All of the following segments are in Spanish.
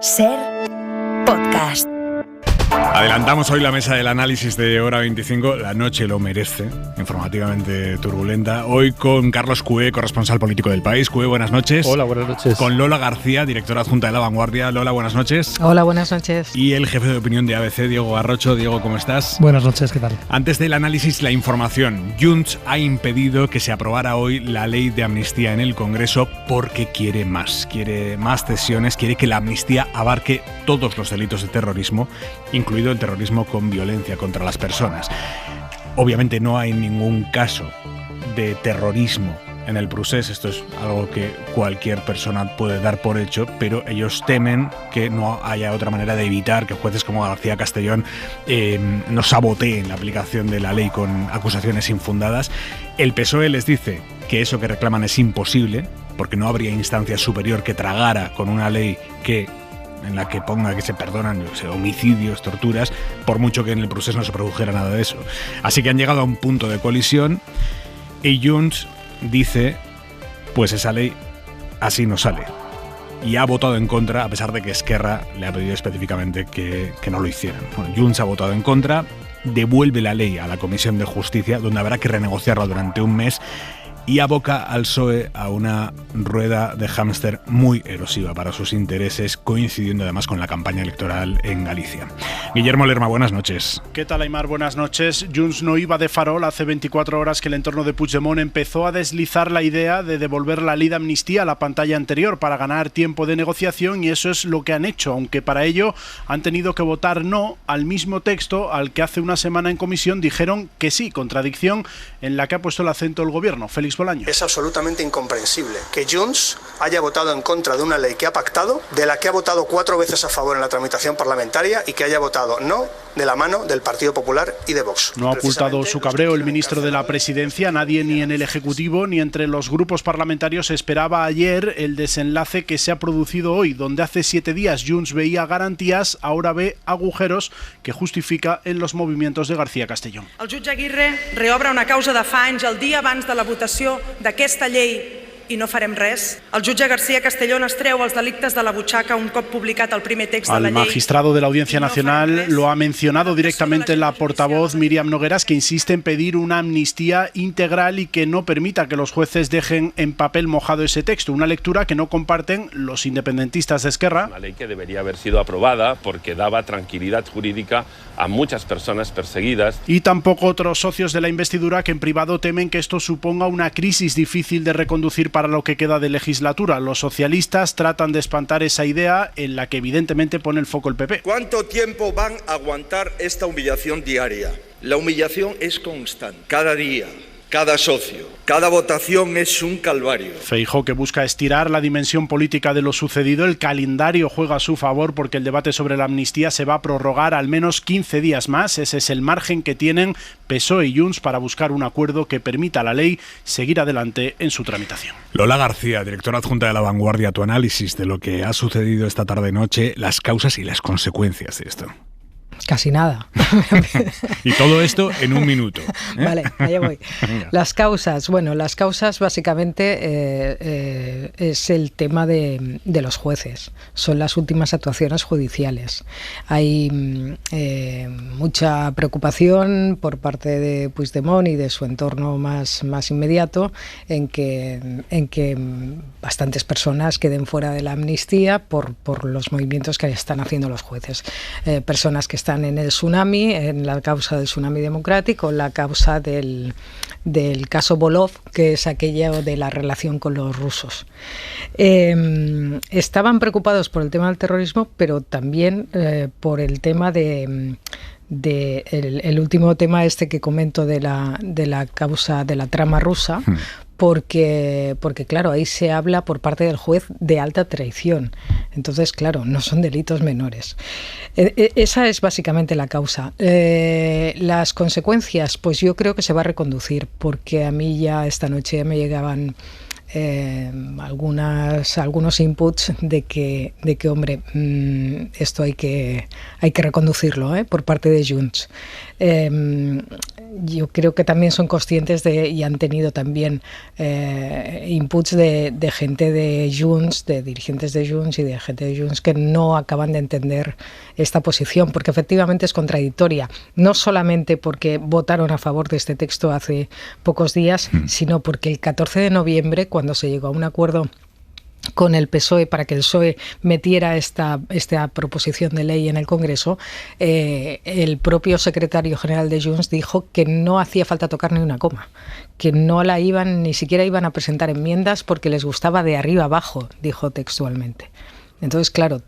SER Podcast. Adelantamos hoy la mesa del análisis de Hora 25. La noche lo merece, informativamente turbulenta. Hoy con Carlos Cué, corresponsal político del País. Cué, buenas noches. Hola, buenas noches. Con Lola García, directora adjunta de La Vanguardia. Lola, buenas noches. Hola, buenas noches. Y el jefe de opinión de ABC, Diego Garrocho. Diego, ¿cómo estás? Buenas noches, ¿qué tal? Antes del análisis, la información. Junts ha impedido que se aprobara hoy la ley de amnistía en el Congreso porque quiere más cesiones, quiere que la amnistía abarque todos los delitos de terrorismo, incluido el terrorismo con violencia contra las personas. Obviamente no hay ningún caso de terrorismo en el procés, esto es algo que cualquier persona puede dar por hecho, pero ellos temen que no haya otra manera de evitar que jueces como García Castellón no saboteen la aplicación de la ley con acusaciones infundadas. El PSOE les dice que eso que reclaman es imposible, porque no habría instancia superior que tragara con una ley en la que ponga que se perdonan homicidios, torturas, por mucho que en el proceso no se produjera nada de eso. Así que han llegado a un punto de colisión y Junts dice, pues esa ley así no sale. Y ha votado en contra, a pesar de que Esquerra le ha pedido específicamente que no lo hicieran. Bueno, Junts ha votado en contra, devuelve la ley a la Comisión de Justicia, donde habrá que renegociarla durante un mes, y aboca al PSOE a una rueda de hámster muy erosiva para sus intereses, coincidiendo además con la campaña electoral en Galicia. Guillermo Lerma, buenas noches. ¿Qué tal, Aimar? Buenas noches. Junts no iba de farol. Hace 24 horas que el entorno de Puigdemont empezó a deslizar la idea de devolver la ley de amnistía a la pantalla anterior para ganar tiempo de negociación, y eso es lo que han hecho, aunque para ello han tenido que votar no al mismo texto al que hace una semana en comisión dijeron que sí, contradicción en la que ha puesto el acento el gobierno. Félix Bolaño. Es absolutamente incomprensible que Junts haya votado en contra de una ley que ha pactado, de la que ha votado 4 veces a favor en la tramitación parlamentaria, y que haya votado no de la mano del Partido Popular y de Vox. No ha ocultado su cabreo el ministro de la Presidencia. Nadie, ni en el Ejecutivo ni entre los grupos parlamentarios, esperaba ayer el desenlace que se ha producido hoy, donde hace 7 días Junts veía garantías, ahora ve agujeros que justifica en los movimientos de García Castellón. El jutge Aguirre reobre una causa de fa anys el dia abans de la votació d'aquesta llei i no farem res. El jutge García Castellón es treu els delictes de la butxaca un cop publicat el primer text de la llei. Al magistrado de la Audiencia Nacional lo ha mencionado directamente la portavoz Míriam Nogueras, que insiste en pedir una amnistía integral y que no permita que los jueces dejen en papel mojado ese texto, una lectura que no comparten los independentistas de Esquerra. Una ley que debería haber sido aprobada porque daba tranquilidad jurídica a muchas personas perseguidas. Y tampoco otros socios de la investidura, que en privado temen que esto suponga una crisis difícil de reconducir para lo que queda de legislatura. Los socialistas tratan de espantar esa idea, en la que evidentemente pone el foco el PP. ¿Cuánto tiempo van a aguantar esta humillación diaria? La humillación es constante, cada día, cada socio, cada votación es un calvario. Feijóo, que busca estirar la dimensión política de lo sucedido. El calendario juega a su favor porque el debate sobre la amnistía se va a prorrogar al menos 15 días más. Ese es el margen que tienen PSOE y Junts para buscar un acuerdo que permita a la ley seguir adelante en su tramitación. Lola García, directora adjunta de La Vanguardia, tu análisis de lo que ha sucedido esta tarde-noche, las causas y las consecuencias de esto. Casi nada. Y todo esto en un minuto. Vale, allá voy. Las causas. Bueno, las causas básicamente es el tema de los jueces. Son las últimas actuaciones judiciales. Hay mucha preocupación por parte de Puigdemont y de su entorno más inmediato en que bastantes personas queden fuera de la amnistía por los movimientos que están haciendo los jueces. Personas que están en el tsunami, en la causa del tsunami democrático, la causa del caso Bolov, que es aquella de la relación con los rusos. Estaban preocupados por el tema del terrorismo, pero también por el tema el último tema este que comento de la causa de la trama rusa, porque claro, ahí se habla por parte del juez de alta traición. Entonces, claro, no son delitos menores. Esa es básicamente la causa. Las consecuencias, pues yo creo que se va a reconducir, porque a mí ya esta noche me llegaban algunos inputs de que hombre, esto hay que reconducirlo por parte de Junts. Yo creo que también son conscientes y han tenido también inputs de gente de Junts, de dirigentes de Junts y de gente de Junts que no acaban de entender esta posición, porque efectivamente es contradictoria, no solamente porque votaron a favor de este texto hace pocos días, sino porque el 14 de noviembre, cuando se llegó a un acuerdo con el PSOE para que el PSOE metiera esta proposición de ley en el Congreso, el propio secretario general de Junts dijo que no hacía falta tocar ni una coma, que ni siquiera iban a presentar enmiendas porque les gustaba de arriba abajo, dijo textualmente. Entonces, claro,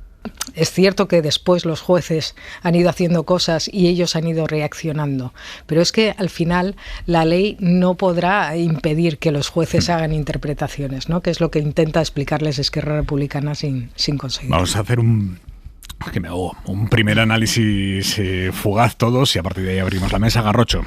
es cierto que después los jueces han ido haciendo cosas y ellos han ido reaccionando, pero es que al final la ley no podrá impedir que los jueces hagan interpretaciones, ¿no? Que es lo que intenta explicarles Esquerra Republicana sin conseguirlo. Vamos a hacer un primer análisis fugaz todos y a partir de ahí abrimos la mesa. Garrocho.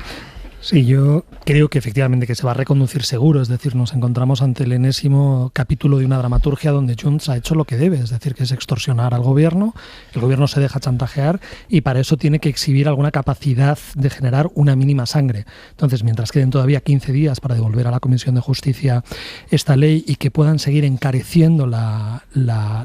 Sí, yo creo que efectivamente que se va a reconducir seguro, es decir, nos encontramos ante el enésimo capítulo de una dramaturgia donde Junts ha hecho lo que debe, es decir, que es extorsionar al gobierno, el gobierno se deja chantajear y para eso tiene que exhibir alguna capacidad de generar una mínima sangre. Entonces, mientras queden todavía 15 días para devolver a la Comisión de Justicia esta ley y que puedan seguir encareciendo la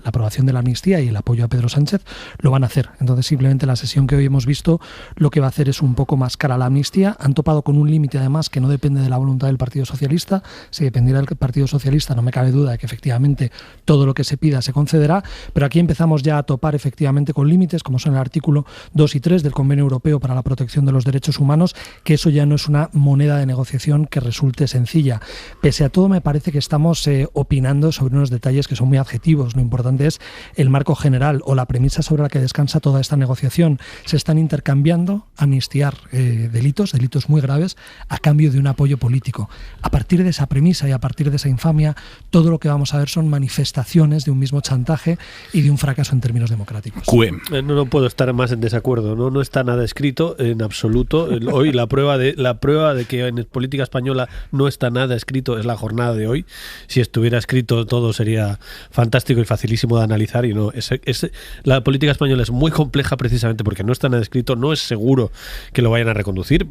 aprobación de la amnistía y el apoyo a Pedro Sánchez, lo van a hacer. Entonces, simplemente la sesión que hoy hemos visto lo que va a hacer es un poco más cara a la amnistía. Han topado con un límite además que no depende de la voluntad del Partido Socialista. Si dependiera del Partido Socialista no me cabe duda de que efectivamente todo lo que se pida se concederá, pero aquí empezamos ya a topar efectivamente con límites como son el artículo 2 y 3 del Convenio Europeo para la Protección de los Derechos Humanos, que eso ya no es una moneda de negociación que resulte sencilla. Pese a todo me parece que estamos opinando sobre unos detalles que son muy adjetivos. Lo importante es el marco general o la premisa sobre la que descansa toda esta negociación. Se están intercambiando amnistiar delitos muy graves a cambio de un apoyo político. A partir de esa premisa y a partir de esa infamia, todo lo que vamos a ver son manifestaciones de un mismo chantaje y de un fracaso en términos democráticos. No puedo estar más en desacuerdo. No está nada escrito en absoluto. Hoy la prueba de que en política española no está nada escrito es la jornada de hoy. Si estuviera escrito todo sería fantástico y facilísimo de analizar y no. La política española es muy compleja precisamente porque no está nada escrito. No es seguro que lo vayan a reconducir.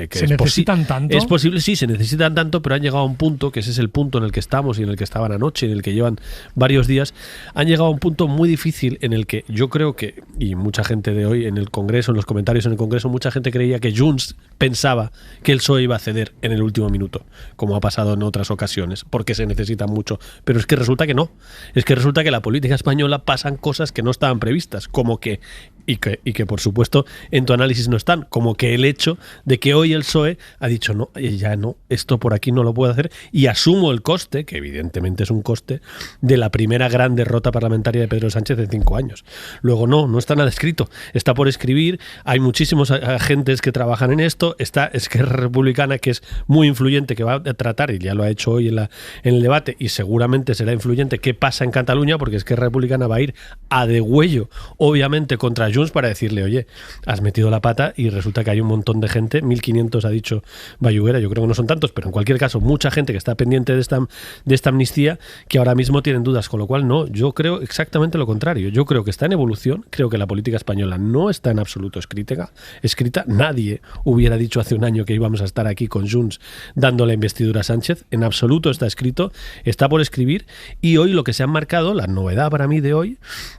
¿Se necesitan tanto? Es posible, sí, se necesitan tanto, pero han llegado a un punto, que ese es el punto en el que estamos y en el que estaban anoche, en el que llevan varios días, han llegado a un punto muy difícil en el que yo creo que, y mucha gente de hoy en el Congreso, en los comentarios en el Congreso, mucha gente creía que Junts pensaba que el PSOE iba a ceder en el último minuto, como ha pasado en otras ocasiones, porque se necesita mucho. Pero es que resulta que no. Es que resulta que en la política española pasan cosas que no estaban previstas, como que y que por supuesto en tu análisis no están, como que el hecho de que hoy el PSOE ha dicho no, ya no, esto por aquí no lo puedo hacer y asumo el coste, que evidentemente es un coste, de la primera gran derrota parlamentaria de Pedro Sánchez en 5 años. Luego no está nada escrito, está por escribir, hay muchísimos agentes que trabajan en esto, está Esquerra Republicana que es muy influyente, que va a tratar, y ya lo ha hecho hoy en el debate, y seguramente será influyente, qué pasa en Cataluña, porque Esquerra Republicana va a ir a degüello, obviamente contra Junts, para decirle, oye, has metido la pata y resulta que hay un montón de gente, 1.500 ha dicho Bayuguera, yo creo que no son tantos, pero en cualquier caso mucha gente que está pendiente de esta amnistía que ahora mismo tienen dudas, con lo cual no, yo creo exactamente lo contrario, yo creo que está en evolución, creo que la política española no está en absoluto escrita, nadie hubiera dicho hace un año que íbamos a estar aquí con Junts dando la investidura a Sánchez, en absoluto está escrito, está por escribir y hoy lo que se han marcado, la novedad para mí de hoy,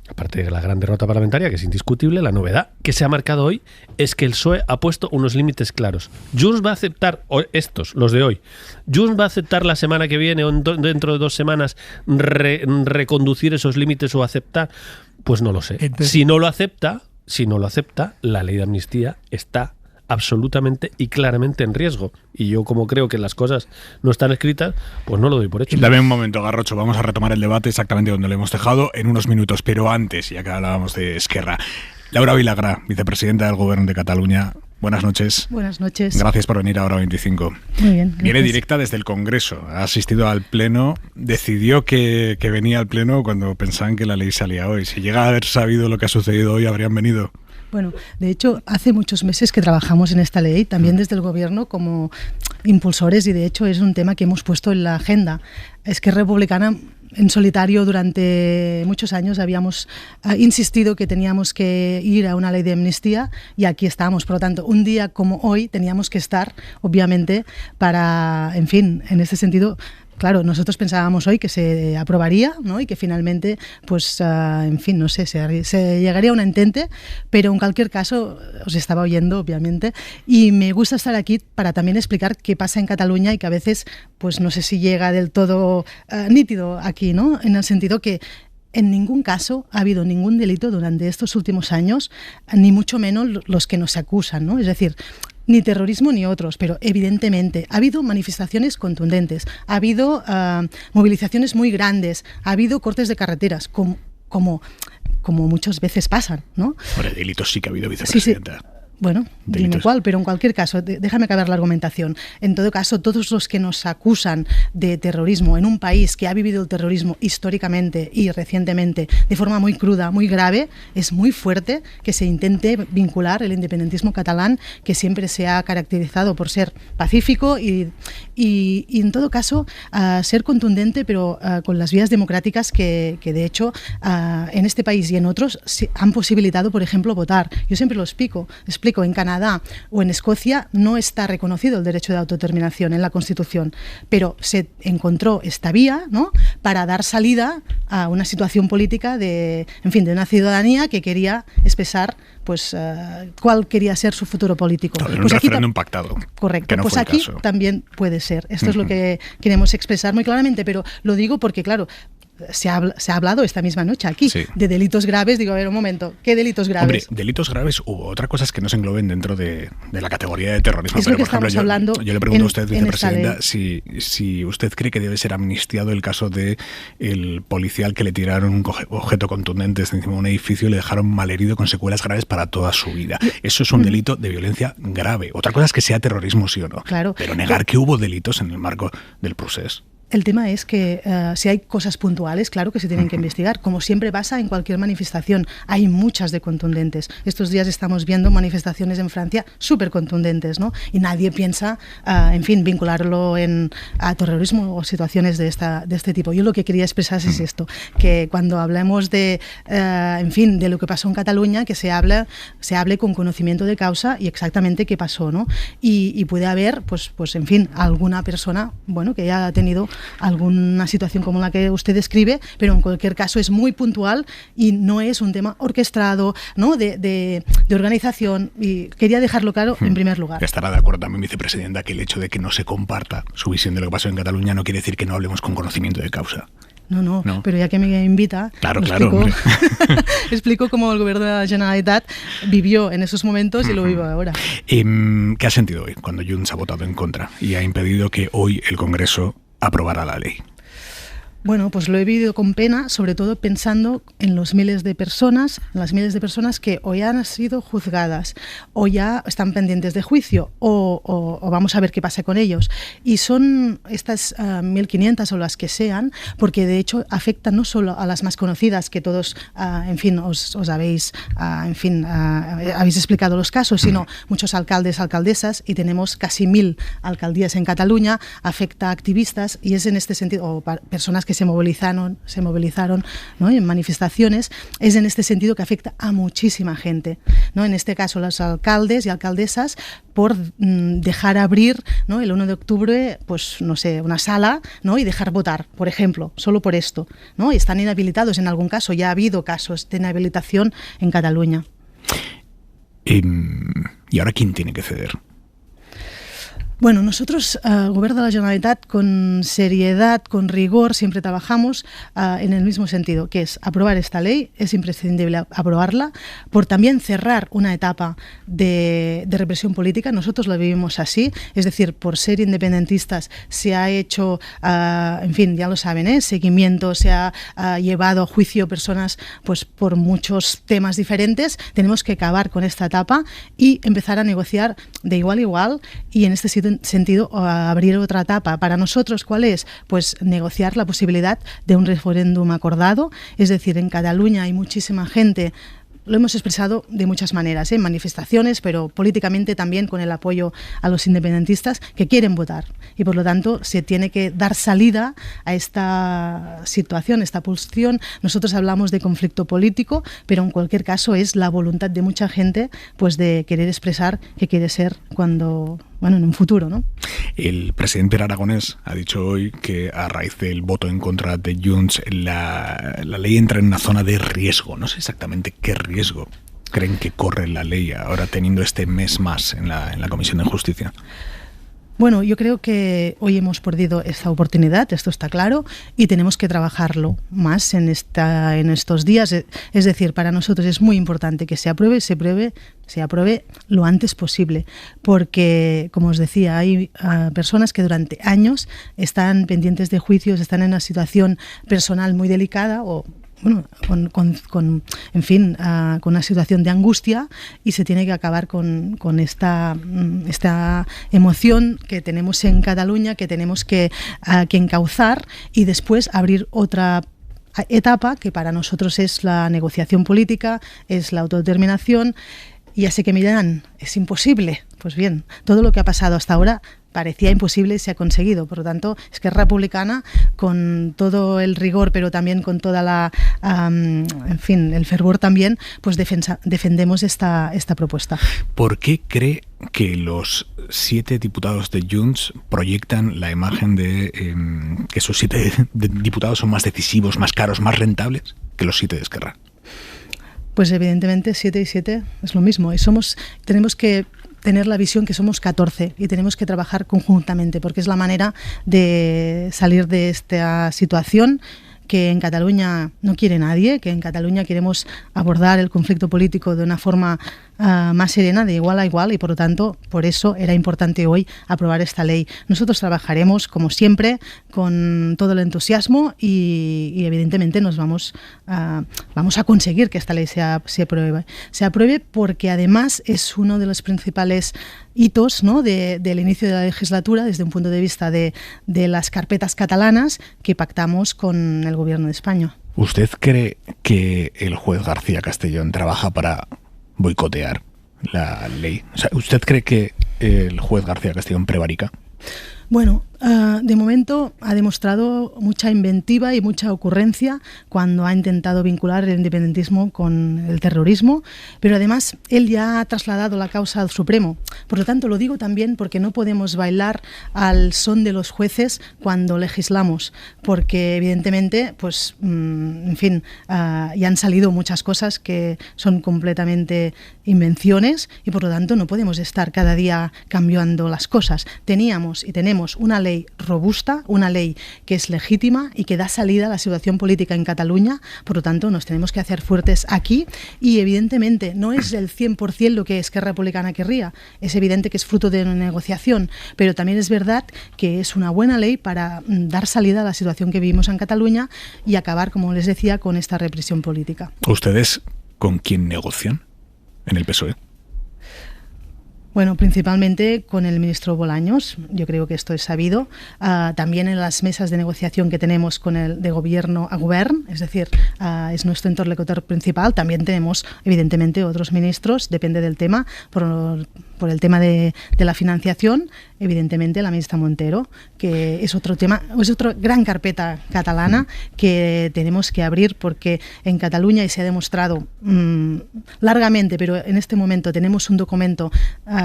aparte de la gran derrota parlamentaria que es indiscutible, la novedad que se ha marcado hoy es que el PSOE ha puesto unos límites claros. Junts va a aceptar, los de hoy, Junts va a aceptar la semana que viene o dentro de 2 semanas reconducir esos límites o aceptar, pues no lo sé. Entonces, si no lo acepta, la ley de amnistía está absolutamente y claramente en riesgo. Y yo, como creo que las cosas no están escritas, pues no lo doy por hecho. Dame un momento, Garrocho, vamos a retomar el debate exactamente donde lo hemos dejado en unos minutos, pero antes, ya que hablábamos de Esquerra. Laura Vilagrà, vicepresidenta del Gobierno de Cataluña. Buenas noches. Buenas noches. Gracias por venir a Hora 25. Muy bien. Gracias. Viene directa desde el Congreso. Ha asistido al Pleno. Decidió que venía al Pleno cuando pensaban que la ley salía hoy. Si llega a haber sabido lo que ha sucedido hoy, habrían venido. Bueno, de hecho, hace muchos meses que trabajamos en esta ley, también desde el Gobierno, como impulsores y de hecho es un tema que hemos puesto en la agenda. Esquerra Republicana en solitario durante muchos años habíamos insistido que teníamos que ir a una ley de amnistía y aquí estamos. Por lo tanto, un día como hoy teníamos que estar, obviamente, para, en fin, en este sentido. Claro, nosotros pensábamos hoy que se aprobaría, ¿no? Y que finalmente, pues, en fin, no sé, se llegaría a un entente, pero en cualquier caso os estaba oyendo, obviamente, y me gusta estar aquí para también explicar qué pasa en Cataluña y que a veces, pues, no sé si llega del todo nítido aquí, ¿no? En el sentido que en ningún caso ha habido ningún delito durante estos últimos años, ni mucho menos los que nos acusan, ¿no? Es decir, ni terrorismo ni otros, pero evidentemente ha habido manifestaciones contundentes, ha habido movilizaciones muy grandes, ha habido cortes de carreteras, como muchas veces pasan, ¿no? Hombre, delitos sí que ha habido, vicepresidenta. Sí. Bueno, dime cuál, pero en cualquier caso, déjame acabar la argumentación. En todo caso, todos los que nos acusan de terrorismo en un país que ha vivido el terrorismo históricamente y recientemente de forma muy cruda, muy grave, es muy fuerte que se intente vincular el independentismo catalán, que siempre se ha caracterizado por ser pacífico y en todo caso ser contundente, pero con las vías democráticas que de hecho en este país y en otros han posibilitado, por ejemplo, votar. Yo siempre lo explico, en Canadá o en Escocia no está reconocido el derecho de autodeterminación en la Constitución, pero se encontró esta vía, ¿no?, para dar salida a una situación política de una ciudadanía que quería expresar pues cuál quería ser su futuro político. Todo pues un referéndum pactado. Correcto, no pues aquí caso. También puede ser. Esto es lo que queremos expresar muy claramente, pero lo digo porque, claro, se ha hablado esta misma noche aquí de delitos graves. Digo, a ver, un momento, ¿qué delitos graves? Hombre, delitos graves hubo. Otra cosa es que no se engloben dentro de la categoría de terrorismo. Es pero, lo que por ejemplo, estamos hablando yo le pregunto a usted, vicepresidenta, en si usted cree que debe ser amnistiado el caso de el policial que le tiraron un objeto contundente encima de un edificio y le dejaron malherido con secuelas graves para toda su vida. Eso es un delito de violencia grave. Otra cosa es que sea terrorismo, sí o no. Claro. Pero negar que hubo delitos en el marco del procés. El tema es que si hay cosas puntuales, claro que se tienen que investigar, como siempre pasa en cualquier manifestación. Hay muchas de contundentes. Estos días estamos viendo manifestaciones en Francia súper contundentes, ¿no? Y nadie piensa, vincularlo a terrorismo o situaciones de este tipo. Yo lo que quería expresar es esto, que cuando hablemos de lo que pasó en Cataluña, que se hable con conocimiento de causa y exactamente qué pasó, ¿no? Y puede haber, alguna persona, que haya tenido alguna situación como la que usted describe, pero en cualquier caso es muy puntual y no es un tema orquestado, ¿no?, de organización, y quería dejarlo claro en primer lugar. Estará de acuerdo también, vicepresidenta, que el hecho de que no se comparta su visión de lo que pasó en Cataluña no quiere decir que no hablemos con conocimiento de causa. No, pero ya que me invita, explico cómo el gobierno de la Generalitat vivió en esos momentos y lo vivo ahora. ¿Qué ha sentido hoy cuando Junts ha votado en contra y ha impedido que hoy el Congreso aprobara la ley? Bueno, pues lo he vivido con pena, sobre todo pensando en las miles de personas que o ya han sido juzgadas o ya están pendientes de juicio o vamos a ver qué pasa con ellos. Y son estas 1.500 o las que sean, porque de hecho afectan no solo a las más conocidas, que todos, os habéis, habéis explicado los casos, sino muchos alcaldes, alcaldesas, y tenemos casi 1.000 alcaldías en Cataluña, afecta a activistas, y es en este sentido, o personas que se movilizaron, ¿no?, en manifestaciones, es en este sentido que afecta a muchísima gente, ¿no? En este caso los alcaldes y alcaldesas por dejar abrir, ¿no?, el 1 de octubre, pues no sé, una sala, ¿no?, y dejar votar, por ejemplo, solo por esto, ¿no? Y están inhabilitados en algún caso, ya ha habido casos de inhabilitación en Cataluña. ¿Y ahora quién tiene que ceder? Bueno, nosotros, el Gobierno de la Generalitat, con seriedad, con rigor, siempre trabajamos en el mismo sentido, que es aprobar esta ley, es imprescindible aprobarla, por también cerrar una etapa de represión política. Nosotros lo vivimos así, es decir, por ser independentistas se ha hecho, ya lo saben, seguimiento, se ha llevado a juicio personas pues por muchos temas diferentes. Tenemos que acabar con esta etapa y empezar a negociar de igual a igual, y en este sentido abrir otra etapa. Para nosotros, ¿cuál es? Pues negociar la posibilidad de un referéndum acordado, es decir, en Cataluña hay muchísima gente lo hemos expresado de muchas maneras, en manifestaciones, pero políticamente también con el apoyo a los independentistas que quieren votar. Y por lo tanto se tiene que dar salida a esta situación, esta pulsión. Nosotros hablamos de conflicto político, pero en cualquier caso es la voluntad de mucha gente pues de querer expresar qué quiere ser cuando... Bueno, en un futuro, ¿no? El presidente aragonés ha dicho hoy que a raíz del voto en contra de Junts la ley entra en una zona de riesgo. No sé exactamente qué riesgo creen que corre la ley ahora teniendo este mes más en la Comisión de Justicia. Bueno, yo creo que hoy hemos perdido esta oportunidad, esto está claro, y tenemos que trabajarlo más en estos días. Es decir, para nosotros es muy importante que se apruebe lo antes posible, porque, como os decía, hay personas que durante años están pendientes de juicios, están en una situación personal muy delicada o bueno, con una situación de angustia, y se tiene que acabar con esta emoción que tenemos en Cataluña, que tenemos que encauzar y después abrir otra etapa que para nosotros es la negociación política, es la autodeterminación. Y ya sé que me dirán, es imposible. Pues bien, todo lo que ha pasado hasta ahora parecía imposible y se ha conseguido. Por lo tanto, Esquerra Republicana, con todo el rigor, pero también con toda el fervor también, pues defendemos esta propuesta. ¿Por qué cree que los 7 diputados de Junts proyectan la imagen de que esos 7 diputados son más decisivos, más caros, más rentables que los 7 de Esquerra? Pues evidentemente 7 y 7 es lo mismo. Y tenemos que tener la visión que somos 14 y tenemos que trabajar conjuntamente, porque es la manera de salir de esta situación que en Cataluña no quiere nadie, que en Cataluña queremos abordar el conflicto político de una forma más serena, de igual a igual, y por lo tanto, por eso era importante hoy aprobar esta ley. Nosotros trabajaremos, como siempre, con todo el entusiasmo y evidentemente vamos a conseguir que esta ley se apruebe. Se apruebe porque además es uno de los principales hitos, ¿no?, del inicio de la legislatura desde un punto de vista de las carpetas catalanas que pactamos con el Gobierno de España. ¿Usted cree que el juez García Castellón trabaja para boicotear la ley? O sea, ¿usted cree que el juez García Castellón prevarica? Bueno, de momento ha demostrado mucha inventiva y mucha ocurrencia cuando ha intentado vincular el independentismo con el terrorismo, pero además él ya ha trasladado la causa al Supremo. Por lo tanto, lo digo también porque no podemos bailar al son de los jueces cuando legislamos, porque evidentemente, pues, ya han salido muchas cosas que son completamente invenciones y por lo tanto no podemos estar cada día cambiando las cosas. Teníamos y tenemos una ley robusta, una ley que es legítima y que da salida a la situación política en Cataluña. Por lo tanto, nos tenemos que hacer fuertes aquí y evidentemente no es el 100% lo que Esquerra Republicana querría. Es evidente que es fruto de una negociación, pero también es verdad que es una buena ley para dar salida a la situación que vivimos en Cataluña y acabar, como les decía, con esta represión política. ¿Ustedes con quién negocian en el PSOE? Bueno, principalmente con el ministro Bolaños, yo creo que esto es sabido. También en las mesas de negociación que tenemos con el de gobierno a govern, es decir, es nuestro interlocutor principal. También tenemos, evidentemente, otros ministros, depende del tema. Por el tema de la financiación, evidentemente la ministra Montero, que es otro tema, es otra gran carpeta catalana que tenemos que abrir porque en Cataluña, y se ha demostrado largamente, pero en este momento tenemos un documento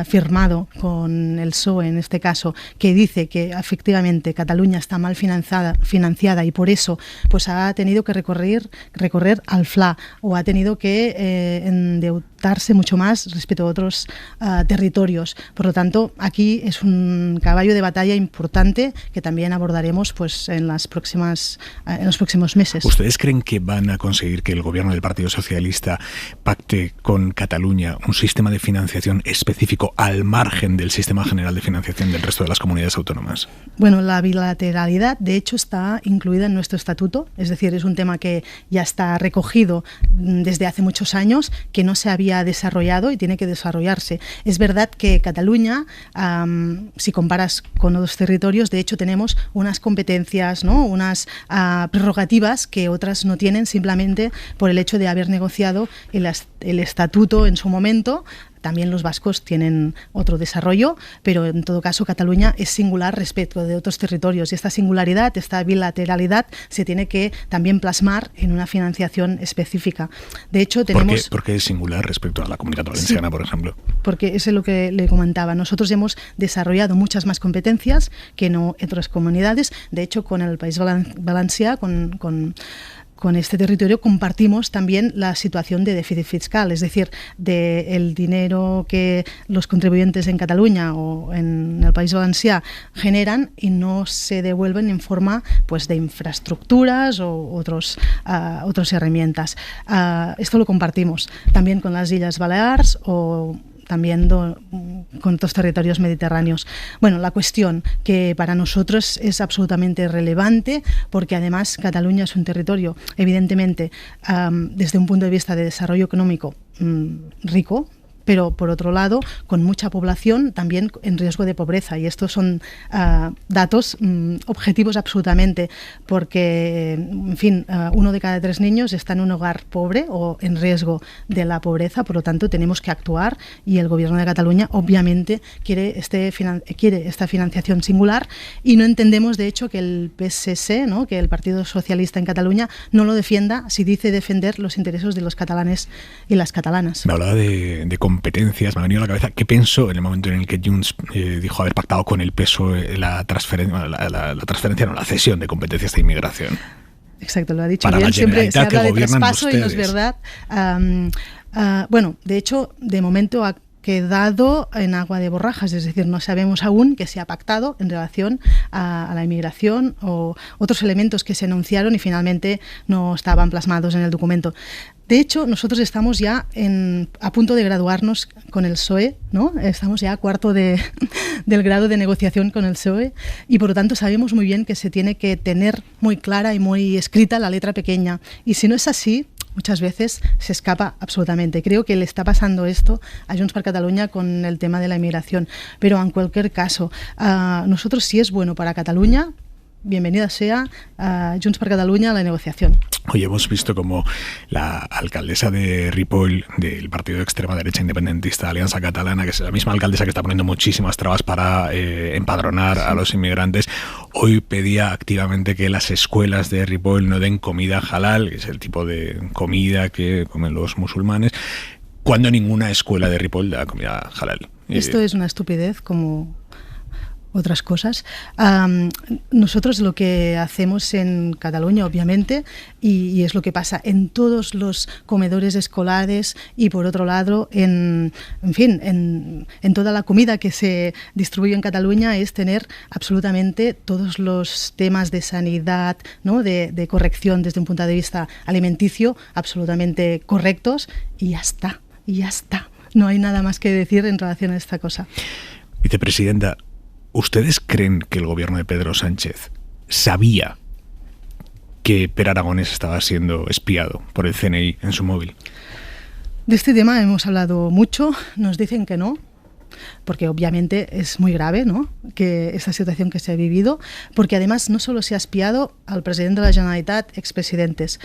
firmado con el PSOE, en este caso, que dice que efectivamente Cataluña está mal financiada y por eso pues ha tenido que recorrer al FLA o ha tenido que endeudarse mucho más respecto a otros territorios. Por lo tanto, aquí es un caballo de batalla importante que también abordaremos pues en los próximos meses. ¿Ustedes creen que van a conseguir que el gobierno del Partido Socialista pacte con Cataluña un sistema de financiación específico al margen del sistema general de financiación del resto de las comunidades autónomas? Bueno, la bilateralidad de hecho está incluida en nuestro estatuto, es decir, es un tema que ya está recogido desde hace muchos años, que no se había desarrollado y tiene que desarrollarse. Es verdad verdad que Cataluña, si comparas con otros territorios, de hecho tenemos unas competencias, ¿no? Unas prerrogativas que otras no tienen, simplemente por el hecho de haber negociado el estatuto en su momento. También los vascos tienen otro desarrollo, pero en todo caso Cataluña es singular respecto de otros territorios, y esta singularidad, esta bilateralidad se tiene que también plasmar en una financiación específica. De hecho, tenemos... ¿Por qué es singular respecto a la Comunidad Valenciana, por ejemplo? Porque eso es lo que le comentaba. Nosotros hemos desarrollado muchas más competencias que no otras comunidades. De hecho, con el País Valencià, con este territorio compartimos también la situación de déficit fiscal, es decir, del dinero que los contribuyentes en Cataluña o en el País Valencià generan y no se devuelven en forma pues de infraestructuras o otras herramientas. Esto lo compartimos también con las Islas Balears o también con otros territorios mediterráneos. Bueno, la cuestión que para nosotros es absolutamente relevante, porque además Cataluña es un territorio, evidentemente, desde un punto de vista de desarrollo económico rico, pero por otro lado con mucha población también en riesgo de pobreza, y estos son datos objetivos absolutamente, porque en fin, 1 de cada 3 niños está en un hogar pobre o en riesgo de la pobreza. Por lo tanto tenemos que actuar, y el Gobierno de Cataluña obviamente quiere esta financiación singular, y no entendemos de hecho que el PSC, ¿no?, que el Partido Socialista en Cataluña no lo defienda si dice defender los intereses de los catalanes y las catalanas. Me hablaba de competencias, me ha venido a la cabeza. ¿Qué pensó en el momento en el que Junts dijo haber pactado con el PSOE la cesión de competencias de inmigración? Exacto, lo ha dicho Para bien. Siempre se habla de traspaso ustedes. Y no es verdad. Bueno, de hecho, de momento ha quedado en agua de borrajas, es decir, no sabemos aún qué se ha pactado en relación a la inmigración o otros elementos que se anunciaron y finalmente no estaban plasmados en el documento. De hecho, nosotros estamos ya a punto de graduarnos con el PSOE, ¿no? Estamos ya a cuarto del grado de negociación con el PSOE, y por lo tanto sabemos muy bien que se tiene que tener muy clara y muy escrita la letra pequeña, y si no es así, muchas veces se escapa absolutamente. Creo que le está pasando esto a Junts per Catalunya con el tema de la inmigración, pero en cualquier caso, nosotros, si es bueno para Cataluña, bienvenida sea a Junts per Catalunya a la negociación. Hoy hemos visto como la alcaldesa de Ripoll, del partido de extrema derecha independentista Alianza Catalana, que es la misma alcaldesa que está poniendo muchísimas trabas para empadronar a los inmigrantes, hoy pedía activamente que las escuelas de Ripoll no den comida halal, que es el tipo de comida que comen los musulmanes, cuando ninguna escuela de Ripoll da comida halal. Esto es una estupidez como otras cosas. Nosotros lo que hacemos en Cataluña, obviamente, y es lo que pasa en todos los comedores escolares y por otro lado en toda la comida que se distribuye en Cataluña, es tener absolutamente todos los temas de sanidad, ¿no?, de corrección desde un punto de vista alimenticio absolutamente correctos, y ya está. No hay nada más que decir en relación a esta cosa. Vicepresidenta, ¿ustedes creen que el gobierno de Pedro Sánchez sabía que Per Aragonés estaba siendo espiado por el CNI en su móvil? De este tema hemos hablado mucho, nos dicen que no, porque obviamente es muy grave, ¿no?, que esta situación que se ha vivido, porque además no solo se ha espiado al presidente de la Generalitat, expresidentes,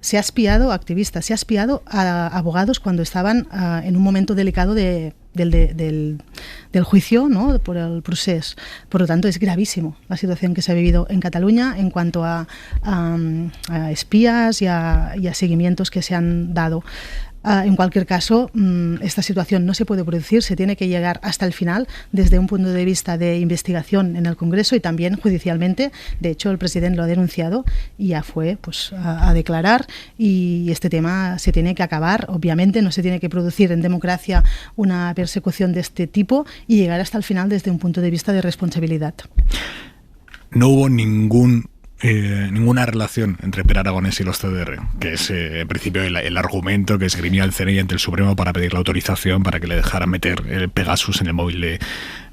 se ha espiado a activistas, se ha espiado a abogados cuando estaban en un momento delicado del juicio, ¿no?, por el procés. Por lo tanto, es gravísimo la situación que se ha vivido en Cataluña en cuanto a espías y a seguimientos que se han dado. En cualquier caso, esta situación no se puede producir, se tiene que llegar hasta el final desde un punto de vista de investigación en el Congreso y también judicialmente. De hecho, el presidente lo ha denunciado y ya fue a declarar, y este tema se tiene que acabar. Obviamente no se tiene que producir en democracia una persecución de este tipo y llegar hasta el final desde un punto de vista de responsabilidad. No hubo ninguna relación entre Per Aragonés y los CDR, que es en principio el argumento que esgrimía el CNI ante el Supremo para pedir la autorización para que le dejaran meter el Pegasus en el móvil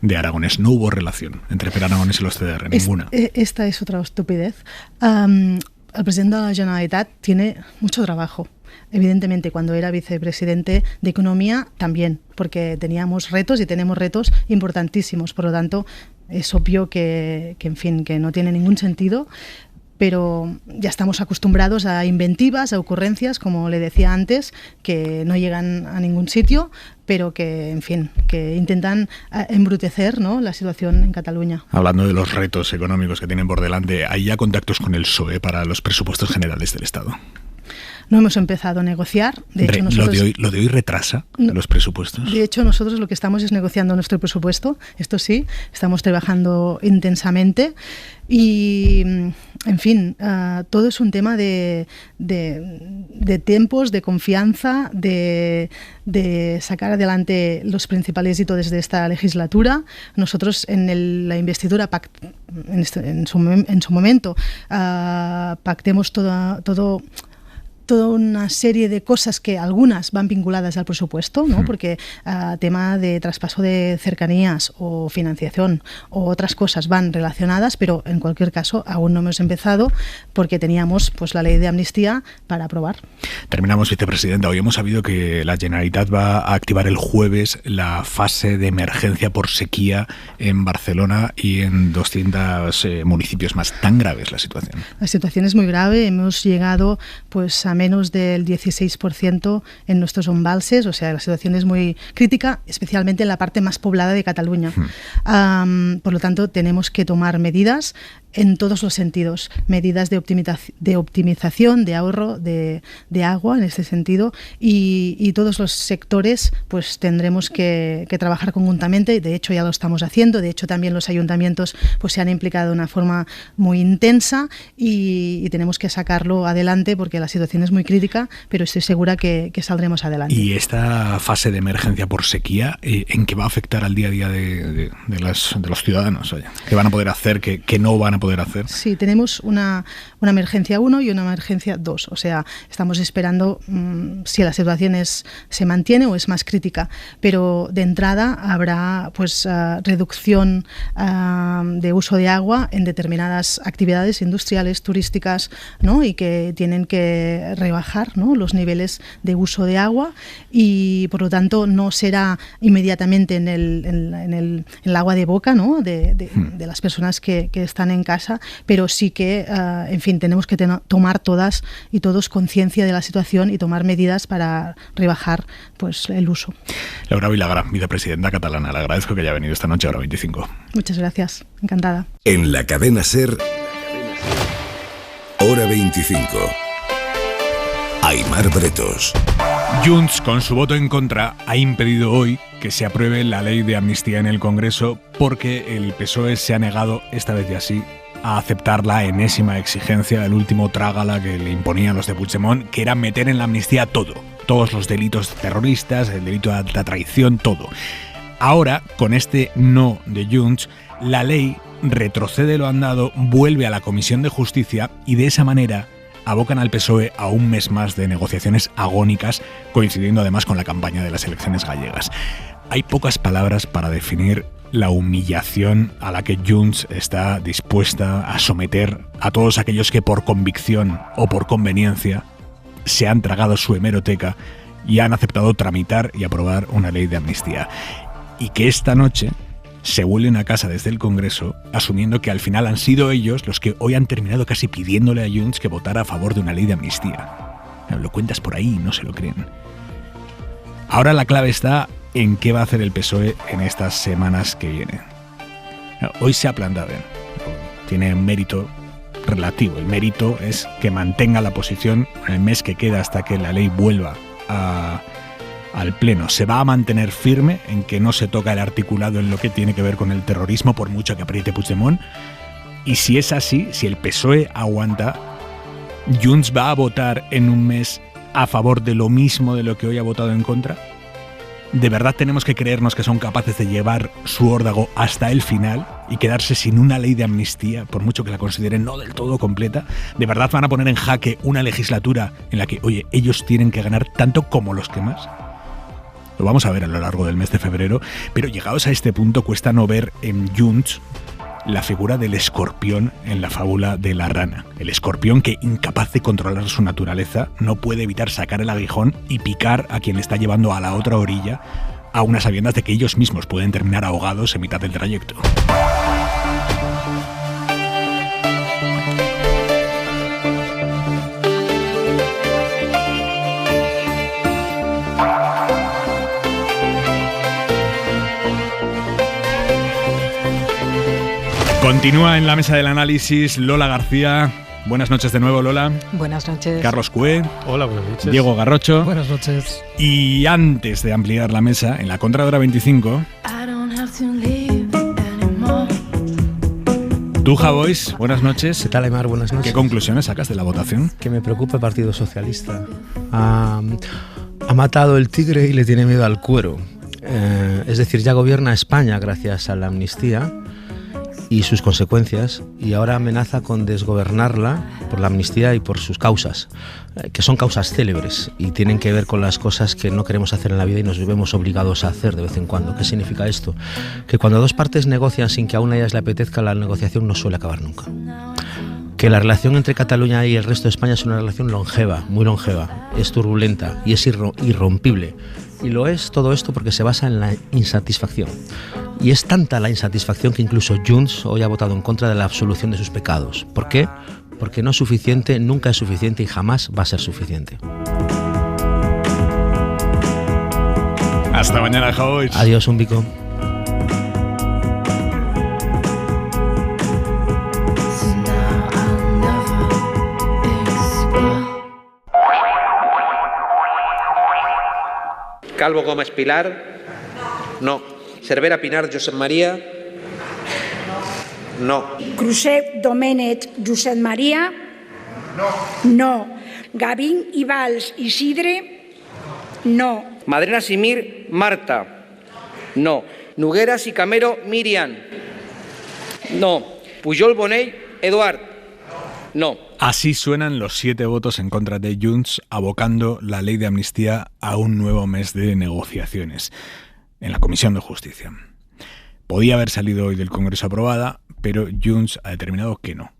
de Aragonés. No hubo relación entre Per Aragonés y los CDR, ninguna. Esta es otra estupidez. El presidente de la Generalitat tiene mucho trabajo Evidentemente, cuando era vicepresidente de Economía, también, porque teníamos retos y tenemos retos importantísimos. Por lo tanto, es obvio que en fin, que no tiene ningún sentido, pero ya estamos acostumbrados a inventivas, a ocurrencias, como le decía antes, que no llegan a ningún sitio, pero que, en fin, que intentan embrutecer, ¿no?, la situación en Cataluña. Hablando de los retos económicos que tienen por delante, ¿hay ya contactos con el PSOE para los presupuestos generales del Estado? No hemos empezado a negociar. De hecho, nosotros, ¿Lo de hoy retrasa los presupuestos? De hecho, nosotros lo que estamos es negociando nuestro presupuesto. Esto sí, estamos trabajando intensamente y, en fin, todo es un tema de tiempos, de confianza, de sacar adelante los principales hitos de esta legislatura. Nosotros en la investidura en su momento pactemos toda una serie de cosas que algunas van vinculadas al presupuesto, ¿no? Porque tema de traspaso de cercanías o financiación o otras cosas van relacionadas, pero en cualquier caso aún no hemos empezado porque teníamos pues la ley de amnistía para aprobar. Terminamos, vicepresidenta. Hoy hemos sabido que la Generalitat va a activar el jueves la fase de emergencia por sequía en Barcelona y en 200 municipios más. ¿Tan grave es la situación? La situación es muy grave. Hemos llegado pues a menos del 16% en nuestros embalses, o sea, la situación es muy crítica, especialmente en la parte más poblada de Cataluña. Por lo tanto, tenemos que tomar medidas en todos los sentidos, medidas de optimización, de ahorro de agua en este sentido, y todos los sectores pues tendremos que trabajar conjuntamente. De hecho ya lo estamos haciendo, de hecho también los ayuntamientos pues se han implicado de una forma muy intensa y tenemos que sacarlo adelante porque la situación es muy crítica, pero estoy segura que saldremos adelante. ¿Y esta fase de emergencia por sequía en qué va a afectar al día a día de los ciudadanos? Oye, ¿qué van a poder hacer, qué no van a poder hacer? Sí, tenemos una emergencia 1 y una emergencia 2. O sea, estamos esperando si la situación se mantiene o es más crítica. Pero de entrada habrá pues reducción de uso de agua en determinadas actividades industriales, turísticas, ¿no? Y que tienen que rebajar, ¿no?, los niveles de uso de agua y por lo tanto no será inmediatamente en el agua de boca, ¿no?, de las personas que están en casa, pero sí que, en fin, tenemos que tomar todas y todos conciencia de la situación y tomar medidas para rebajar pues el uso. Laura Vilagrà, vicepresidenta catalana, le agradezco que haya venido esta noche a Hora 25. Muchas gracias, encantada. En la cadena SER, Hora 25. Aimar Bretos. Junts, con su voto en contra, ha impedido hoy que se apruebe la ley de amnistía en el Congreso porque el PSOE se ha negado, esta vez ya sí, a aceptar la enésima exigencia, el último trágala que le imponían los de Puigdemont, que era meter en la amnistía todo, todos los delitos terroristas, el delito de la traición, todo. Ahora, con este no de Junts, la ley retrocede lo andado, vuelve a la Comisión de Justicia y de esa manera abocan al PSOE a un mes más de negociaciones agónicas, coincidiendo además con la campaña de las elecciones gallegas. Hay pocas palabras para definir la humillación a la que Junts está dispuesta a someter a todos aquellos que por convicción o por conveniencia se han tragado su hemeroteca y han aceptado tramitar y aprobar una ley de amnistía. Y que esta noche se vuelven a casa desde el Congreso asumiendo que al final han sido ellos los que hoy han terminado casi pidiéndole a Junts que votara a favor de una ley de amnistía. Lo cuentas por ahí, no se lo creen. Ahora la clave está en qué va a hacer el PSOE en estas semanas que vienen. Hoy se ha plantado, tiene un mérito relativo. El mérito es que mantenga la posición en el mes que queda hasta que la ley vuelva al Pleno. Se va a mantener firme en que no se toca el articulado en lo que tiene que ver con el terrorismo, por mucho que apriete Puigdemont. Y si es así, si el PSOE aguanta, Junts va a votar en un mes a favor de lo mismo de lo que hoy ha votado en contra. ¿De verdad tenemos que creernos que son capaces de llevar su órdago hasta el final y quedarse sin una ley de amnistía, por mucho que la consideren no del todo completa? ¿De verdad van a poner en jaque una legislatura en la que, oye, ellos tienen que ganar tanto como los que más? Lo vamos a ver a lo largo del mes de febrero, pero llegados a este punto cuesta no ver en Junts la figura del escorpión en la fábula de la rana. El escorpión que, incapaz de controlar su naturaleza, no puede evitar sacar el aguijón y picar a quien le está llevando a la otra orilla, a unas sabiendas de que ellos mismos pueden terminar ahogados en mitad del trayecto. Continúa en la mesa del análisis Lola García. Buenas noches de nuevo, Lola. Buenas noches. Carlos Cué. Hola, buenas noches. Diego Garrocho. Buenas noches. Y antes de ampliar la mesa, en la Contrahora 25, tú, Javois, buenas noches. ¿Qué tal, Aymar? Buenas noches. ¿Qué conclusiones sacas de la votación? Que me preocupa el Partido Socialista. Ha matado el tigre y le tiene miedo al cuero. Es decir, ya gobierna España gracias a la amnistía y sus consecuencias, y ahora amenaza con desgobernarla por la amnistía y por sus causas, que son causas célebres y tienen que ver con las cosas que no queremos hacer en la vida y nos vemos obligados a hacer de vez en cuando. ¿Qué significa esto? Que cuando dos partes negocian sin que a una de ellas le apetezca, la negociación no suele acabar nunca. Que la relación entre Cataluña y el resto de España es una relación longeva, muy longeva, es turbulenta y es irrompible. Y lo es todo esto porque se basa en la insatisfacción. Y es tanta la insatisfacción que incluso Junts hoy ha votado en contra de la absolución de sus pecados. ¿Por qué? Porque no es suficiente, nunca es suficiente y jamás va a ser suficiente. Hasta mañana, Javois. Adiós, un bico. Calvo Gómez Pilar, no. Cervera Pinar Josep María, no. Cruzet Domènech Josep María, no. Gavín i Valls Isidre, no. Madrena Simir Marta, no. Nogueras y Camero Miriam, no. Pujol Bonell Eduard, no. Así suenan los 7 votos en contra de Junts, abocando la ley de amnistía a un nuevo mes de negociaciones en la Comisión de Justicia. Podía haber salido hoy del Congreso aprobada, pero Junts ha determinado que no.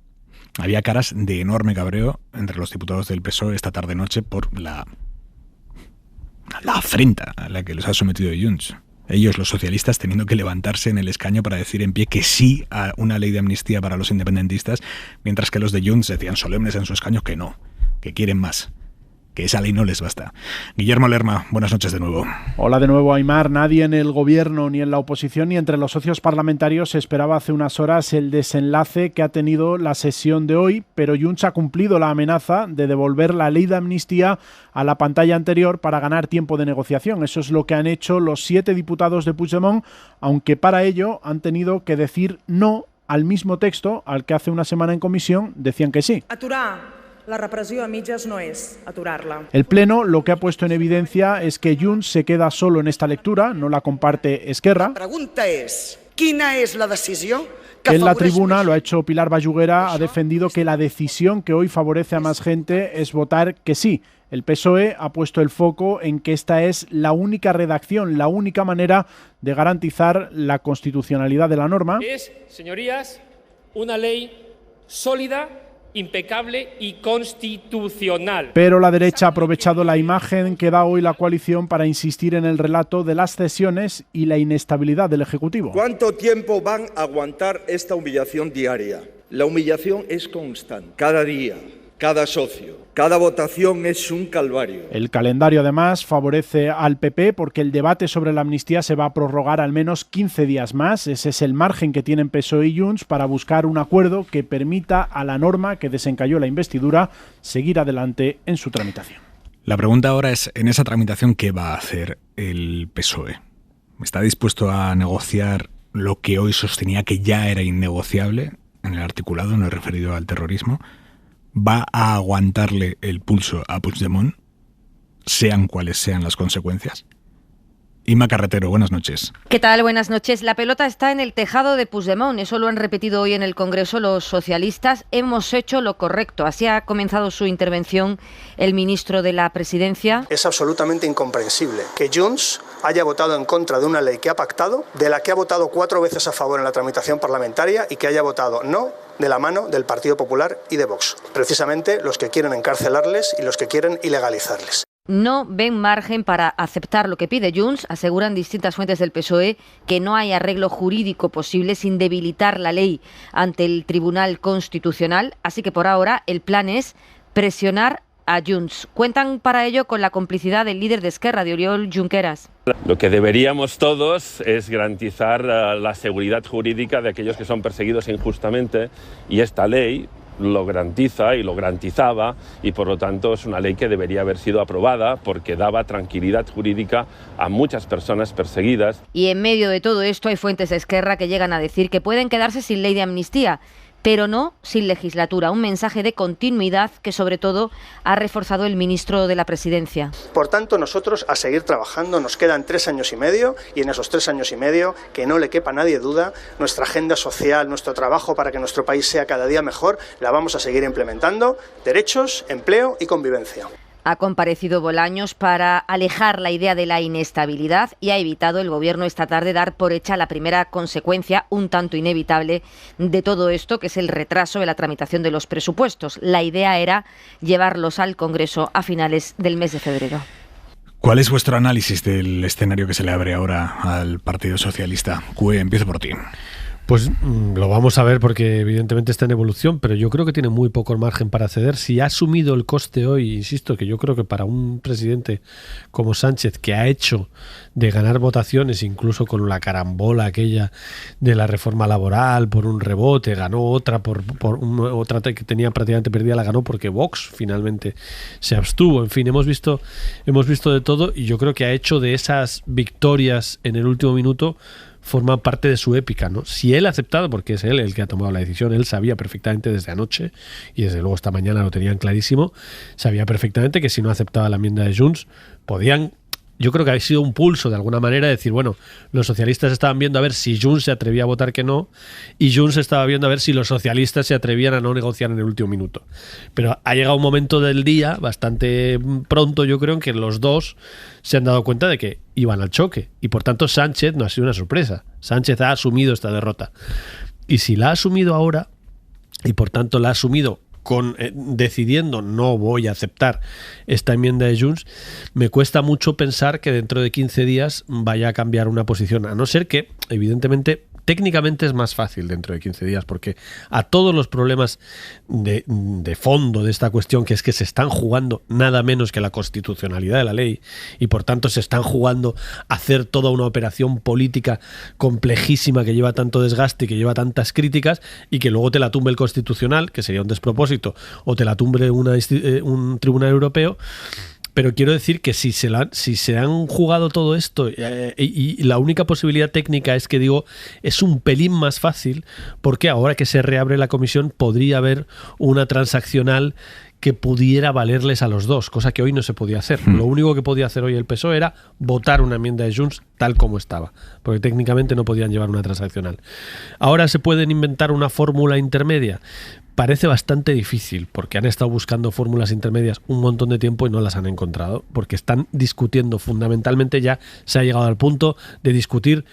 Había caras de enorme cabreo entre los diputados del PSOE esta tarde-noche por la afrenta a la que los ha sometido Junts. Ellos, los socialistas, teniendo que levantarse en el escaño para decir en pie que sí a una ley de amnistía para los independentistas, mientras que los de Junts decían solemnes en su escaño que no, que quieren más, que esa ley no les basta. Guillermo Lerma, buenas noches de nuevo. Hola de nuevo, Aymar. Nadie en el gobierno, ni en la oposición, ni entre los socios parlamentarios esperaba hace unas horas el desenlace que ha tenido la sesión de hoy, pero Junts ha cumplido la amenaza de devolver la ley de amnistía a la pantalla anterior para ganar tiempo de negociación. Eso es lo que han hecho los 7 diputados de Puigdemont, aunque para ello han tenido que decir no al mismo texto al que hace una semana en comisión decían que sí. Aturar la repressió a mitges no és aturar-la. El Pleno lo que ha puesto en evidencia es que Junts se queda solo en esta lectura, no la comparte Esquerra. La pregunta és, quina és la decisió? En la tribuna, lo ha hecho Pilar Bayuguera, ha defendido que la decisión que hoy favorece a más gente es votar que sí. El PSOE ha puesto el foco en que esta es la única redacción, la única manera de garantizar la constitucionalidad de la norma. Es, señorías, una ley sólida, impecable y constitucional. Pero la derecha ha aprovechado la imagen que da hoy la coalición para insistir en el relato de las cesiones y la inestabilidad del Ejecutivo. ¿Cuánto tiempo van a aguantar esta humillación diaria? La humillación es constante, cada día, cada socio, cada votación es un calvario. El calendario además favorece al PP porque el debate sobre la amnistía se va a prorrogar al menos 15 días más. Ese es el margen que tienen PSOE y Junts para buscar un acuerdo que permita a la norma que desencalló la investidura seguir adelante en su tramitación. La pregunta ahora es, en esa tramitación, ¿qué va a hacer el PSOE? ¿Está dispuesto a negociar lo que hoy sostenía que ya era innegociable en el articulado, no he referido al terrorismo? ¿Va a aguantarle el pulso a Puigdemont, sean cuales sean las consecuencias? Inma Carretero, buenas noches. ¿Qué tal? Buenas noches. La pelota está en el tejado de Puigdemont. Eso lo han repetido hoy en el Congreso los socialistas. Hemos hecho lo correcto. Así ha comenzado su intervención el ministro de la Presidencia. Es absolutamente incomprensible que Junts haya votado en contra de una ley que ha pactado, de la que ha votado 4 veces a favor en la tramitación parlamentaria y que haya votado no de la mano del Partido Popular y de Vox, precisamente los que quieren encarcelarles y los que quieren ilegalizarles. No ven margen para aceptar lo que pide Junts. Aseguran distintas fuentes del PSOE que no hay arreglo jurídico posible sin debilitar la ley ante el Tribunal Constitucional. Así que por ahora el plan es presionar a Junts. Cuentan para ello con la complicidad del líder de Esquerra, de Oriol Junqueras. Lo que deberíamos todos es garantizar la seguridad jurídica de aquellos que son perseguidos injustamente, y esta ley lo garantiza y lo garantizaba, y por lo tanto es una ley que debería haber sido aprobada porque daba tranquilidad jurídica a muchas personas perseguidas. Y en medio de todo esto hay fuentes de Esquerra que llegan a decir que pueden quedarse sin ley de amnistía, pero no sin legislatura. Un mensaje de continuidad que sobre todo ha reforzado el ministro de la Presidencia. Por tanto, nosotros a seguir trabajando. Nos quedan 3 años y medio, y en esos 3 años y medio, que no le quepa a nadie duda, nuestra agenda social, nuestro trabajo para que nuestro país sea cada día mejor, la vamos a seguir implementando. Derechos, empleo y convivencia. Ha comparecido Bolaños para alejar la idea de la inestabilidad y ha evitado el Gobierno esta tarde dar por hecha la primera consecuencia, un tanto inevitable, de todo esto, que es el retraso de la tramitación de los presupuestos. La idea era llevarlos al Congreso a finales del mes de febrero. ¿Cuál es vuestro análisis del escenario que se le abre ahora al Partido Socialista? Cue, empiezo por ti. Pues lo vamos a ver porque evidentemente está en evolución, pero yo creo que tiene muy poco margen para ceder. Si ha asumido el coste hoy, insisto, que yo creo que para un presidente como Sánchez, que ha hecho de ganar votaciones, incluso con la carambola aquella de la reforma laboral, por un rebote, ganó otra, otra que tenía prácticamente perdida, la ganó porque Vox finalmente se abstuvo. En fin, hemos visto de todo, y yo creo que ha hecho de esas victorias en el último minuto forma parte de su épica, ¿no? Si él ha aceptado, porque es él el que ha tomado la decisión, él sabía perfectamente desde anoche, y desde luego esta mañana lo tenían clarísimo, sabía perfectamente que si no aceptaba la enmienda de Junts, podían, yo creo que ha sido un pulso de alguna manera de decir, bueno, los socialistas estaban viendo a ver si Junts se atrevía a votar que no, y Junts estaba viendo a ver si los socialistas se atrevían a no negociar en el último minuto. Pero ha llegado un momento del día, bastante pronto yo creo, en que los dos se han dado cuenta de que iban al choque, y por tanto Sánchez no ha sido una sorpresa. Sánchez ha asumido esta derrota, y si la ha asumido ahora, y por tanto la ha asumido decidiendo no voy a aceptar esta enmienda de Junts, me cuesta mucho pensar que dentro de 15 días vaya a cambiar una posición, a no ser que, evidentemente, técnicamente es más fácil dentro de 15 días, porque a todos los problemas de fondo de esta cuestión, que es que se están jugando nada menos que la constitucionalidad de la ley, y por tanto se están jugando a hacer toda una operación política complejísima que lleva tanto desgaste y que lleva tantas críticas, y que luego te la tumbe el Constitucional, que sería un despropósito, o te la tumbe un tribunal europeo. Pero quiero decir que si se han jugado todo esto y la única posibilidad técnica es que, digo, es un pelín más fácil, porque ahora que se reabre la comisión podría haber una transaccional que pudiera valerles a los dos, cosa que hoy no se podía hacer. Lo único que podía hacer hoy el PSOE era votar una enmienda de Junts tal como estaba, porque técnicamente no podían llevar una transaccional. Ahora se pueden inventar una fórmula intermedia. Parece bastante difícil, porque han estado buscando fórmulas intermedias un montón de tiempo y no las han encontrado, porque están discutiendo fundamentalmente, ya se ha llegado al punto de discutir: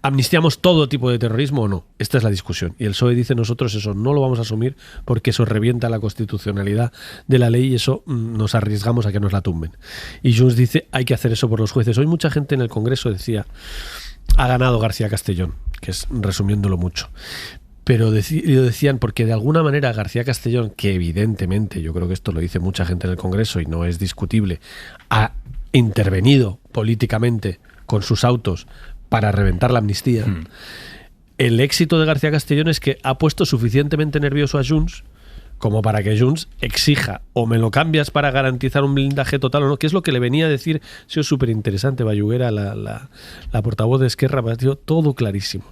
¿amnistiamos todo tipo de terrorismo o no? Esta es la discusión. Y el PSOE dice: nosotros eso no lo vamos a asumir porque eso revienta la constitucionalidad de la ley y eso nos arriesgamos a que nos la tumben. Y Junts dice: hay que hacer eso por los jueces. Hoy mucha gente en el Congreso decía: ha ganado García Castellón, que es resumiéndolo mucho. Pero decían porque de alguna manera García Castellón, que evidentemente, yo creo que esto lo dice mucha gente en el Congreso y no es discutible, ha intervenido políticamente con sus autos para reventar la amnistía. El éxito de García Castellón es que ha puesto suficientemente nervioso a Junts como para que Junts exija: o me lo cambias para garantizar un blindaje total o no, que es lo que le venía a decir. Ha sido súper interesante Bayuguera, la portavoz de Esquerra, ha sido todo clarísimo.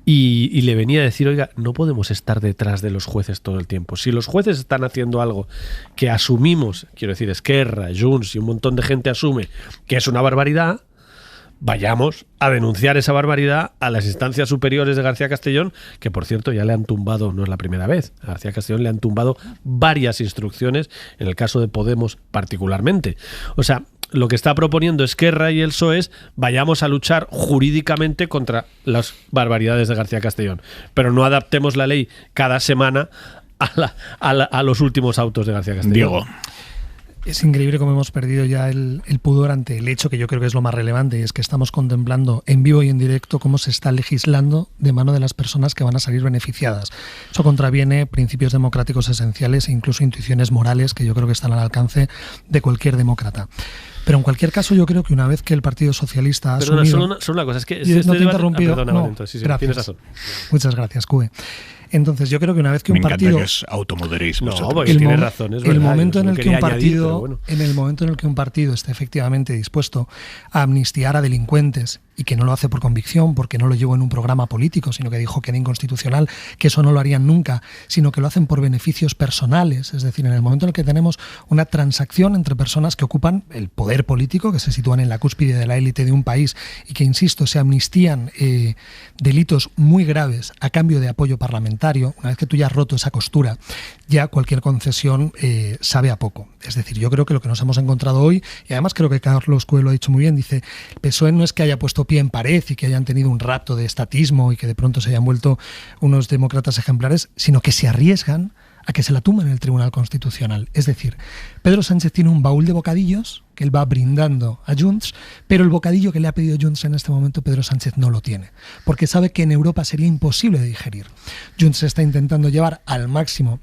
Y le venía a decir: oiga, no podemos estar detrás de los jueces todo el tiempo. Si los jueces están haciendo algo que asumimos, quiero decir, Esquerra, Junts y un montón de gente asume que es una barbaridad, vayamos a denunciar esa barbaridad a las instancias superiores de García Castellón, que por cierto ya le han tumbado, no es la primera vez, a García Castellón le han tumbado varias instrucciones, en el caso de Podemos particularmente. O sea, lo que está proponiendo Esquerra y el PSOE es vayamos a luchar jurídicamente contra las barbaridades de García Castellón, pero no adaptemos la ley cada semana a los últimos autos de García Castellón. Diego. Es increíble cómo hemos perdido ya el pudor ante el hecho que yo creo que es lo más relevante, y es que estamos contemplando en vivo y en directo cómo se está legislando de mano de las personas que van a salir beneficiadas. Eso contraviene principios democráticos esenciales e incluso intuiciones morales que yo creo que están al alcance de cualquier demócrata. Pero en cualquier caso yo creo que una vez que el Partido Socialista ha asumido... Solo una cosa, es que... no te he interrumpido. Gracias. Tienes razón. Muchas gracias, Cue. Entonces yo creo que una vez que un partido... Me encanta que os automoderéis. Tiene razón, es verdad. En el momento en el que un partido esté efectivamente dispuesto a amnistiar a delincuentes y que no lo hace por convicción, porque no lo llevó en un programa político, sino que dijo que era inconstitucional, que eso no lo harían nunca, sino que lo hacen por beneficios personales. Es decir, en el momento en el que tenemos una transacción entre personas que ocupan el poder político, que se sitúan en la cúspide de la élite de un país y que, insisto, se amnistían delitos muy graves a cambio de apoyo parlamentario, una vez que tú ya has roto esa costura, ya cualquier concesión sabe a poco. Es decir, yo creo que lo que nos hemos encontrado hoy, y además creo que Carlos Cue lo ha dicho muy bien, dice, el PSOE no es que haya puesto pie en pared y que hayan tenido un rapto de estatismo y que de pronto se hayan vuelto unos demócratas ejemplares, sino que se arriesgan a que se la tumben en el Tribunal Constitucional. Es decir, Pedro Sánchez tiene un baúl de bocadillos que él va brindando a Junts, pero el bocadillo que le ha pedido Junts en este momento Pedro Sánchez no lo tiene, porque sabe que en Europa sería imposible de digerir. Junts está intentando llevar al máximo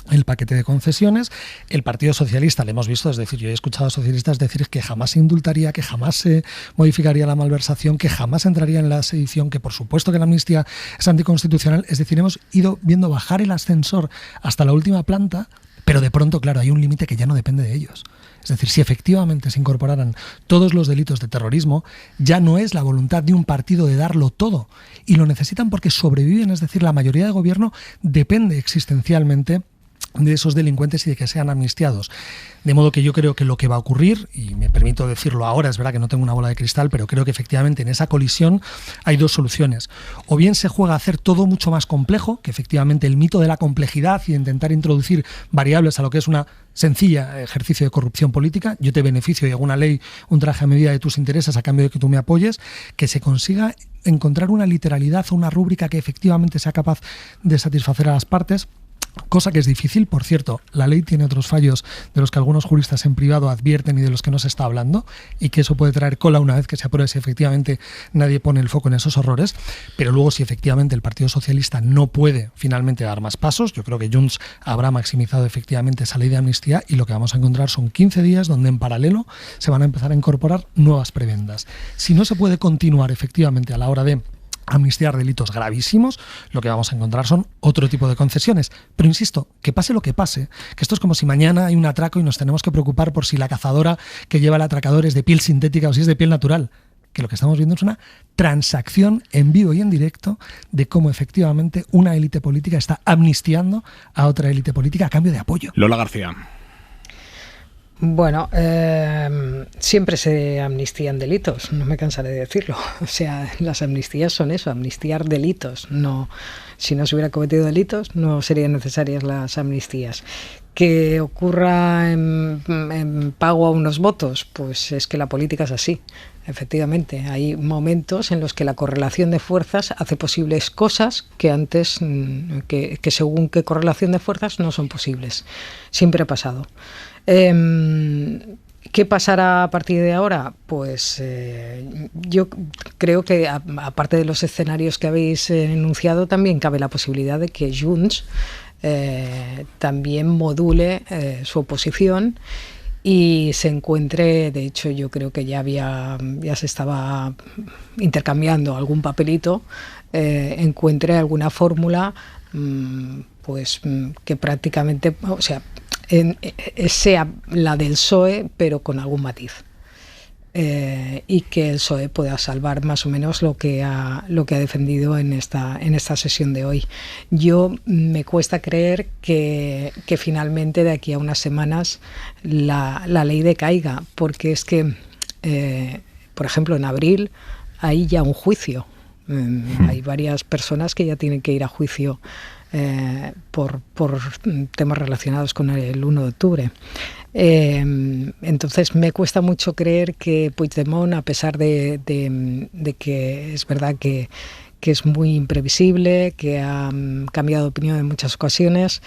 el paquete de concesiones. El Partido Socialista, le hemos visto, es decir, yo he escuchado a socialistas decir que jamás se indultaría, que jamás se modificaría la malversación, que jamás entraría en la sedición, que por supuesto que la amnistía es anticonstitucional. Es decir, hemos ido viendo bajar el ascensor hasta la última planta, pero de pronto, claro, hay un límite que ya no depende de ellos. Es decir, si efectivamente se incorporaran todos los delitos de terrorismo, ya no es la voluntad de un partido de darlo todo, y lo necesitan porque sobreviven. Es decir, la mayoría de gobierno depende existencialmente de esos delincuentes y de que sean amnistiados. De modo que yo creo que lo que va a ocurrir, y me permito decirlo ahora, es verdad que no tengo una bola de cristal, pero creo que efectivamente en esa colisión hay dos soluciones. O bien se juega a hacer todo mucho más complejo, que efectivamente el mito de la complejidad y de intentar introducir variables a lo que es una sencilla ejercicio de corrupción política, yo te beneficio y hago una ley, un traje a medida de tus intereses a cambio de que tú me apoyes, que se consiga encontrar una literalidad o una rúbrica que efectivamente sea capaz de satisfacer a las partes. Cosa que es difícil, por cierto, la ley tiene otros fallos de los que algunos juristas en privado advierten y de los que no se está hablando, y que eso puede traer cola una vez que se apruebe si efectivamente nadie pone el foco en esos horrores. Pero luego, si efectivamente el Partido Socialista no puede finalmente dar más pasos, yo creo que Junts habrá maximizado efectivamente esa ley de amnistía, y lo que vamos a encontrar son 15 días donde en paralelo se van a empezar a incorporar nuevas prebendas. Si no se puede continuar efectivamente a la hora de amnistiar delitos gravísimos, lo que vamos a encontrar son otro tipo de concesiones. Pero insisto, que pase lo que pase, que esto es como si mañana hay un atraco y nos tenemos que preocupar por si la cazadora que lleva el atracador es de piel sintética o si es de piel natural. Que lo que estamos viendo es una transacción en vivo y en directo de cómo efectivamente una élite política está amnistiando a otra élite política a cambio de apoyo. Lola García. Bueno, siempre se amnistían delitos, no me cansaré de decirlo. O sea, las amnistías son eso, amnistiar delitos. No, si no se hubiera cometido delitos, no serían necesarias las amnistías. Que ocurra en pago a unos votos, pues es que la política es así. Efectivamente, hay momentos en los que la correlación de fuerzas hace posibles cosas que antes, que según qué correlación de fuerzas no son posibles. Siempre ha pasado. ¿Qué pasará a partir de ahora? Pues yo creo que aparte de los escenarios que habéis enunciado, también cabe la posibilidad de que Junts también module su oposición y se encuentre, de hecho yo creo que ya se estaba intercambiando algún papelito, encuentre alguna fórmula pues que prácticamente, o sea, sea la del PSOE, pero con algún matiz. Y que el PSOE pueda salvar más o menos lo que ha defendido en esta sesión de hoy. Yo me cuesta creer que finalmente de aquí a unas semanas la ley decaiga, porque es que, por ejemplo, en abril hay ya un juicio. Hay varias personas que ya tienen que ir a juicio por temas relacionados con el 1 de octubre. Entonces me cuesta mucho creer que Puigdemont, a pesar de que es verdad que es muy imprevisible, que ha cambiado de opinión en muchas ocasiones,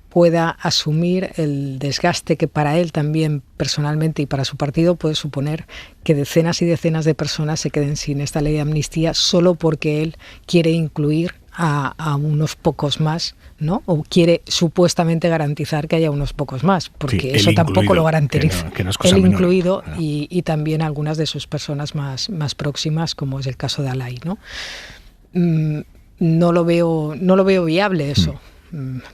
pueda asumir el desgaste que para él también personalmente y para su partido puede suponer que decenas y decenas de personas se queden sin esta ley de amnistía solo porque él quiere incluir a unos pocos más, ¿no? O quiere supuestamente garantizar que haya unos pocos más, porque sí, eso tampoco lo garantiza. Que no es cosa él menor. incluido y también algunas de sus personas más próximas, como es el caso de Alay, ¿no? No lo veo viable eso.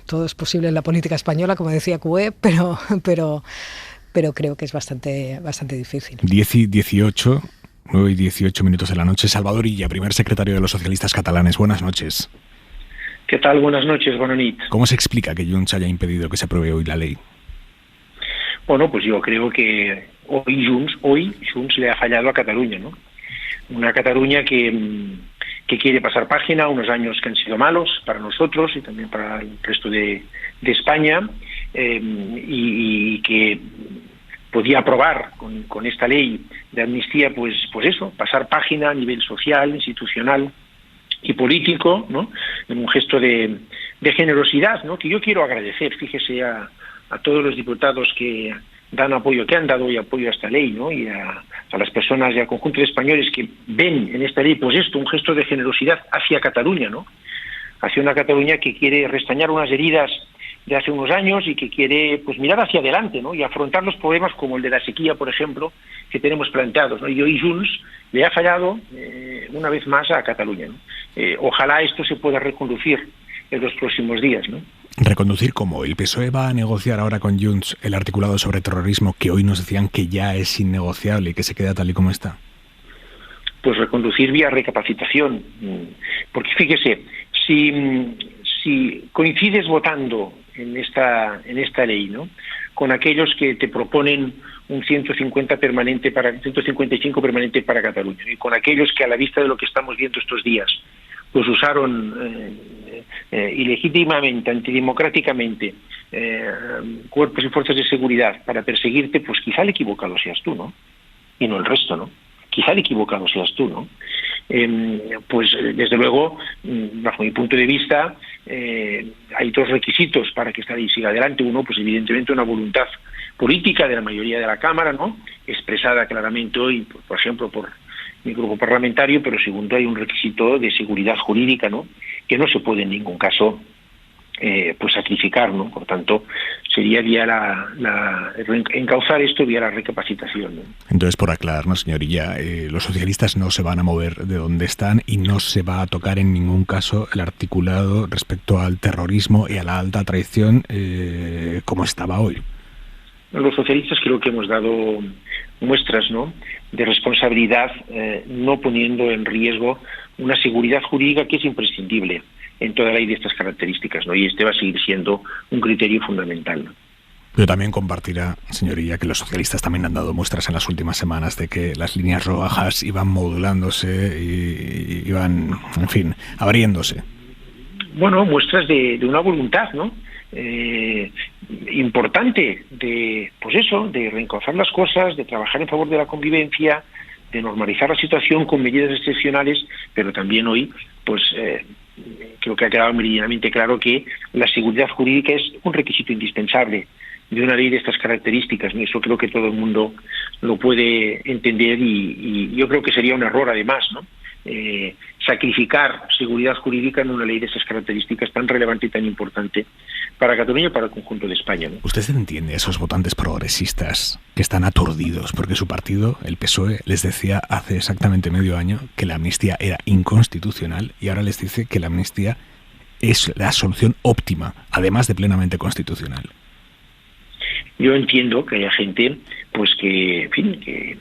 Todo es posible en la política española, como decía Cué, pero creo que es bastante difícil. 10 y 18, 9 y 18 minutos de la noche. Salvador Illa, primer secretario de los socialistas catalanes. Buenas noches. ¿Qué tal? Buenas noches, bona nit. ¿Cómo se explica que Junts haya impedido que se apruebe hoy la ley? Bueno, pues yo creo que hoy Junts le ha fallado a Cataluña, ¿no? Una Cataluña que quiere pasar página, unos años que han sido malos para nosotros y también para el resto de España, y que podía aprobar con esta ley de amnistía, pues eso, pasar página a nivel social, institucional y político, ¿no? En un gesto de generosidad, ¿no? Que yo quiero agradecer, fíjese, a todos los diputados que dan apoyo, que han dado hoy apoyo a esta ley, ¿no? Y a las personas y al conjunto de españoles que ven en esta ley, pues esto, un gesto de generosidad hacia Cataluña, ¿no? Hacia una Cataluña que quiere restañar unas heridas de hace unos años y que quiere, pues, mirar hacia adelante, ¿no? Y afrontar los problemas como el de la sequía, por ejemplo, que tenemos planteados, ¿no? Y hoy Junts le ha fallado una vez más a Cataluña, ¿no? Ojalá esto se pueda reconducir en los próximos días, ¿no? ¿Reconducir cómo? ¿El PSOE va a negociar ahora con Junts el articulado sobre terrorismo que hoy nos decían que ya es innegociable y que se queda tal y como está? Pues reconducir vía recapacitación. Porque fíjese, si coincides votando en esta ley, ¿no?, con aquellos que te proponen un 155 permanente para Cataluña, y con aquellos que, a la vista de lo que estamos viendo estos días, pues usaron ilegítimamente, antidemocráticamente, cuerpos y fuerzas de seguridad para perseguirte, pues quizá el equivocado seas tú, ¿no? Y no el resto, ¿no? Quizá el equivocado seas tú, ¿no? Pues desde luego, bajo mi punto de vista, hay dos requisitos para que esta ley siga adelante. Uno, pues evidentemente una voluntad política de la mayoría de la Cámara, ¿no?, expresada claramente hoy, por ejemplo, por mi grupo parlamentario, pero segundo, hay un requisito de seguridad jurídica, ¿no?, que no se puede en ningún caso pues sacrificar, ¿no? Por tanto, sería vía encauzar esto vía la recapacitación, ¿no? Entonces, por aclararnos, señorilla, los socialistas no se van a mover de donde están y no se va a tocar en ningún caso el articulado respecto al terrorismo y a la alta traición como estaba hoy. Los socialistas creo que hemos dado muestras, ¿no?, de responsabilidad, no poniendo en riesgo una seguridad jurídica que es imprescindible en toda ley de estas características, ¿no? Y este va a seguir siendo un criterio fundamental, ¿no? Pero también compartirá, señorilla, que los socialistas también han dado muestras en las últimas semanas de que las líneas rojas iban modulándose y iban, en fin, abriéndose. Bueno, muestras de una voluntad, ¿no?, importante de, pues eso, de reencauzar las cosas, de trabajar en favor de la convivencia, de normalizar la situación con medidas excepcionales, pero también hoy, pues creo que ha quedado meridianamente claro que la seguridad jurídica es un requisito indispensable de una ley de estas características, ¿no? Eso creo que todo el mundo lo puede entender y yo creo que sería un error, además, ¿no?, sacrificar seguridad jurídica en una ley de esas características tan relevante y tan importante para Cataluña y para el conjunto de España, ¿no? ¿Usted entiende a esos votantes progresistas que están aturdidos porque su partido, el PSOE, les decía hace exactamente medio año que la amnistía era inconstitucional y ahora les dice que la amnistía es la solución óptima, además de plenamente constitucional? Yo entiendo que haya gente, pues que, en fin, que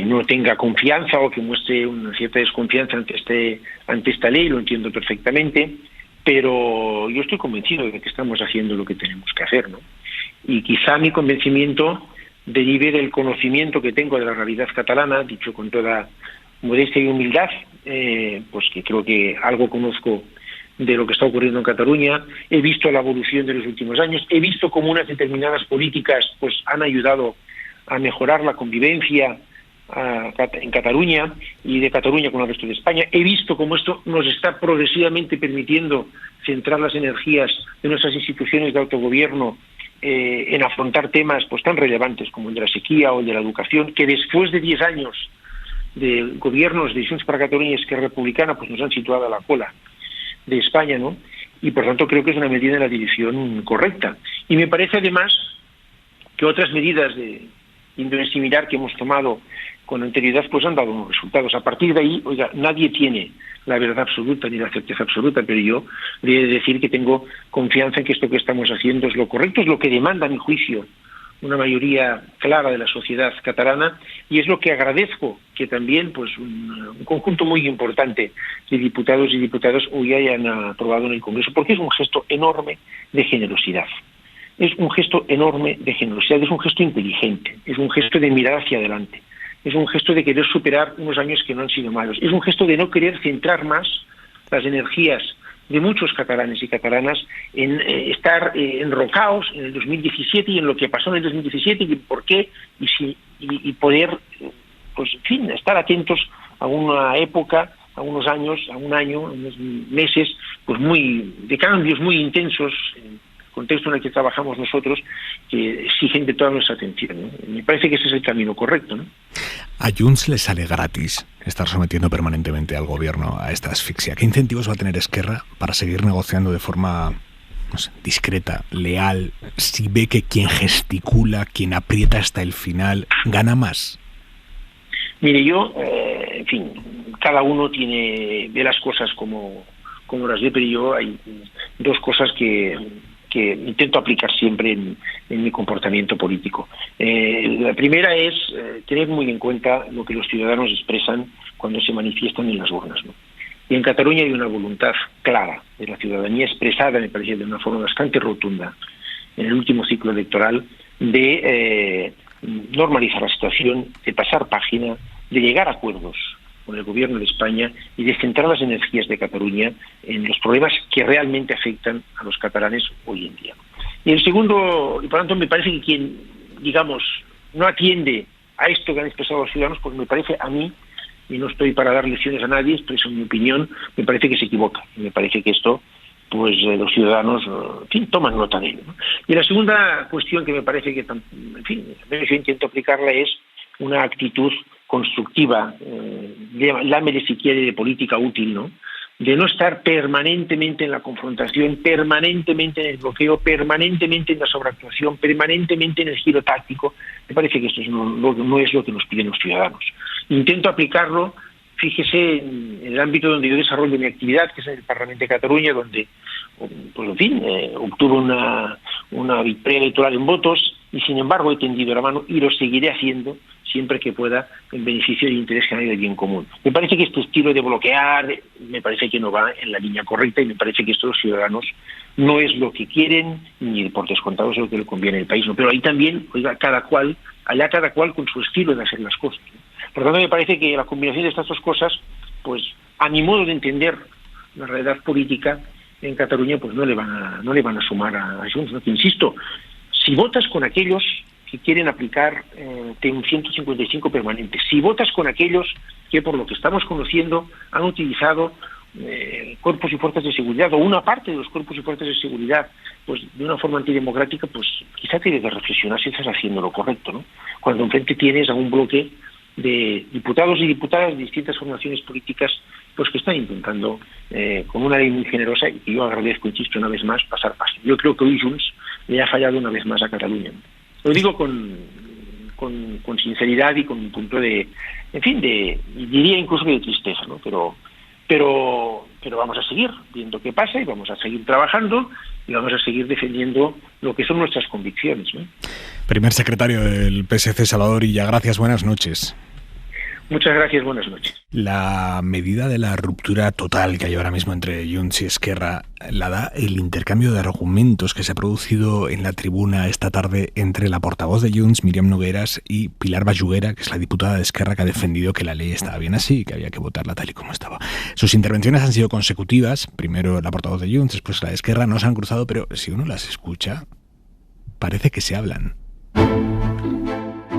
no tenga confianza o que muestre una cierta desconfianza ante esta ley, lo entiendo perfectamente, pero yo estoy convencido de que estamos haciendo lo que tenemos que hacer, ¿no? Y quizá mi convencimiento derive del conocimiento que tengo de la realidad catalana, dicho con toda modestia y humildad, pues que creo que algo conozco de lo que está ocurriendo en Cataluña, he visto la evolución de los últimos años, he visto cómo unas determinadas políticas pues han ayudado a mejorar la convivencia en Cataluña y de Cataluña con el resto de España. He visto cómo esto nos está progresivamente permitiendo centrar las energías de nuestras instituciones de autogobierno en afrontar temas pues tan relevantes como el de la sequía o el de la educación, que después de 10 años de gobiernos de Junts per Catalunya y Esquerra Republicana pues nos han situado a la cola de España, ¿no? Y por tanto creo que es una medida en la dirección correcta. Y me parece además que otras medidas de índole similar que hemos tomado con anterioridad pues han dado unos resultados. A partir de ahí, oiga, nadie tiene la verdad absoluta ni la certeza absoluta, pero yo he de decir que tengo confianza en que esto que estamos haciendo es lo correcto, es lo que demanda, a mi juicio, una mayoría clara de la sociedad catalana, y es lo que agradezco que también pues un conjunto muy importante de diputados y diputadas hoy hayan aprobado en el Congreso, porque es un gesto enorme de generosidad. Es un gesto enorme de generosidad, es un gesto inteligente, es un gesto de mirar hacia adelante, es un gesto de querer superar unos años que no han sido malos, es un gesto de no querer centrar más las energías de muchos catalanes y catalanas en estar enrocados en el 2017 y en lo que pasó en el 2017 y por qué, y poder, pues en fin, estar atentos a una época, a unos años, a un año, a unos meses, pues de cambios muy intensos, contexto en el que trabajamos nosotros, que exigen de toda nuestra atención, ¿no? Me parece que ese es el camino correcto, ¿no? A Junts le sale gratis estar sometiendo permanentemente al gobierno a esta asfixia. ¿Qué incentivos va a tener Esquerra para seguir negociando de forma, no sé, discreta, leal, si ve que quien gesticula, quien aprieta hasta el final, gana más? Mire, yo, en fin, cada uno ve las cosas como las ve, pero yo hay dos cosas que intento aplicar siempre en mi comportamiento político. La primera es tener muy en cuenta lo que los ciudadanos expresan cuando se manifiestan en las urnas, ¿no? Y en Cataluña hay una voluntad clara de la ciudadanía expresada, me parece, de una forma bastante rotunda en el último ciclo electoral, de normalizar la situación, de pasar página, de llegar a acuerdos con el gobierno de España y de centrar las energías de Cataluña en los problemas que realmente afectan a los catalanes hoy en día. Y el segundo, y por tanto me parece que quien, digamos, no atiende a esto que han expresado los ciudadanos, pues me parece a mí, y no estoy para dar lecciones a nadie, expreso mi opinión, me parece que se equivoca. Y me parece que esto, pues los ciudadanos, en fin, toman nota de ello, ¿no? Y la segunda cuestión que me parece que, en fin, yo intento aplicarla es una actitud constructiva, llámele si quiere de política útil, ¿no? De no estar permanentemente en la confrontación, permanentemente en el bloqueo, permanentemente en la sobreactuación, permanentemente en el giro táctico. Me parece que esto no es lo que nos piden los ciudadanos. Intento aplicarlo, fíjese, en el ámbito donde yo desarrollo mi actividad, que es en el Parlamento de Cataluña, donde, pues en fin, obtuve una victoria electoral en votos, y sin embargo he tendido la mano y lo seguiré haciendo siempre que pueda en beneficio del interés general y del bien común. Me parece que este estilo de bloquear me parece que no va en la línea correcta y me parece que esto los ciudadanos no es lo que quieren, ni por descontado es lo que le conviene al país, ¿no? Pero ahí también, oiga, cada cual con su estilo de hacer las cosas, ¿no? Por lo tanto, me parece que la combinación de estas dos cosas, pues a mi modo de entender la realidad política en Cataluña, pues no le van a sumar a Junts, ¿no? Que insisto, si votas con aquellos que quieren aplicar un 155 permanente, si votas con aquellos que, por lo que estamos conociendo, han utilizado cuerpos y fuerzas de seguridad, o una parte de los cuerpos y fuerzas de seguridad, pues de una forma antidemocrática, pues quizá tienes que reflexionar si estás haciendo lo correcto, ¿no? Cuando enfrente tienes a un bloque de diputados y diputadas de distintas formaciones políticas, pues que están intentando, con una ley muy generosa, y que yo agradezco, insisto, una vez más, pasar página. Yo creo que hoy Junts le ha fallado una vez más a Cataluña. Lo digo con sinceridad y con un punto de, en fin, diría incluso que de tristeza, ¿no? Pero vamos a seguir viendo qué pasa y vamos a seguir trabajando y vamos a seguir defendiendo lo que son nuestras convicciones, ¿no? Primer secretario del PSC, Salvador Illa, gracias, buenas noches. Muchas gracias, buenas noches. La medida de la ruptura total que hay ahora mismo entre Junts y Esquerra la da el intercambio de argumentos que se ha producido en la tribuna esta tarde entre la portavoz de Junts, Míriam Nogueras, y Pilar Bayuguera, que es la diputada de Esquerra, que ha defendido que la ley estaba bien así y que había que votarla tal y como estaba. Sus intervenciones han sido consecutivas, primero la portavoz de Junts, después la de Esquerra, no se han cruzado, pero si uno las escucha, parece que se hablan.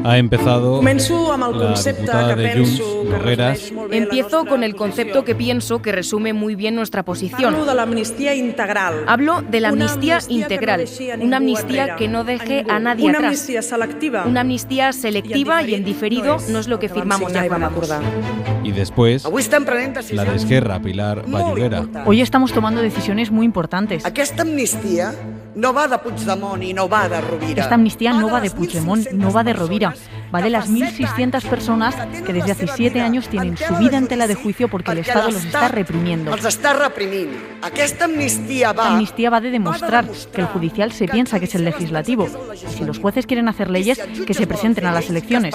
Ha empezado la diputada de Junts, Nogueras. Empiezo con el concepto que pienso que resume muy bien nuestra posición. Hablo de l'amnistia integral. Hablo de la amnistía integral, una amnistía que no deje a nadie una atrás. Amnistia selectiva. Una amnistía selectiva y en diferido no es lo que firmamos y acordamos. Y después, la de Esquerra, Pilar Bayuguera. Hoy estamos tomando decisiones muy importantes. Aquesta amnistia no va de Puigdemont i no va de Rovira. Esta amnistía no va de Puigdemont, no va de Rovira. Va de las 1.600 personas que desde hace 7 años tienen su vida en tela de juicio porque el Estado los está reprimiendo. Esta amnistia va de demostrar que el judicial se piensa que es el legislativo. Y si los jueces quieren hacer leyes, que se presenten a las elecciones.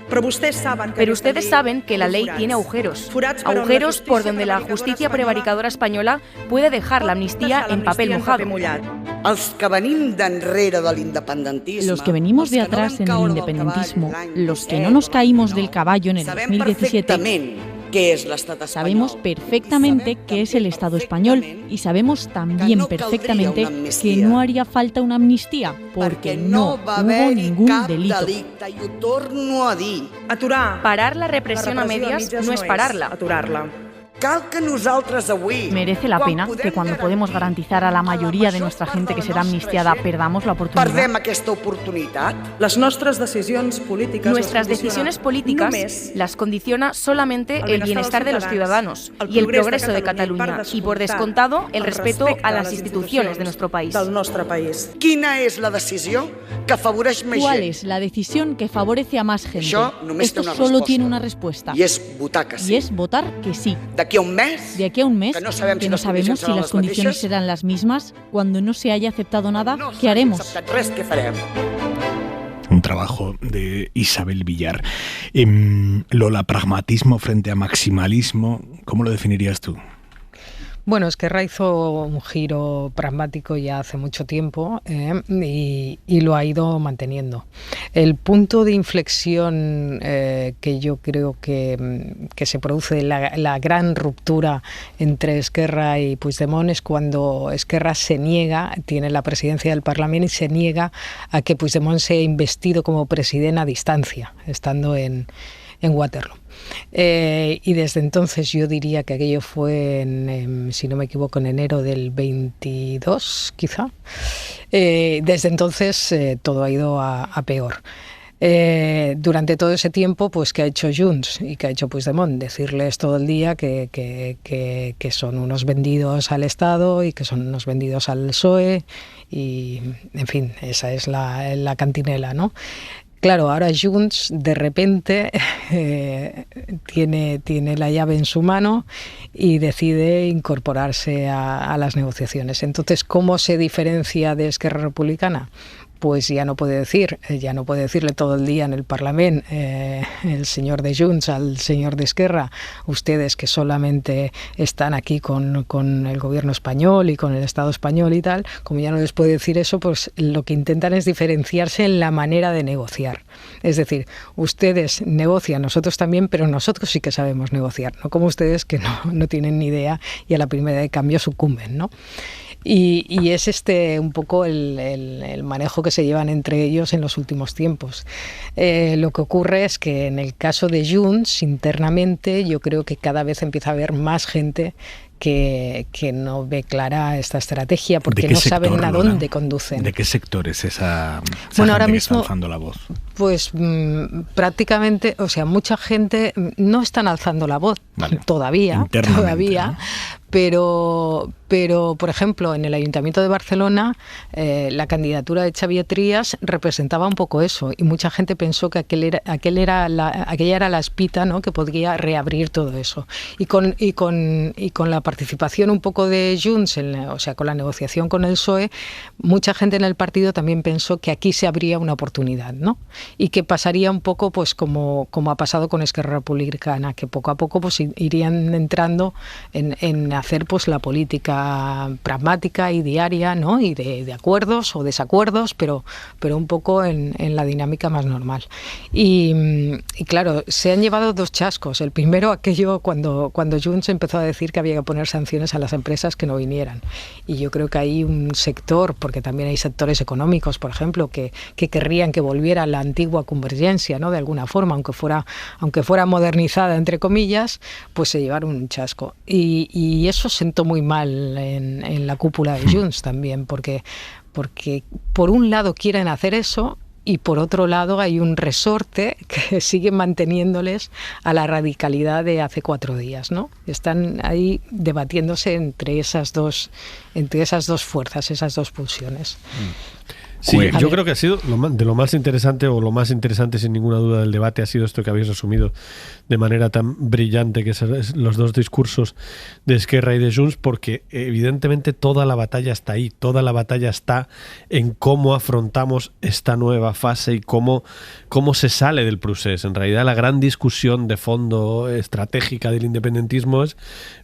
Pero ustedes saben que la ley tiene agujeros. Agujeros por donde la justicia prevaricadora española puede dejar la amnistía en papel mojado. Los que venimos de atrás en el independentismo, los que no nos caímos del caballo en el 2017, sabemos perfectamente qué es el Estado español y sabemos también perfectamente que no haría falta una amnistía porque no hubo ningún delito. Parar la represión a medias no es pararla. Merece la pena que cuando podemos garantizar a la mayoría de nuestra gente que será amnistiada perdamos la oportunidad. Nuestras decisiones políticas las condiciona solamente el bienestar de los ciudadanos y el progreso de Cataluña y, por descontado, el respeto a las instituciones de nuestro país. ¿Cuál es la decisión que favorece a más gente? Esto solo tiene una respuesta y es votar que sí. De aquí a un mes, que no sabemos si las condiciones serán las mismas, cuando no se haya aceptado nada, ¿qué haremos? Un trabajo de Isabel Villar. Lola, pragmatismo frente a maximalismo, ¿cómo lo definirías tú? Bueno, Esquerra hizo un giro pragmático ya hace mucho tiempo y lo ha ido manteniendo. El punto de inflexión que yo creo que se produce, la gran ruptura entre Esquerra y Puigdemont, es cuando Esquerra se niega, tiene la presidencia del Parlamento y se niega a que Puigdemont sea investido como presidente a distancia, estando en Waterloo. Y desde entonces yo diría que aquello fue, si no me equivoco, en enero del 22, quizá. Desde entonces todo ha ido a peor. Durante todo ese tiempo, pues, ¿qué ha hecho Junts y qué ha hecho Puigdemont? Decirles todo el día que son unos vendidos al Estado y que son unos vendidos al PSOE y, en fin, esa es la cantinela, ¿no? Claro, ahora Junts de repente tiene la llave en su mano y decide incorporarse a las negociaciones. Entonces, ¿cómo se diferencia de Esquerra Republicana? Pues ya no puede decirle todo el día en el Parlamento el señor de Junts al señor de Esquerra, ustedes que solamente están aquí con el gobierno español y con el Estado español y tal, como ya no les puede decir eso, pues lo que intentan es diferenciarse en la manera de negociar. Es decir, ustedes negocian, nosotros también, pero nosotros sí que sabemos negociar, no como ustedes que no tienen ni idea y a la primera de cambio sucumben, ¿no? Y es un poco el manejo que se llevan entre ellos en los últimos tiempos. Lo que ocurre es que en el caso de Junts, internamente, yo creo que cada vez empieza a haber más gente que no ve clara esta estrategia porque no saben a dónde conducen. ¿De qué sector es esa bueno, gente ahora que mismo, está alzando la voz? Pues prácticamente, o sea, mucha gente no están alzando la voz todavía, ¿no? Pero, por ejemplo, en el Ayuntamiento de Barcelona, la candidatura de Xavier Trias representaba un poco eso y mucha gente pensó que aquella era la espita, ¿no?, que podría reabrir todo eso. Y con la participación un poco de Junts, o sea, con la negociación con el PSOE, mucha gente en el partido también pensó que aquí se abría una oportunidad, ¿no? Y que pasaría un poco pues como ha pasado con Esquerra Republicana, que poco a poco pues irían entrando en hacer pues la política pragmática y diaria, ¿no? Y de acuerdos o desacuerdos, pero un poco en la dinámica más normal. Y claro, se han llevado dos chascos. El primero, aquello cuando Junts empezó a decir que había que poner sanciones a las empresas que no vinieran. Y yo creo que hay un sector, porque también hay sectores económicos, por ejemplo, que querrían que volviera la antigua convergencia, ¿no? De alguna forma, aunque fuera modernizada, entre comillas, pues se llevaron un chasco. Y eso sentó muy mal en la cúpula de Junts también, porque por un lado quieren hacer eso, y por otro lado hay un resorte que sigue manteniéndoles a la radicalidad de hace 4 días, ¿no? Están ahí debatiéndose entre esas dos fuerzas, esas dos pulsiones. Sí, yo creo que ha sido de lo más interesante, o lo más interesante sin ninguna duda del debate, ha sido esto que habéis resumido de manera tan brillante, que es los dos discursos de Esquerra y de Junts, porque evidentemente toda la batalla está ahí, toda la batalla está en cómo afrontamos esta nueva fase y cómo se sale del procés. En realidad la gran discusión de fondo estratégica del independentismo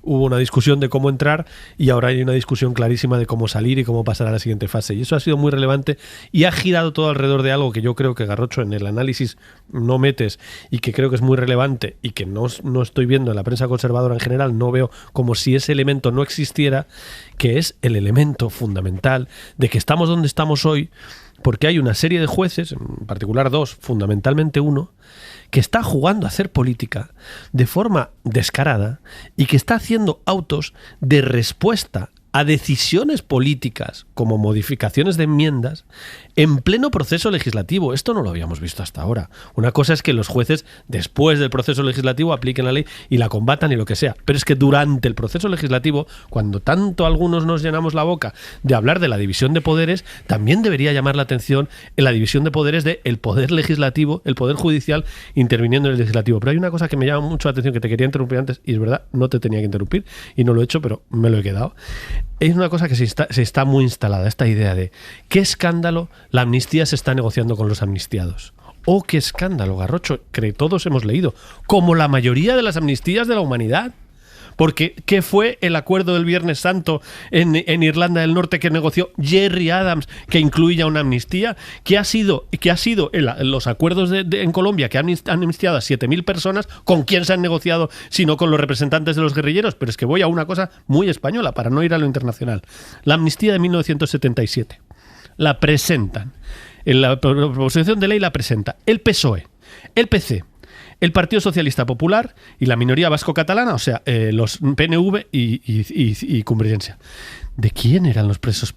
hubo una discusión de cómo entrar, y ahora hay una discusión clarísima de cómo salir y cómo pasar a la siguiente fase, y eso ha sido muy relevante. Y ha girado todo alrededor de algo que yo creo que, Garrocho, en el análisis no metes, y que creo que es muy relevante y que no estoy viendo en la prensa conservadora en general, no veo como si ese elemento no existiera, que es el elemento fundamental de que estamos donde estamos hoy, porque hay una serie de jueces, en particular 2, fundamentalmente 1, que está jugando a hacer política de forma descarada y que está haciendo autos de respuesta a decisiones políticas como modificaciones de enmiendas en pleno proceso legislativo. Esto no lo habíamos visto hasta ahora. Una cosa es que los jueces, después del proceso legislativo, apliquen la ley y la combatan y lo que sea. Pero es que durante el proceso legislativo, cuando tanto algunos nos llenamos la boca de hablar de la división de poderes, también debería llamar la atención en la división de poderes del poder legislativo, el poder judicial interviniendo en el legislativo. Pero hay una cosa que me llama mucho la atención, que te quería interrumpir antes, y es verdad, no te tenía que interrumpir y no lo he hecho, pero me lo he quedado. Es una cosa que se está muy instalada, esta idea de qué escándalo la amnistía se está negociando con los amnistiados. ¡Oh, qué escándalo, Garrocho! Que todos hemos leído, como la mayoría de las amnistías de la humanidad. Porque ¿qué fue el acuerdo del Viernes Santo en Irlanda del Norte que negoció Gerry Adams, que incluía una amnistía? ¿Qué ha sido los acuerdos en Colombia, que han amnistiado a 7.000 personas? ¿Con quién se han negociado sino con los representantes de los guerrilleros? Pero es que voy a una cosa muy española, para no ir a lo internacional. La amnistía de 1977. La presentan. En la proposición de ley la presenta el PSOE, el PC, el Partido Socialista Popular y la minoría vasco-catalana, o sea, los PNV y Convergencia. ¿De quién eran los presos?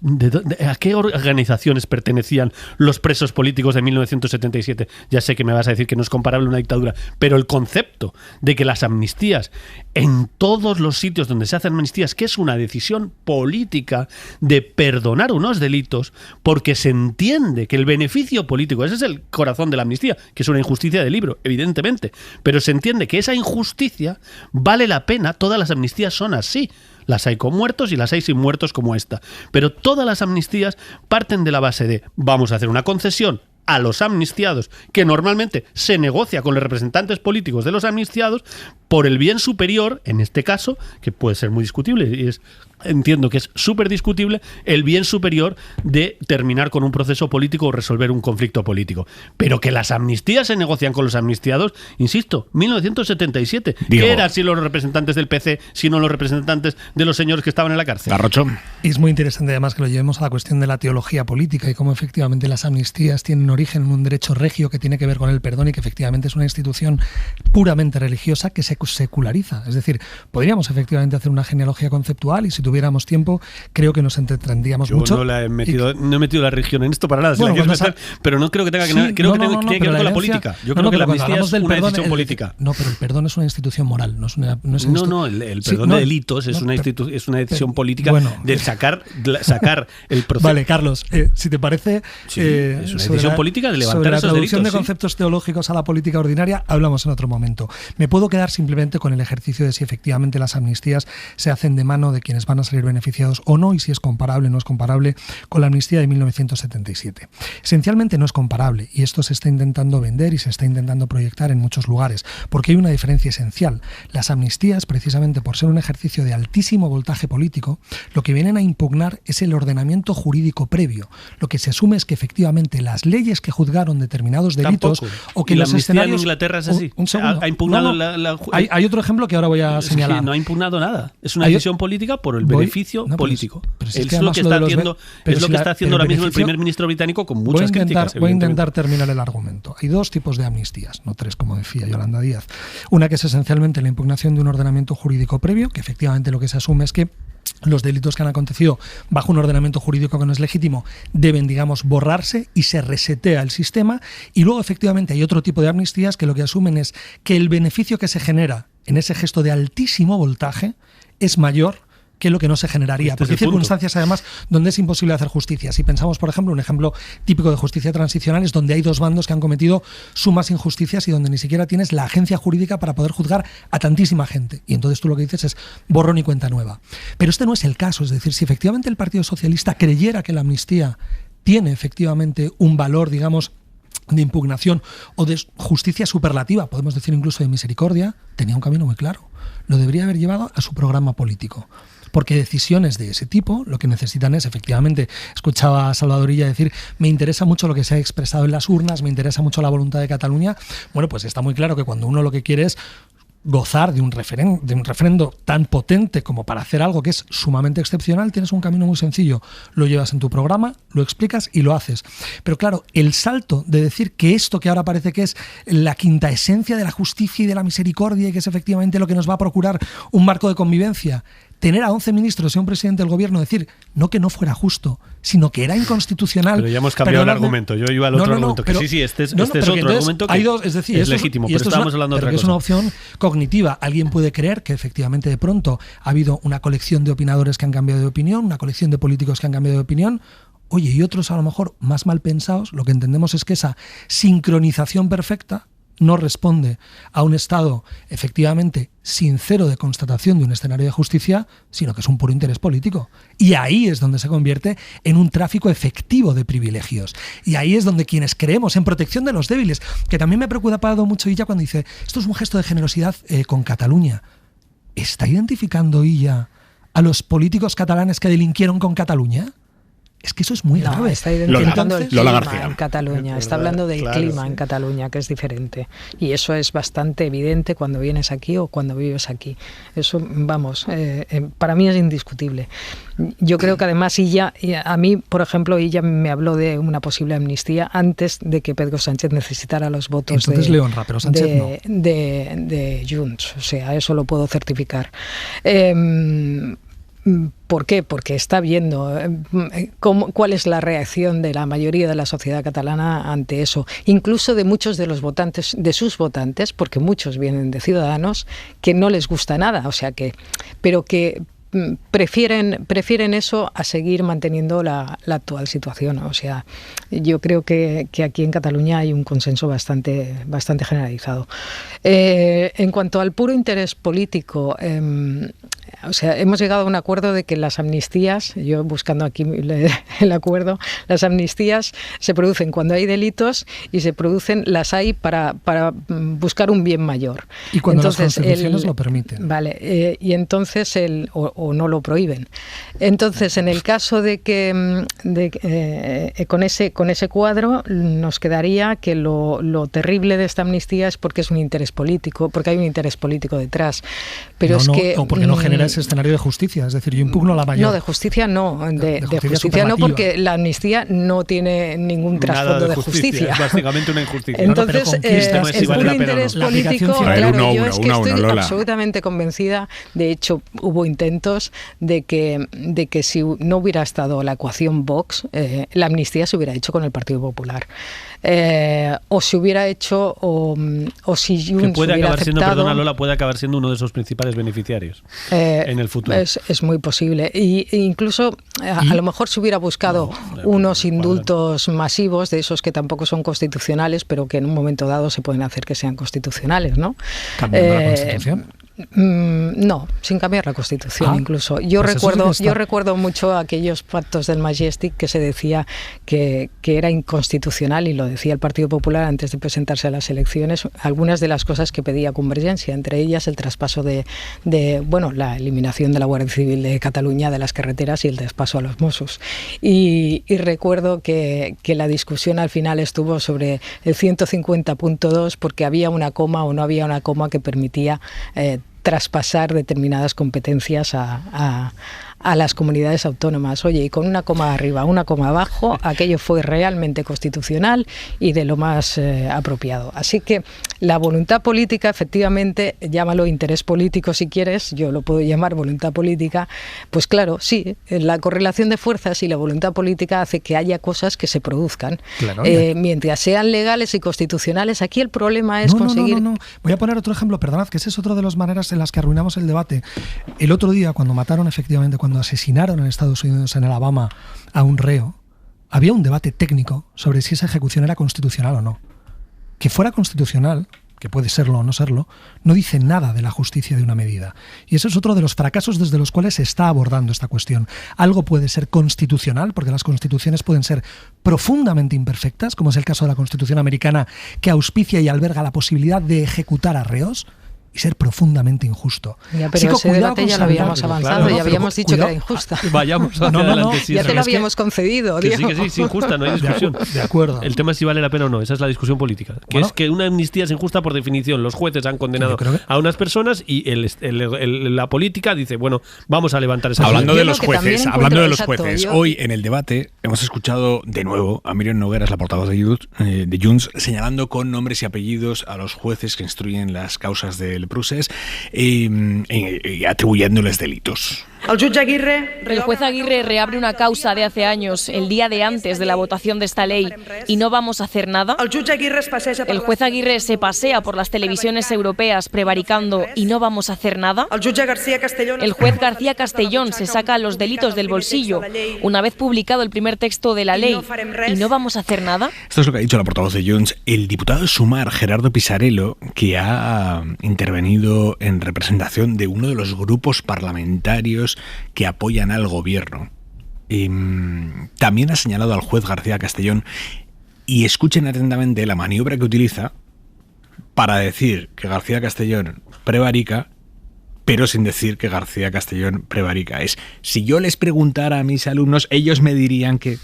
¿A qué organizaciones pertenecían los presos políticos de 1977? Ya sé que me vas a decir que no es comparable a una dictadura, pero el concepto de que las amnistías, en todos los sitios donde se hacen amnistías, que es una decisión política de perdonar unos delitos, porque se entiende que el beneficio político, ese es el corazón de la amnistía, que es una injusticia de libro, evidentemente, pero se entiende que esa injusticia vale la pena. Todas las amnistías son así. Las hay con muertos y las hay sin muertos como esta. Pero todas las amnistías parten de la base de vamos a hacer una concesión a los amnistiados, que normalmente se negocia con los representantes políticos de los amnistiados por el bien superior, en este caso, que puede ser muy discutible, y entiendo que es súper discutible, el bien superior de terminar con un proceso político o resolver un conflicto político. Pero que las amnistías se negocian con los amnistiados, insisto, 1977. ¿Qué eran si los representantes del PC, si no los representantes de los señores que estaban en la cárcel? Garrocho. Es muy interesante además que lo llevemos a la cuestión de la teología política y cómo efectivamente las amnistías tienen origen en un derecho regio que tiene que ver con el perdón y que efectivamente es una institución puramente religiosa que se seculariza. Es decir, podríamos efectivamente hacer una genealogía conceptual y si tuviéramos tiempo creo que nos entretendríamos mucho. No he metido la religión en esto para nada, pero no creo que tenga que ver con la política. Yo creo que la amnistía es una decisión política. No, pero el perdón es una institución moral, el perdón de delitos es una decisión política de sacar el proceso. Vale, Carlos, si te parece, es una decisión política de levantar sobre la esos traducción delitos, de conceptos teológicos a la política ordinaria hablamos en otro momento. Me puedo quedar simplemente simplemente con el ejercicio de si efectivamente las amnistías se hacen de mano de quienes van a salir beneficiados o no, y si es comparable o no es comparable con la amnistía de 1977. Esencialmente no es comparable, y esto se está intentando vender y se está intentando proyectar en muchos lugares, porque hay una diferencia esencial. Las amnistías, precisamente por ser un ejercicio de altísimo voltaje político, lo que vienen a impugnar es el ordenamiento jurídico previo. Lo que se asume es que efectivamente las leyes que juzgaron determinados delitos o que ¿Y los la amnistía escenarios... en Inglaterra es así? Un segundo. ¿Ha impugnado Hay otro ejemplo que ahora voy a señalar. No ha impugnado nada. Es una decisión política por el beneficio político. Es lo que está haciendo, ahora mismo el primer ministro británico con muchas críticas. Voy a intentar terminar el argumento. Hay dos tipos de amnistías, no tres, como decía Yolanda Díaz. Una que es esencialmente la impugnación de un ordenamiento jurídico previo, que efectivamente lo que se asume es que los delitos que han acontecido bajo un ordenamiento jurídico que no es legítimo deben, digamos, borrarse y se resetea el sistema. Y luego, efectivamente, hay otro tipo de amnistías que lo que asumen es que el beneficio que se genera en ese gesto de altísimo voltaje es mayor que lo que no se generaría. Porque hay circunstancias, además, donde es imposible hacer justicia. Si pensamos, por ejemplo, un ejemplo típico de justicia transicional es donde hay dos bandos que han cometido sumas injusticias y donde ni siquiera tienes la agencia jurídica para poder juzgar a tantísima gente. Y entonces tú lo que dices es borrón y cuenta nueva. Pero este no es el caso. Es decir, si efectivamente el Partido Socialista creyera que la amnistía tiene efectivamente un valor, digamos, de impugnación o de justicia superlativa, podemos decir incluso de misericordia, tenía un camino muy claro. Lo debería haber llevado a su programa político. Porque decisiones de ese tipo lo que necesitan es, efectivamente, escuchaba a Salvador Illa decir, me interesa mucho lo que se ha expresado en las urnas, me interesa mucho la voluntad de Cataluña. Bueno, pues está muy claro que cuando uno lo que quiere es gozar de un referendo tan potente como para hacer algo que es sumamente excepcional, tienes un camino muy sencillo. Lo llevas en tu programa, lo explicas y lo haces. Pero claro, el salto de decir que esto que ahora parece que es la quinta esencia de la justicia y de la misericordia y que es efectivamente lo que nos va a procurar un marco de convivencia, tener a 11 ministros y a un presidente del gobierno decir no que no fuera justo, sino que era inconstitucional. Pero ya hemos cambiado el argumento. Yo iba al otro argumento. Que este es otro argumento que hay dos, es decir, es legítimo, pero estamos hablando de otra cosa. Es una opción cognitiva. Alguien puede creer que efectivamente de pronto ha habido una colección de opinadores que han cambiado de opinión, una colección de políticos que han cambiado de opinión. Oye, y otros a lo mejor más mal pensados, lo que entendemos es que esa sincronización perfecta no responde a un estado efectivamente sincero de constatación de un escenario de justicia, sino que es un puro interés político. Y ahí es donde se convierte en un tráfico efectivo de privilegios. Y ahí es donde quienes creemos en protección de los débiles, que también me ha preocupado mucho Illa cuando dice, esto es un gesto de generosidad con Cataluña. ¿Está identificando Illa a los políticos catalanes que delinquieron con Cataluña? Es que eso es muy grave. Está identificando el clima en Cataluña. Está hablando del clima en Cataluña, que es diferente. Y eso es bastante evidente cuando vienes aquí o cuando vives aquí. Eso, vamos, para mí es indiscutible. Yo creo que además a mí, por ejemplo, ella me habló de una posible amnistía antes de que Pedro Sánchez necesitara los votos de Junts. O sea, eso lo puedo certificar. ¿Por qué? Porque está viendo cuál es la reacción de la mayoría de la sociedad catalana ante eso, incluso de muchos de los votantes, de sus votantes, porque muchos vienen de Ciudadanos, que no les gusta nada, o sea pero que prefieren eso a seguir manteniendo la actual situación. O sea, yo creo que aquí en Cataluña hay un consenso bastante generalizado. En cuanto al puro interés político, o sea, hemos llegado a un acuerdo de que las amnistías, yo buscando aquí el acuerdo, las amnistías se producen cuando hay delitos y las hay para buscar un bien mayor. Y cuando las constituciones lo permiten. Vale, y entonces o no lo prohíben. Entonces, en el caso de que con ese cuadro nos quedaría que lo terrible de esta amnistía es porque es un interés político, porque hay un interés político detrás. Pero o porque no genera ese escenario de justicia, es decir, yo impugno la mayor. No, de justicia no, de justicia no, porque la amnistía no tiene ningún trasfondo de justicia. Es básicamente una injusticia. Entonces, el puro interés político, claro, yo es que estoy absolutamente convencida, de hecho, hubo intentos de que si no hubiera estado la ecuación Vox, la amnistía se hubiera hecho con el Partido Popular. o se hubiera hecho o si Junts que puede hubiera acabar siendo, aceptado, perdona Lola, puede acabar siendo uno de esos principales beneficiarios en el futuro. Es muy posible. E incluso a lo mejor se hubiera buscado unos indultos masivos de esos que tampoco son constitucionales, pero que en un momento dado se pueden hacer que sean constitucionales, ¿no? ¿Cambiando la Constitución? No, sin cambiar la Constitución incluso. Yo recuerdo mucho aquellos pactos del Majestic que se decía que era inconstitucional, y lo decía el Partido Popular antes de presentarse a las elecciones, algunas de las cosas que pedía Convergencia, entre ellas el traspaso de la eliminación de la Guardia Civil de Cataluña de las carreteras y el traspaso a los Mossos. Y recuerdo que la discusión al final estuvo sobre el 150.2 porque había una coma o no había una coma que permitía traspasar determinadas competencias a las comunidades autónomas. Oye, y con una coma arriba, una coma abajo, aquello fue realmente constitucional y de lo más apropiado. Así que la voluntad política, efectivamente, llámalo interés político si quieres, yo lo puedo llamar voluntad política, pues claro, sí, la correlación de fuerzas y la voluntad política hace que haya cosas que se produzcan. Claro, mientras sean legales y constitucionales, aquí el problema es conseguir... No. Voy a poner otro ejemplo, perdonad, que esa es otra de las maneras en las que arruinamos el debate. El otro día, cuando mataron efectivamente, cuando asesinaron en Estados Unidos, en Alabama, a un reo, había un debate técnico sobre si esa ejecución era constitucional o no. Que fuera constitucional, que puede serlo o no serlo, no dice nada de la justicia de una medida. Y eso es otro de los fracasos desde los cuales se está abordando esta cuestión. Algo puede ser constitucional, porque las constituciones pueden ser profundamente imperfectas, como es el caso de la Constitución americana, que auspicia y alberga la posibilidad de ejecutar a reos, y ser profundamente injusto. Ya, pero ese debate ya lo habíamos avanzado, ya habíamos dicho que era injusta. Vayamos hacia adelante. Ya te lo habíamos concedido. Que sí, es injusta, no hay discusión. De acuerdo. El tema es si vale la pena o no, esa es la discusión política. Que es que una amnistía es injusta por definición. Los jueces han condenado a unas personas y la política dice, bueno, vamos a levantar esa... Hablando de los jueces, hoy en el debate hemos escuchado de nuevo a Míriam Nogueras, la portavoz de Junts, señalando con nombres y apellidos a los jueces que instruyen las causas del procés y atribuyéndoles delitos. El juez Aguirre reabre una causa de hace años, el día de antes de la votación de esta ley, y no vamos a hacer nada. El juez Aguirre se pasea por las televisiones europeas prevaricando y no vamos a hacer nada. El juez García Castellón se saca los delitos del bolsillo una vez publicado el primer texto de la ley y no vamos a hacer nada. Esto es lo que ha dicho la portavoz de Junts. El diputado de Sumar, Gerardo Pisarello, que ha intervenido en representación de uno de los grupos parlamentarios que apoyan al gobierno. También ha señalado al juez García Castellón, y escuchen atentamente la maniobra que utiliza para decir que García Castellón prevarica, pero sin decir que García Castellón prevarica. Si yo les preguntara a mis alumnos, ellos me dirían que...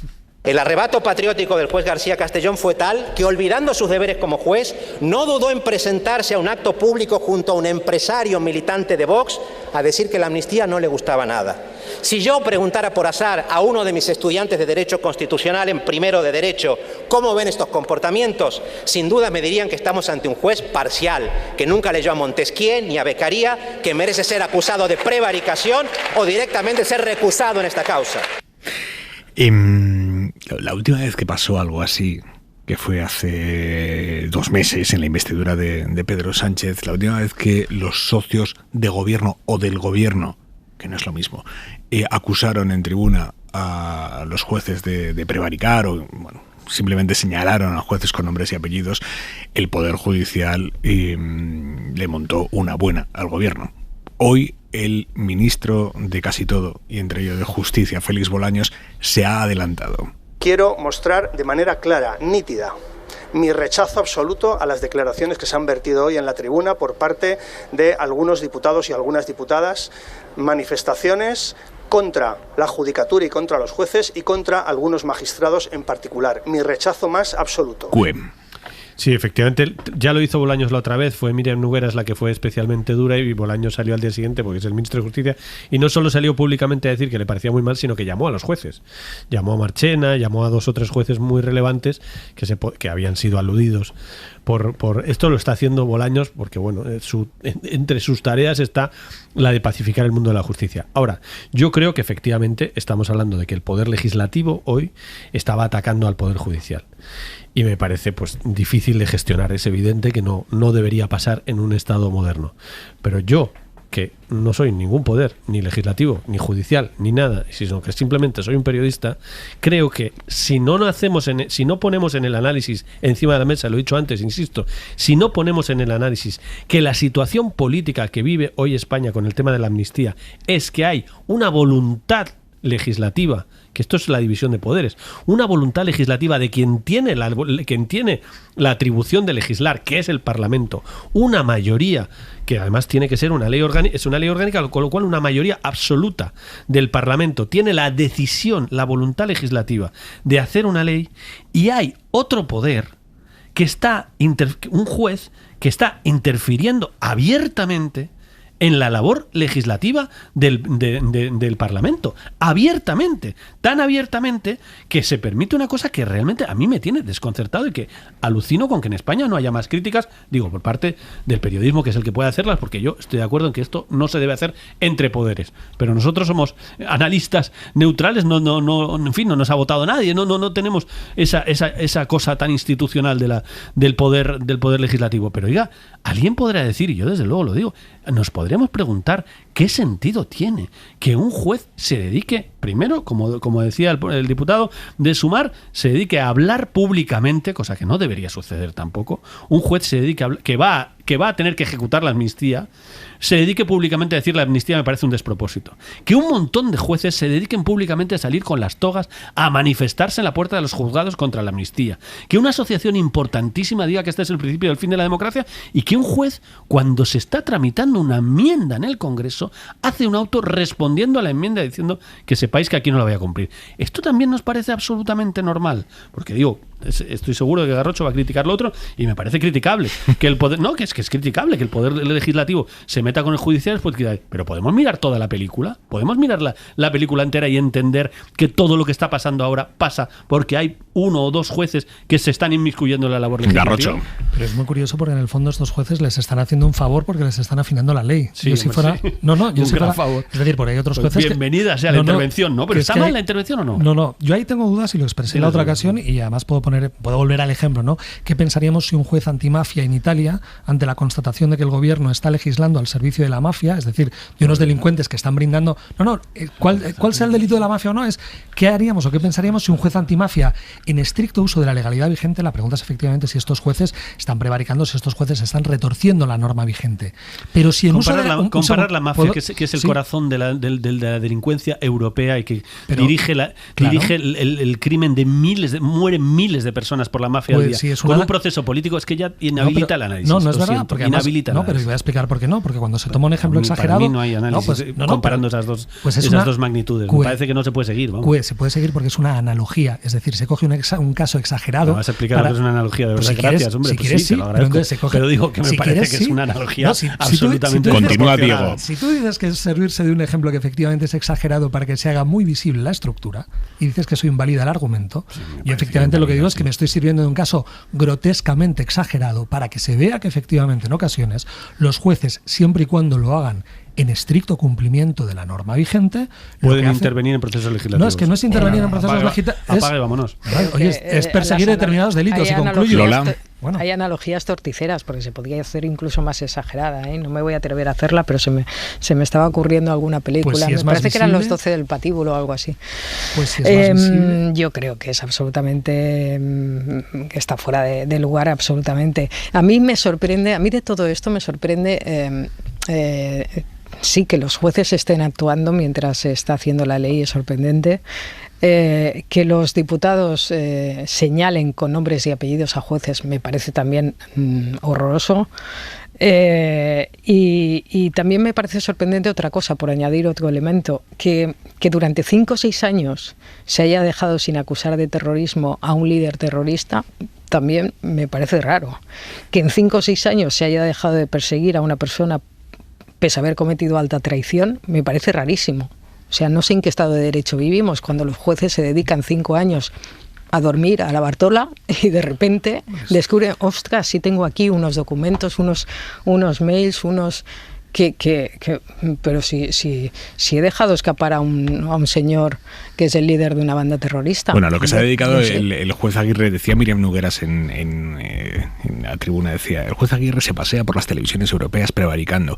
El arrebato patriótico del juez García Castellón fue tal que, olvidando sus deberes como juez, no dudó en presentarse a un acto público junto a un empresario militante de Vox a decir que la amnistía no le gustaba nada. Si yo preguntara por azar a uno de mis estudiantes de Derecho Constitucional en primero de Derecho cómo ven estos comportamientos, sin duda me dirían que estamos ante un juez parcial, que nunca leyó a Montesquieu ni a Beccaria, que merece ser acusado de prevaricación o directamente ser recusado en esta causa. La última vez que pasó algo así, que fue hace 2 meses en la investidura de Pedro Sánchez, la última vez que los socios de gobierno o del gobierno, que no es lo mismo, acusaron en tribuna a los jueces de prevaricar o simplemente señalaron a jueces con nombres y apellidos, el Poder Judicial le montó una buena al gobierno. Hoy el ministro de casi todo, y entre ellos de Justicia, Félix Bolaños, se ha adelantado. Quiero mostrar de manera clara, nítida, mi rechazo absoluto a las declaraciones que se han vertido hoy en la tribuna por parte de algunos diputados y algunas diputadas, manifestaciones contra la judicatura y contra los jueces y contra algunos magistrados en particular. Mi rechazo más absoluto. Sí, efectivamente, ya lo hizo Bolaños la otra vez, fue Míriam Nogueras la que fue especialmente dura y Bolaños salió al día siguiente porque es el ministro de Justicia y no solo salió públicamente a decir que le parecía muy mal, sino que llamó a los jueces, llamó a Marchena, llamó a 2 o 3 jueces muy relevantes que habían sido aludidos esto lo está haciendo Bolaños porque, bueno, entre sus tareas está la de pacificar el mundo de la justicia. Ahora, yo creo que efectivamente estamos hablando de que el poder legislativo hoy estaba atacando al poder judicial. Y me parece pues difícil de gestionar. Es evidente que no debería pasar en un Estado moderno. Pero yo, que no soy ningún poder, ni legislativo, ni judicial, ni nada, sino que simplemente soy un periodista, creo que si no ponemos en el análisis encima de la mesa, lo he dicho antes, insisto, si no ponemos en el análisis que la situación política que vive hoy España con el tema de la amnistía es que hay una voluntad legislativa, que esto es la división de poderes, una voluntad legislativa de quien tiene la atribución de legislar, que es el Parlamento, una mayoría, que además tiene que ser una ley orgánica, es una ley orgánica, con lo cual una mayoría absoluta del Parlamento tiene la decisión, la voluntad legislativa de hacer una ley, y hay otro poder que está, un juez que está interfiriendo abiertamente en la labor legislativa del Parlamento, abiertamente, tan abiertamente que se permite una cosa que realmente a mí me tiene desconcertado y que alucino con que en España no haya más críticas, digo, por parte del periodismo, que es el que puede hacerlas, porque yo estoy de acuerdo en que esto no se debe hacer entre poderes, pero nosotros somos analistas neutrales, en fin, no nos ha votado nadie, no tenemos esa cosa tan institucional del poder legislativo, pero oiga, alguien podrá decir, y yo desde luego lo digo, nos podríamos preguntar qué sentido tiene que un juez se dedique, primero, como decía el diputado de Sumar, se dedique a hablar públicamente, cosa que no debería suceder tampoco. Un juez se dedique que va a tener que ejecutar la amnistía, se dedique públicamente a decir la amnistía, me parece un despropósito. Que un montón de jueces se dediquen públicamente a salir con las togas a manifestarse en la puerta de los juzgados contra la amnistía. Que una asociación importantísima diga que este es el principio del fin de la democracia, y que un juez, cuando se está tramitando una enmienda en el Congreso, hace un auto respondiendo a la enmienda diciendo que sepáis que aquí no la voy a cumplir. Esto también nos parece absolutamente normal, porque digo, estoy seguro de que Garrocho va a criticar lo otro, y me parece criticable que el poder, no, que es criticable que el poder legislativo se meta con el judicial, pero podemos mirar toda la película, podemos mirar la película entera y entender que todo lo que está pasando ahora pasa porque hay uno o dos jueces que se están inmiscuyendo en la labor legislativa. Garrocho. Pero es muy curioso porque en el fondo estos jueces les están haciendo un favor porque les están afinando la ley. Sí, yo si fuera, sí. Yo si fuera, favor. Es decir, porque hay otros jueces bienvenida sea la intervención, ¿no? Pero ¿está mal la intervención o no? No, yo ahí tengo dudas y lo expresé en la otra ocasión, y además puedo volver al ejemplo, ¿no? ¿Qué pensaríamos si un juez antimafia en Italia, ante la constatación de que el gobierno está legislando al servicio de la mafia, es decir, de unos delincuentes que están brindando... ¿Cuál sea el delito de la mafia o no? Es ¿qué haríamos o qué pensaríamos si un juez antimafia, en estricto uso de la legalidad vigente, la pregunta es efectivamente si estos jueces están prevaricando, si estos jueces están retorciendo la norma vigente. Pero si en comparar la mafia, que es el corazón de la delincuencia europea y que dirige el crimen de mueren miles de personas por la mafia al día, con un proceso político, es que ya inhabilita el análisis. No es verdad, porque además, pero voy a explicar por qué no, porque cuando se toma un ejemplo exagerado... Para mí no hay análisis comparando esas dos magnitudes. Me parece que no se puede seguir. Se puede seguir porque es una analogía, es decir, se coge un caso exagerado... ¿Me vas a explicar lo que es una analogía? De verdad, gracias, hombre, te lo agradezco. Pero digo que me parece que es una analogía absolutamente... Continúa, Diego. Si tú dices que es servirse de un ejemplo que efectivamente es exagerado para que se haga muy visible la estructura, y dices que eso invalida el argumento, y efectivamente lo que digo es que me estoy sirviendo de un caso grotescamente exagerado para que se vea que efectivamente en ocasiones los jueces, siempre y cuando lo hagan en estricto cumplimiento de la norma vigente, pueden intervenir en procesos legislativos. No, es que no es intervenir en procesos legislativos. Apague, vámonos. Es perseguir determinados delitos. Y concluyo. Hay analogías torticeras, porque se podría hacer incluso más exagerada, ¿eh? No me voy a atrever a hacerla, pero se me estaba ocurriendo alguna película. Pues si me parece que eran los 12 del patíbulo o algo así. Pues si es más visible. Yo creo que es absolutamente... que está fuera de lugar absolutamente. A mí de todo esto me sorprende... sí, que los jueces estén actuando mientras se está haciendo la ley es sorprendente. Que los diputados señalen con nombres y apellidos a jueces me parece también horroroso. Y también me parece sorprendente otra cosa, por añadir otro elemento, que durante 5 o 6 años se haya dejado sin acusar de terrorismo a un líder terrorista. También me parece raro. Que en 5 o 6 años se haya dejado de perseguir a una persona pese a haber cometido alta traición, me parece rarísimo. O sea, no sé en qué estado de derecho vivimos cuando los jueces se dedican 5 años a dormir a la Bartola y de repente descubre, ostras, sí tengo aquí unos documentos, unos mails, pero si he dejado escapar a un señor que es el líder de una banda terrorista. Bueno, a lo que se ha dedicado el juez Aguirre, decía Míriam Nogueras en la tribuna, decía, el juez Aguirre se pasea por las televisiones europeas prevaricando.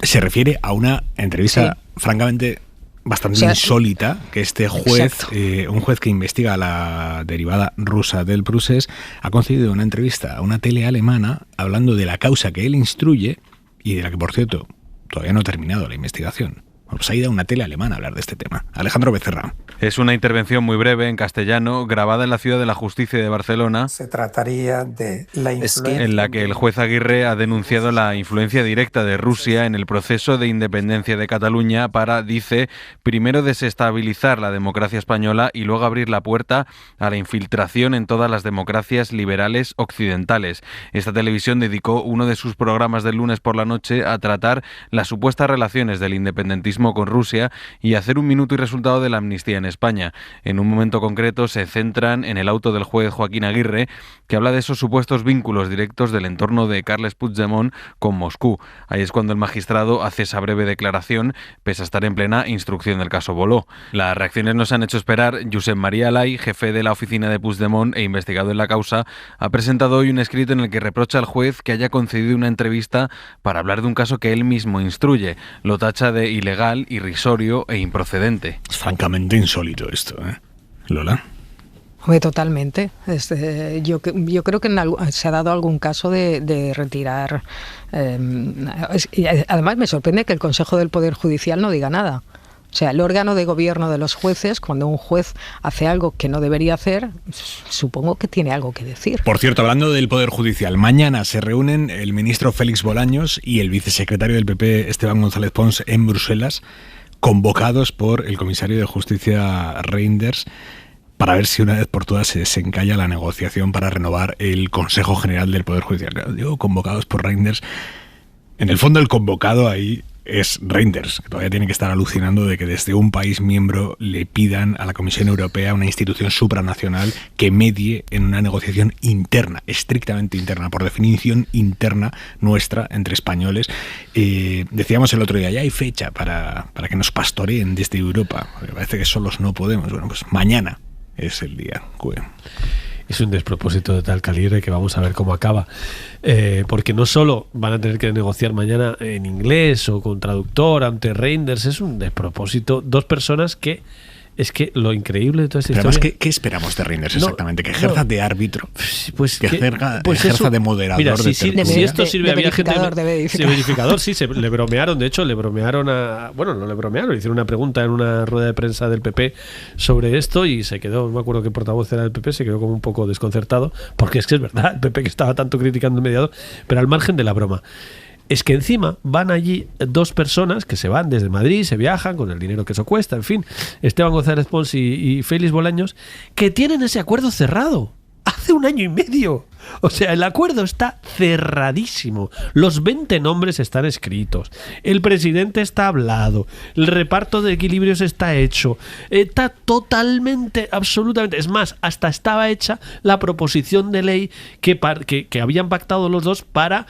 Se refiere a una entrevista francamente bastante insólita, que este juez, un juez que investiga la derivada rusa del Prusés, ha concedido una entrevista a una tele alemana hablando de la causa que él instruye y de la que, por cierto, todavía no ha terminado la investigación. Pues ha ido a una tele alemana a hablar de este tema. Alejandro Becerra. Es una intervención muy breve en castellano, grabada en la Ciudad de la Justicia de Barcelona. Se trataría de la influencia... En la que el juez Aguirre ha denunciado la influencia directa de Rusia en el proceso de independencia de Cataluña para, dice, primero desestabilizar la democracia española y luego abrir la puerta a la infiltración en todas las democracias liberales occidentales. Esta televisión dedicó uno de sus programas del lunes por la noche a tratar las supuestas relaciones del independentismo con Rusia y hacer un minuto y resultado de la amnistía en España. En un momento concreto se centran en el auto del juez Joaquín Aguirre, que habla de esos supuestos vínculos directos del entorno de Carles Puigdemont con Moscú. Ahí es cuando el magistrado hace esa breve declaración, pese a estar en plena instrucción del caso Boló. Las reacciones no se han hecho esperar. Josep María Alay, jefe de la oficina de Puigdemont e investigado en la causa, ha presentado hoy un escrito en el que reprocha al juez que haya concedido una entrevista para hablar de un caso que él mismo instruye. Lo tacha de ilegal, irrisorio e improcedente. Es francamente insólito esto, ¿eh? Lola. Totalmente. Yo creo que se ha dado algún caso de retirar. Además, me sorprende que el Consejo del Poder Judicial no diga nada. O sea, el órgano de gobierno de los jueces, cuando un juez hace algo que no debería hacer, supongo que tiene algo que decir. Por cierto, hablando del Poder Judicial, mañana se reúnen el ministro Félix Bolaños y el vicesecretario del PP, Esteban González Pons, en Bruselas, convocados por el comisario de Justicia Reinders, para ver si una vez por todas se desencalla la negociación para renovar el Consejo General del Poder Judicial. Claro, digo, convocados por Reinders. En el fondo, el convocado ahí es Reinders, que todavía tiene que estar alucinando de que desde un país miembro le pidan a la Comisión Europea, una institución supranacional, que medie en una negociación interna, estrictamente interna, por definición interna nuestra, entre españoles. Decíamos el otro día, ya hay fecha para que nos pastoreen desde Europa. Me parece que solos no podemos. Bueno, pues mañana es el día. Es un despropósito de tal calibre que vamos a ver cómo acaba. Porque no solo van a tener que negociar mañana en inglés o con traductor ante Reinders, es un despropósito. Dos personas que... Es que lo increíble de toda esta historia... Además, ¿qué esperamos de Reinders exactamente? ¿Que ejerza de árbitro? Pues que ejerza de moderador. Mira, si esto sirve, había gente... verificador, sí, le bromearon. De hecho, le bromearon a... Bueno, no le bromearon, le hicieron una pregunta en una rueda de prensa del PP sobre esto y se quedó, no me acuerdo qué portavoz era del PP, se quedó como un poco desconcertado, porque es que es verdad, el PP que estaba tanto criticando el mediador, pero al margen de la broma. Es que encima van allí dos personas que se van desde Madrid, se viajan con el dinero que eso cuesta, en fin, Esteban González Pons y Félix Bolaños, que tienen ese acuerdo cerrado hace 1 año y medio. O sea, el acuerdo está cerradísimo. Los 20 nombres están escritos. El presidente está hablado. El reparto de equilibrios está hecho. Está totalmente, absolutamente. Es más, hasta estaba hecha la proposición de ley que habían pactado los dos para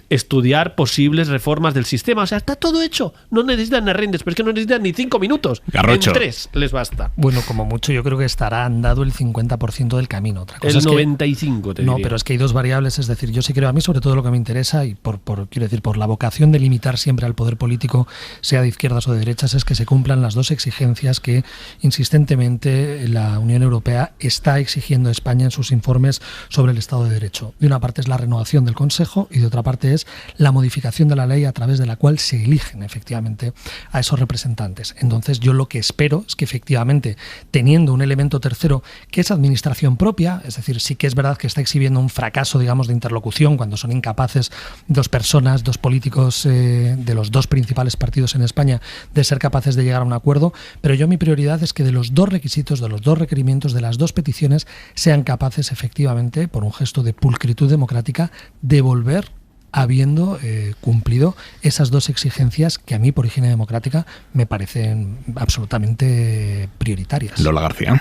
estudiar posibles reformas del sistema. O sea, está todo hecho. No necesitan Reinders, pero es que no necesitan ni 5 minutos. Garrocho. En 3 les basta. Bueno, como mucho yo creo que estará andado el 50% del camino. Otra cosa el 95, te diría. No, pero es que hay dos variables. Es decir, yo sí creo, a mí sobre todo lo que me interesa, y quiero decir, por la vocación de limitar siempre al poder político, sea de izquierdas o de derechas, es que se cumplan las dos exigencias que insistentemente la Unión Europea está exigiendo a España en sus informes sobre el Estado de Derecho. De una parte es la renovación del Consejo y de otra parte es la modificación de la ley a través de la cual se eligen efectivamente a esos representantes. Entonces yo lo que espero es que efectivamente, teniendo un elemento tercero que es administración propia, es decir, sí que es verdad que está exhibiendo un fracaso, digamos, de interlocución cuando son incapaces dos personas, dos políticos de los dos principales partidos en España de ser capaces de llegar a un acuerdo, pero yo mi prioridad es que de los dos requisitos, de los dos requerimientos, de las dos peticiones, sean capaces efectivamente, por un gesto de pulcritud democrática, de volver habiendo cumplido esas dos exigencias que a mí, por higiene democrática, me parecen absolutamente prioritarias. Lola García.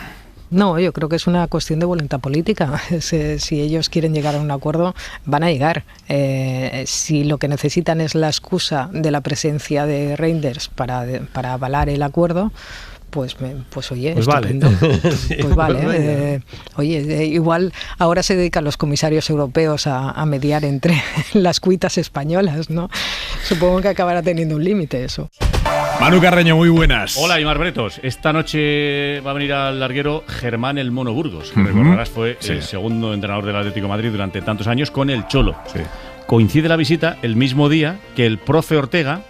No, yo creo que es una cuestión de voluntad política. Si ellos quieren llegar a un acuerdo, van a llegar. Si lo que necesitan es la excusa de la presencia de Reinders para avalar el acuerdo, pues oye, pues estupendo. Vale. Pues vale. Oye, igual ahora se dedican los comisarios europeos a mediar entre las cuitas españolas, ¿no? Supongo que acabará teniendo un límite eso. Manu Carreño, muy buenas. Hola, Imar Bretos. Esta noche va a venir al larguero Germán el Mono Burgos. Recordarás, fue el segundo entrenador del Atlético de Madrid durante tantos años con el Cholo. Sí. Coincide la visita el mismo día que el profe Ortega,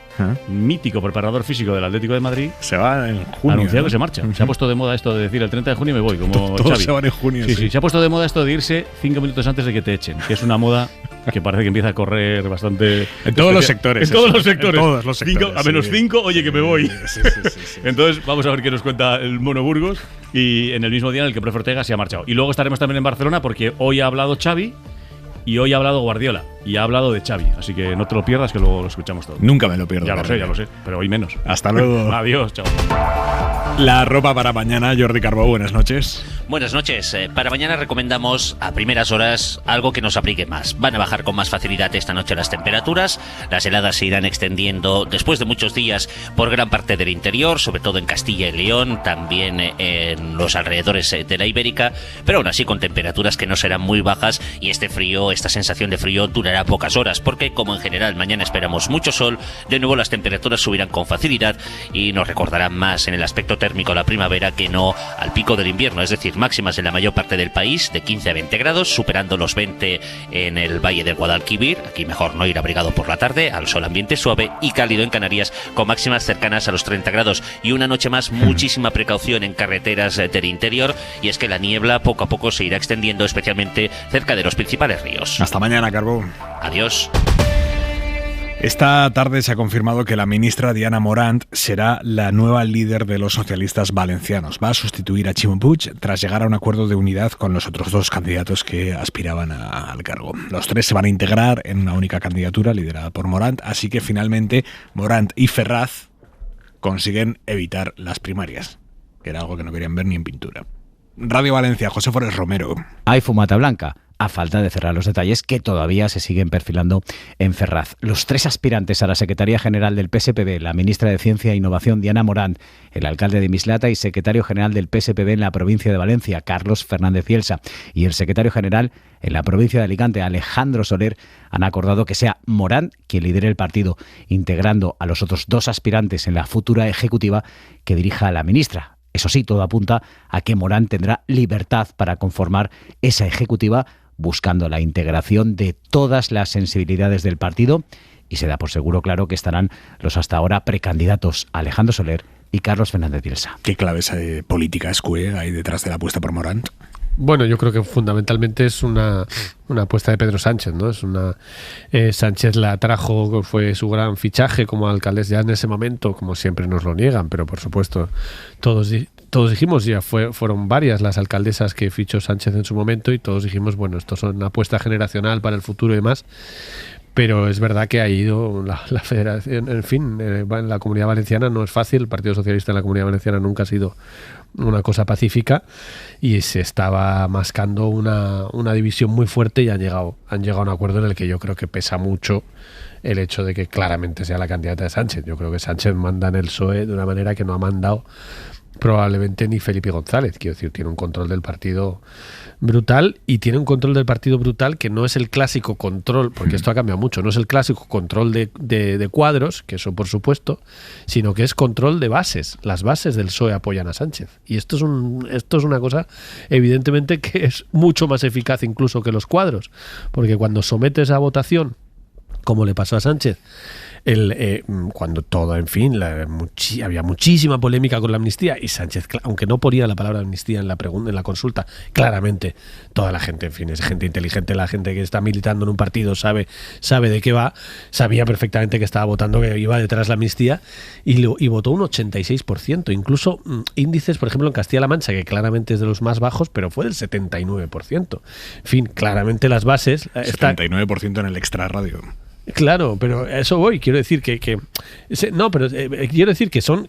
mítico preparador físico del Atlético de Madrid, se va en junio. Ha anunciado que se marcha. Se ha puesto de moda esto de decir el 30 de junio me voy, como todos Xavi. Se van en junio. Sí, se ha puesto de moda esto de irse 5 minutos antes de que te echen, que es una moda que parece que empieza a correr bastante. En todos los sectores. En todos los sectores. En todos los sectores. 5, a menos 5, oye, que me voy. Sí. Entonces, vamos a ver qué nos cuenta el Mono Burgos. Y en el mismo día en el que el profe Ortega se ha marchado. Y luego estaremos también en Barcelona porque hoy ha hablado Xavi. Y hoy ha hablado Guardiola y ha hablado de Xavi, así que no te lo pierdas que luego lo escuchamos todo. Nunca me lo pierdo. Ya lo sé, pero hoy menos. Hasta luego. Adiós, chao. La ropa para mañana, Jordi Carbó, buenas noches. Buenas noches. Para mañana recomendamos a primeras horas algo que nos abrigue más. Van a bajar con más facilidad esta noche las temperaturas. Las heladas se irán extendiendo después de muchos días por gran parte del interior, sobre todo en Castilla y León, también en los alrededores de la Ibérica, pero aún así con temperaturas que no serán muy bajas y esta sensación de frío durará pocas horas, porque como en general mañana esperamos mucho sol, de nuevo las temperaturas subirán con facilidad y nos recordarán más en el aspecto térmico a la primavera que no al pico del invierno, es decir, máximas en la mayor parte del país de 15 a 20 grados, superando los 20 en el Valle del Guadalquivir, aquí mejor no ir abrigado por la tarde, al sol ambiente suave y cálido en Canarias con máximas cercanas a los 30 grados y una noche más muchísima precaución en carreteras del interior, y es que la niebla poco a poco se irá extendiendo especialmente cerca de los principales ríos. Hasta mañana, Carbón. Adiós. Esta tarde se ha confirmado que la ministra Diana Morant será la nueva líder de los socialistas valencianos. Va a sustituir a Ximo Puig tras llegar a un acuerdo de unidad con los otros dos candidatos que aspiraban al cargo. Los tres se van a integrar en una única candidatura liderada por Morant, así que finalmente Morant y Ferraz consiguen evitar las primarias, que era algo que no querían ver ni en pintura. Radio Valencia, José Forés Romero. Hay fumata blanca, a falta de cerrar los detalles que todavía se siguen perfilando en Ferraz. Los tres aspirantes a la Secretaría General del PSPB, la ministra de Ciencia e Innovación Diana Morant, el alcalde de Mislata y secretario general del PSPB en la provincia de Valencia, Carlos Fernández Bielsa, y el secretario general en la provincia de Alicante, Alejandro Soler, han acordado que sea Morant quien lidere el partido, integrando a los otros dos aspirantes en la futura ejecutiva que dirija a la ministra. Eso sí, todo apunta a que Morant tendrá libertad para conformar esa ejecutiva, buscando la integración de todas las sensibilidades del partido, y se da por seguro, claro, que estarán los hasta ahora precandidatos Alejandro Soler y Carlos Fernández Bielsa. ¿Qué claves políticas hay detrás de la apuesta por Morant? Bueno, yo creo que fundamentalmente es una apuesta de Pedro Sánchez, ¿no? Sánchez la trajo, fue su gran fichaje como alcaldesa ya en ese momento, como siempre nos lo niegan, pero por supuesto todos dijimos, ya fueron varias las alcaldesas que fichó Sánchez en su momento, y todos dijimos, bueno, esto es una apuesta generacional para el futuro y demás. Pero es verdad que ha ido la federación, en fin, en la Comunidad Valenciana no es fácil, el Partido Socialista en la Comunidad Valenciana nunca ha sido una cosa pacífica, y se estaba mascando una división muy fuerte, y han llegado a un acuerdo en el que yo creo que pesa mucho el hecho de que claramente sea la candidata de Sánchez. Yo creo que Sánchez manda en el PSOE de una manera que no ha mandado probablemente ni Felipe González. Quiero decir, tiene un control del partido brutal, y tiene un control del partido brutal que no es el clásico control, porque esto ha cambiado mucho, no es el clásico control de cuadros, que eso por supuesto, sino que es control de bases. Las bases del PSOE apoyan a Sánchez, y esto es una cosa evidentemente que es mucho más eficaz incluso que los cuadros, porque cuando sometes a votación, como le pasó a Sánchez, cuando todo, en fin, había muchísima polémica con la amnistía, y Sánchez, aunque no ponía la palabra amnistía en la consulta, claramente toda la gente, en fin, es gente inteligente, la gente que está militando en un partido sabe de qué va, sabía perfectamente que estaba votando, que iba detrás de la amnistía, y votó un 86%, incluso índices, por ejemplo, en Castilla-La Mancha, que claramente es de los más bajos, pero fue del 79%. En fin, claramente las bases... 79% en el extrarradio. Claro, pero a eso voy. Quiero decir quiero decir que son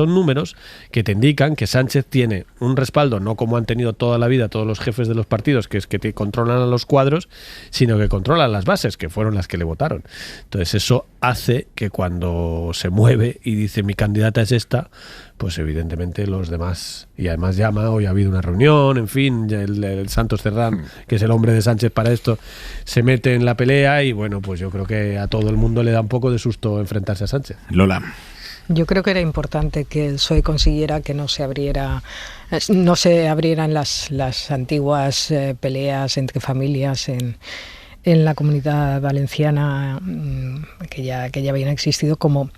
números que te indican que Sánchez tiene un respaldo, no como han tenido toda la vida todos los jefes de los partidos, que es que te controlan a los cuadros, sino que controlan las bases, que fueron las que le votaron. Entonces eso hace que cuando se mueve y dice mi candidata es esta, pues evidentemente los demás, y además llama, hoy ha habido una reunión, en fin, el Santos Cerdán, que es el hombre de Sánchez para esto, se mete en la pelea y bueno, pues yo creo que a todo el mundo le da un poco de susto enfrentarse a Sánchez. Lola. Yo creo que era importante que el PSOE consiguiera que no se abrieran las antiguas peleas entre familias en la Comunidad Valenciana, que ya habían existido, como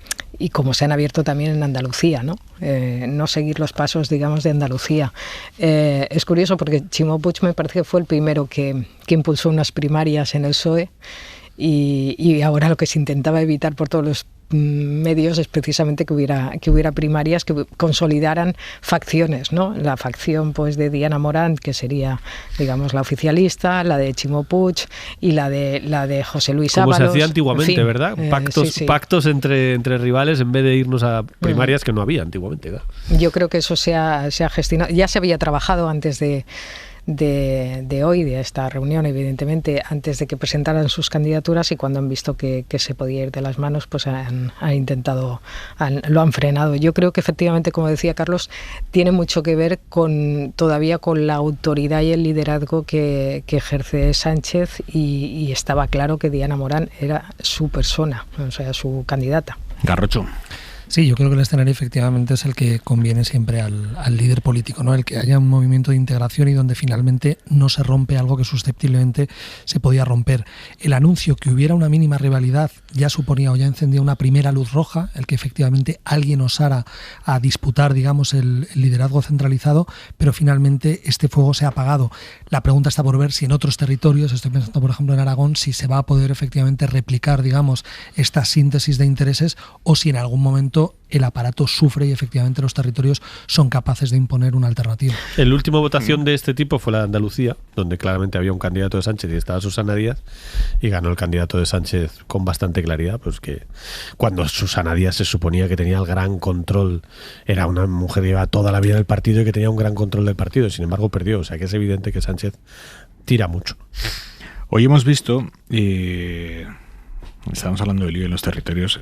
se han abierto también en Andalucía, ¿no? No seguir los pasos, digamos, de Andalucía. Es curioso porque Ximo Puig me parece que fue el primero que impulsó unas primarias en el PSOE, y ahora lo que se intentaba evitar por todos los medios es precisamente que hubiera primarias que consolidaran facciones, ¿no? La facción pues de Diana Morant, que sería, digamos, la oficialista, la de Ximo Puig y la de José Luis Ábalos. Como se hacía antiguamente, en fin, ¿verdad? Pactos entre rivales en vez de irnos a primarias que no había antiguamente, ¿verdad? Yo creo que eso se ha gestionado, ya se había trabajado antes de hoy, de esta reunión, evidentemente, antes de que presentaran sus candidaturas, y cuando han visto que se podía ir de las manos, pues han lo han frenado. Yo creo que efectivamente, como decía Carlos, tiene mucho que ver todavía con la autoridad y el liderazgo que ejerce Sánchez, y estaba claro que Diana Morant era su persona, o sea, su candidata. Garrocho. Sí, yo creo que el escenario efectivamente es el que conviene siempre al líder político, ¿no? El que haya un movimiento de integración y donde finalmente no se rompe algo que susceptiblemente se podía romper. El anuncio que hubiera una mínima rivalidad ya suponía o ya encendía una primera luz roja, el que efectivamente alguien osara a disputar, digamos, el liderazgo centralizado, pero finalmente este fuego se ha apagado. La pregunta está por ver si en otros territorios, estoy pensando por ejemplo en Aragón, si se va a poder efectivamente replicar, digamos, esta síntesis de intereses, o si en algún momento el aparato sufre y efectivamente los territorios son capaces de imponer una alternativa. La última votación de este tipo fue la de Andalucía, donde claramente había un candidato de Sánchez y estaba Susana Díaz, y ganó el candidato de Sánchez con bastante claridad, pues que cuando Susana Díaz se suponía que tenía el gran control, era una mujer que lleva toda la vida en el partido y que tenía un gran control del partido, y sin embargo perdió. O sea que es evidente que Sánchez tira mucho. Hoy hemos visto... Estamos hablando del lío en los territorios.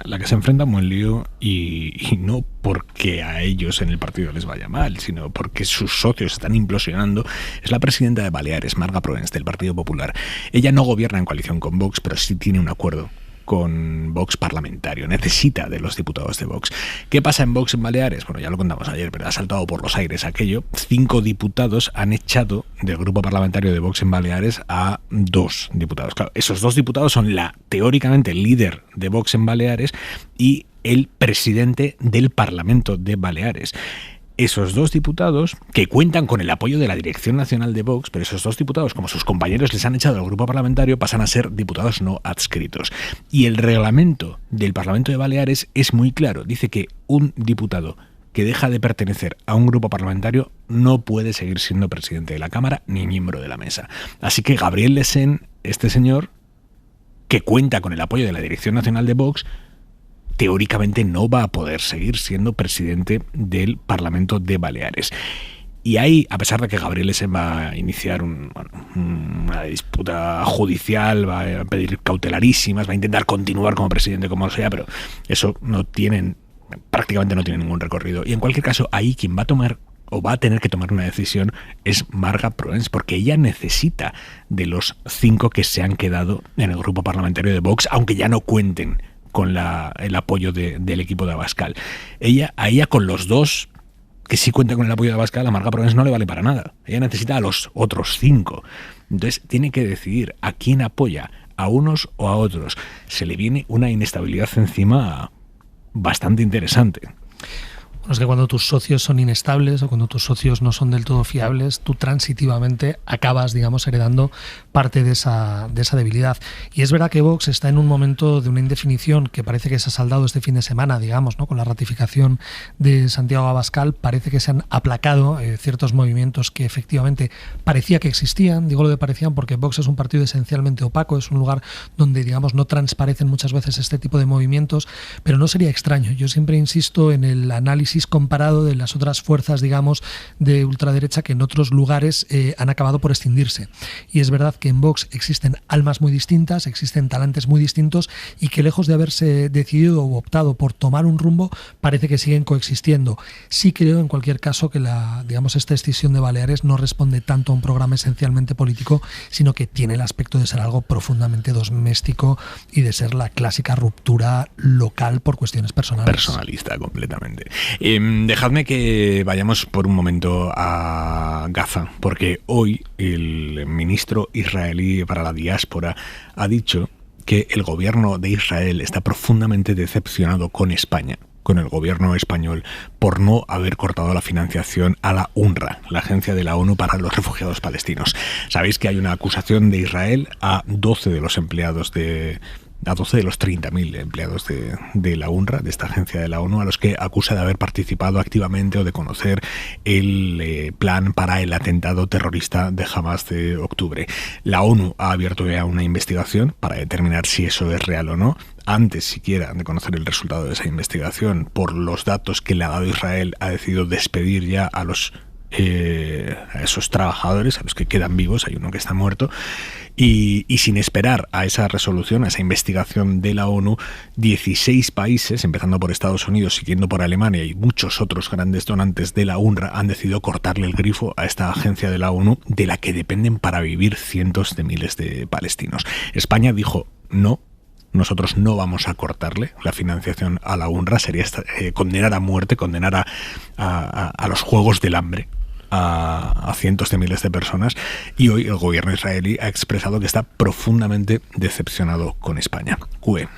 La que se enfrenta a un buen lío, y no porque a ellos en el partido les vaya mal, sino porque sus socios están implosionando, es la presidenta de Baleares, Marga Proens, del Partido Popular. Ella no gobierna en coalición con Vox, pero sí tiene un acuerdo con Vox parlamentario, necesita de los diputados de Vox. ¿Qué pasa en Vox en Baleares? Bueno, ya lo contamos ayer, pero ha saltado por los aires aquello. 5 diputados han echado del grupo parlamentario de Vox en Baleares a 2 diputados. Claro, esos 2 diputados son teóricamente el líder de Vox en Baleares y el presidente del Parlamento de Baleares. Esos 2 diputados, que cuentan con el apoyo de la Dirección Nacional de Vox, pero esos 2 diputados, como sus compañeros les han echado del grupo parlamentario, pasan a ser diputados no adscritos. Y el reglamento del Parlamento de Baleares es muy claro. Dice que un diputado que deja de pertenecer a un grupo parlamentario no puede seguir siendo presidente de la Cámara ni miembro de la mesa. Así que Gabriel Lesén, este señor, que cuenta con el apoyo de la Dirección Nacional de Vox, teóricamente no va a poder seguir siendo presidente del Parlamento de Baleares. Y ahí, a pesar de que Gabriel Lesén va a iniciar una disputa judicial, va a pedir cautelarísimas, va a intentar continuar como presidente como sea, pero eso prácticamente no tiene ningún recorrido. Y en cualquier caso, ahí quien va a tomar o va a tener que tomar una decisión es Marga Proens, porque ella necesita de los 5 que se han quedado en el grupo parlamentario de Vox, aunque ya no cuenten con el apoyo del equipo de Abascal. A ella con los 2 que sí cuentan con el apoyo de Abascal, a Marga Proens no le vale para nada. Ella necesita a los otros 5. Entonces tiene que decidir a quién apoya, a unos o a otros. Se le viene una inestabilidad encima bastante interesante. Bueno, es que cuando tus socios son inestables o cuando tus socios no son del todo fiables, tú transitivamente acabas, digamos, heredando parte de esa debilidad. Y es verdad que Vox está en un momento de una indefinición que parece que se ha saldado este fin de semana, digamos, ¿no? Con la ratificación de Santiago Abascal, parece que se han aplacado ciertos movimientos que efectivamente parecía que existían. Digo lo de parecían porque Vox es un partido esencialmente opaco, es un lugar donde, digamos, no transparecen muchas veces este tipo de movimientos, pero no sería extraño. Yo siempre insisto en el análisis comparado de las otras fuerzas, digamos, de ultraderecha que en otros lugares han acabado por extinguirse. Y es verdad que en Vox existen almas muy distintas, existen talantes muy distintos y que lejos de haberse decidido o optado por tomar un rumbo, parece que siguen coexistiendo. Sí creo, en cualquier caso, que esta escisión de Baleares no responde tanto a un programa esencialmente político, sino que tiene el aspecto de ser algo profundamente doméstico y de ser la clásica ruptura local por cuestiones personales. Personalista, completamente. Dejadme que vayamos por un momento a Gaza, porque hoy el ministro israelí para la diáspora ha dicho que el gobierno de Israel está profundamente decepcionado con España, con el gobierno español, por no haber cortado la financiación a la UNRWA, la agencia de la ONU para los refugiados palestinos. Sabéis que hay una acusación de Israel a 12 de los empleados a 12 de los 30.000 empleados de la UNRWA, de esta agencia de la ONU, a los que acusa de haber participado activamente o de conocer el plan para el atentado terrorista de Hamas de octubre. La ONU ha abierto ya una investigación para determinar si eso es real o no. Antes siquiera de conocer el resultado de esa investigación, por los datos que le ha dado Israel, ha decidido despedir ya a esos trabajadores, a los que quedan vivos, hay uno que está muerto, y sin esperar a esa resolución, a esa investigación de la ONU, 16 países, empezando por Estados Unidos, siguiendo por Alemania y muchos otros grandes donantes de la UNRWA, han decidido cortarle el grifo a esta agencia de la ONU, de la que dependen para vivir cientos de miles de palestinos. España dijo no. Nosotros no vamos a cortarle la financiación a la UNRWA, sería condenar a muerte, condenar a los juegos del hambre a cientos de miles de personas, y hoy el gobierno israelí ha expresado que está profundamente decepcionado con España. QE.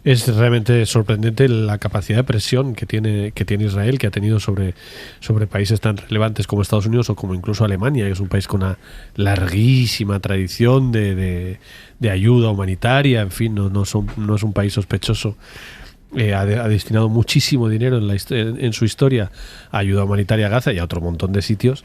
Es realmente sorprendente la capacidad de presión que tiene Israel, que ha tenido sobre países tan relevantes como Estados Unidos o como incluso Alemania, que es un país con una larguísima tradición de ayuda humanitaria. En fin, no es un país sospechoso. Ha destinado muchísimo dinero en su historia a ayuda humanitaria a Gaza y a otro montón de sitios.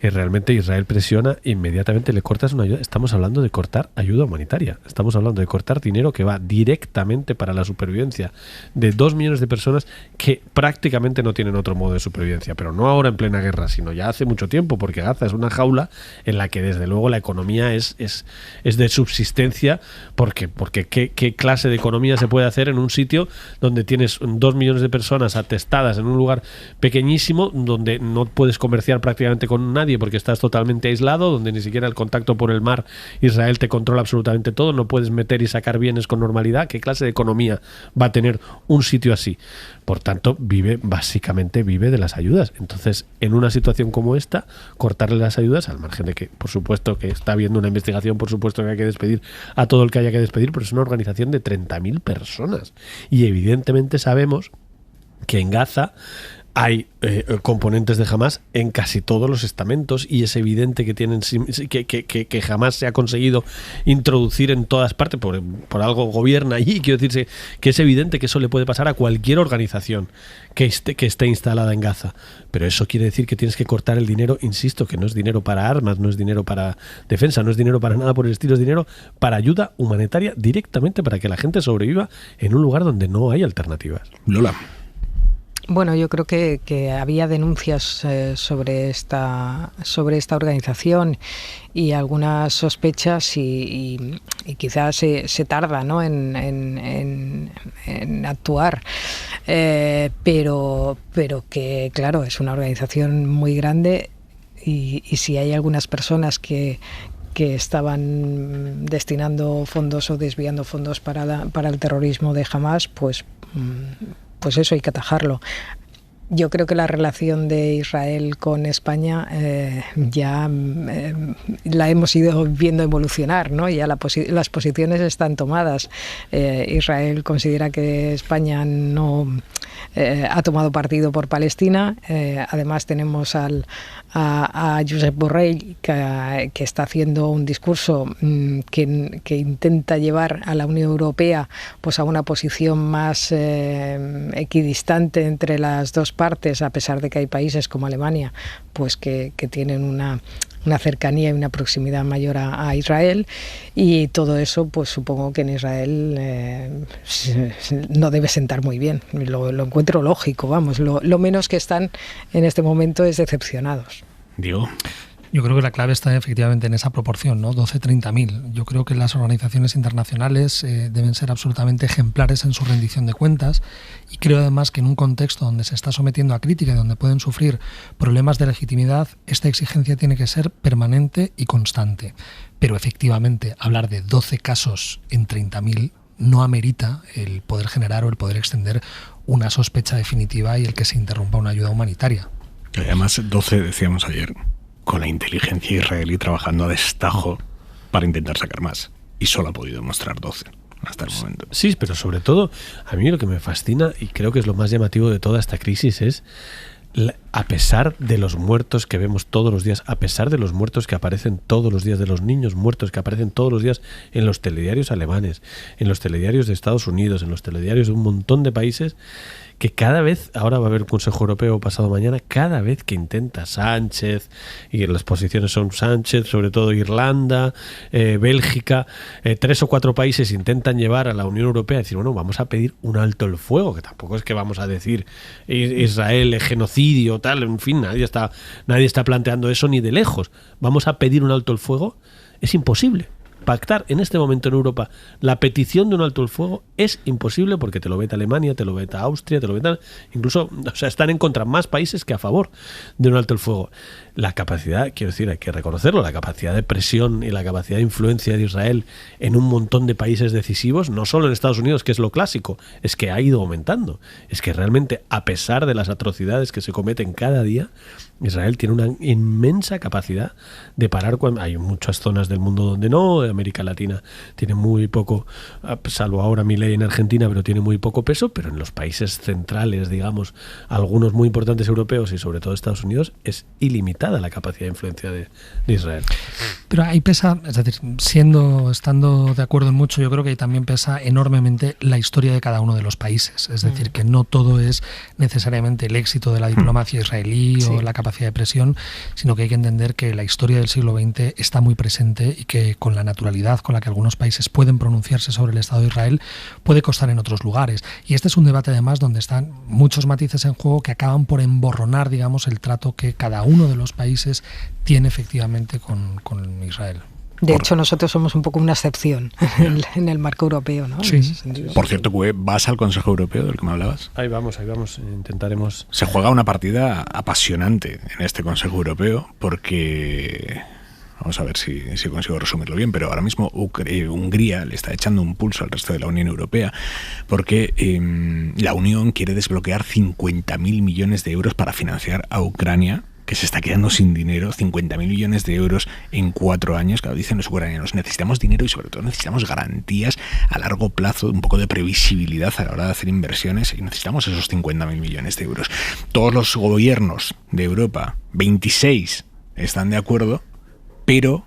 Realmente Israel presiona, inmediatamente le cortas una ayuda. Estamos hablando de cortar ayuda humanitaria, estamos hablando de cortar dinero que va directamente para la supervivencia de 2 millones de personas que prácticamente no tienen otro modo de supervivencia, pero no ahora en plena guerra, sino ya hace mucho tiempo, porque Gaza es una jaula en la que desde luego la economía es de subsistencia, porque ¿qué clase de economía se puede hacer en un sitio donde tienes 2 millones de personas atestadas en un lugar pequeñísimo, donde no puedes comerciar prácticamente con nadie porque estás totalmente aislado, donde ni siquiera el contacto por el mar, Israel te controla absolutamente todo, no puedes meter y sacar bienes con normalidad? ¿Qué clase de economía va a tener un sitio así? Por tanto, básicamente vive de las ayudas. Entonces, en una situación como esta, cortarle las ayudas, al margen de que, por supuesto, que está habiendo una investigación, por supuesto que hay que despedir a todo el que haya que despedir, pero es una organización de 30.000 personas. Y evidentemente sabemos que en Gaza hay componentes de Hamas en casi todos los estamentos, y es evidente que que Hamas se ha conseguido introducir en todas partes, por algo gobierna allí. Quiero decirse que es evidente que eso le puede pasar a cualquier organización que esté instalada en Gaza, pero eso quiere decir que tienes que cortar el dinero, insisto, que no es dinero para armas, no es dinero para defensa, no es dinero para nada por el estilo, es dinero para ayuda humanitaria directamente para que la gente sobreviva en un lugar donde no hay alternativas. Lola. Bueno, yo creo que había denuncias sobre esta organización y algunas sospechas y quizás se tarda, ¿no?, en actuar, pero que claro, es una organización muy grande y si hay algunas personas que estaban destinando fondos o desviando fondos para el terrorismo de Hamas, pues eso hay que atajarlo. Yo creo que la relación de Israel con España la hemos ido viendo evolucionar, ¿no? Ya las posiciones están tomadas. Israel considera que España no ha tomado partido por Palestina. Además tenemos a Josep Borrell que está haciendo un discurso que intenta llevar a la Unión Europea pues a una posición más equidistante entre las dos partes, a pesar de que hay países como Alemania pues que tienen una cercanía y una proximidad mayor a Israel, y todo eso pues supongo que en Israel no debe sentar muy bien. Lo encuentro lógico, vamos, lo menos que están en este momento es decepcionados. Diego. Yo creo que la clave está efectivamente en esa proporción, ¿no? 12-30.000. Yo creo que las organizaciones internacionales deben ser absolutamente ejemplares en su rendición de cuentas, y creo además que en un contexto donde se está sometiendo a crítica y donde pueden sufrir problemas de legitimidad, esta exigencia tiene que ser permanente y constante. Pero efectivamente, hablar de 12 casos en 30.000 no amerita el poder generar o el poder extender una sospecha definitiva y el que se interrumpa una ayuda humanitaria. Además, 12 decíamos ayer, con la inteligencia israelí trabajando a destajo para intentar sacar más. Y solo ha podido mostrar 12 hasta el momento. Sí, pero sobre todo, a mí lo que me fascina, y creo que es lo más llamativo de toda esta crisis, es a pesar de los muertos que vemos todos los días, a pesar de los muertos que aparecen todos los días, de los niños muertos que aparecen todos los días en los telediarios alemanes, en los telediarios de Estados Unidos, en los telediarios de un montón de países, que cada vez, ahora va a haber Consejo Europeo pasado mañana, cada vez que intenta Sánchez, y las posiciones son Sánchez, sobre todo Irlanda, Bélgica, 3 o 4 países intentan llevar a la Unión Europea a decir, bueno, vamos a pedir un alto el fuego, que tampoco es que vamos a decir Israel, genocidio, tal, en fin, nadie está planteando eso ni de lejos. Vamos a pedir un alto el fuego, es imposible. Pactar en este momento en Europa la petición de un alto el fuego es imposible, porque te lo veta Alemania, te lo veta Austria, te lo veta, incluso, o sea, están en contra más países que a favor de un alto el fuego. La capacidad, quiero decir, hay que reconocerlo, la capacidad de presión y la capacidad de influencia de Israel en un montón de países decisivos, no solo en Estados Unidos, que es lo clásico, es que ha ido aumentando. Es que realmente, a pesar de las atrocidades que se cometen cada día, Israel tiene una inmensa capacidad de parar cuando hay muchas zonas del mundo donde no. América Latina tiene muy poco, salvo ahora Milei en Argentina, pero tiene muy poco peso, pero en los países centrales, digamos, algunos muy importantes europeos y sobre todo Estados Unidos, es ilimitada la capacidad de influencia de Israel. Pero ahí pesa, es decir, estando de acuerdo en mucho, yo creo que ahí también pesa enormemente la historia de cada uno de los países. Es decir, que no todo es necesariamente el éxito de la diplomacia israelí o la capacidad de presión, sino que hay que entender que la historia del siglo XX está muy presente y que con la naturalidad con la que algunos países pueden pronunciarse sobre el Estado de Israel puede costar en otros lugares. Y este es un debate además donde están muchos matices en juego que acaban por emborronar, digamos, el trato que cada uno de los países tiene efectivamente con Israel. De hecho, nosotros somos un poco una excepción en el marco europeo, ¿no? Sí. Por cierto, ¿vas al Consejo Europeo del que me hablabas? Ahí vamos, intentaremos. Se juega una partida apasionante en este Consejo Europeo porque, vamos a ver si consigo resumirlo bien, pero ahora mismo Hungría le está echando un pulso al resto de la Unión Europea porque la Unión quiere desbloquear 50.000 millones de euros para financiar a Ucrania, que se está quedando sin dinero. 50.000 millones de euros en 4 años. Claro, dicen los ucranianos, necesitamos dinero y sobre todo necesitamos garantías a largo plazo, un poco de previsibilidad a la hora de hacer inversiones, y necesitamos esos 50.000 millones de euros. Todos los gobiernos de Europa, 26, están de acuerdo, pero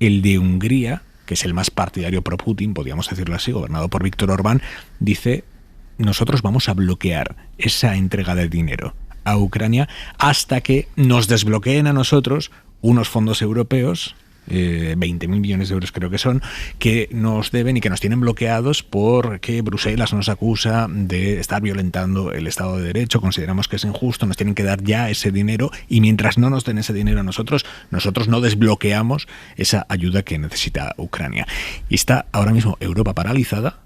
el de Hungría, que es el más partidario pro Putin, podríamos decirlo así, gobernado por Víctor Orbán, dice, nosotros vamos a bloquear esa entrega de dinero a Ucrania hasta que nos desbloqueen a nosotros unos fondos europeos, 20.000 millones de euros creo que son, que nos deben y que nos tienen bloqueados porque Bruselas nos acusa de estar violentando el Estado de Derecho, consideramos que es injusto, nos tienen que dar ya ese dinero, y mientras no nos den ese dinero a nosotros no desbloqueamos esa ayuda que necesita Ucrania. Y está ahora mismo Europa paralizada,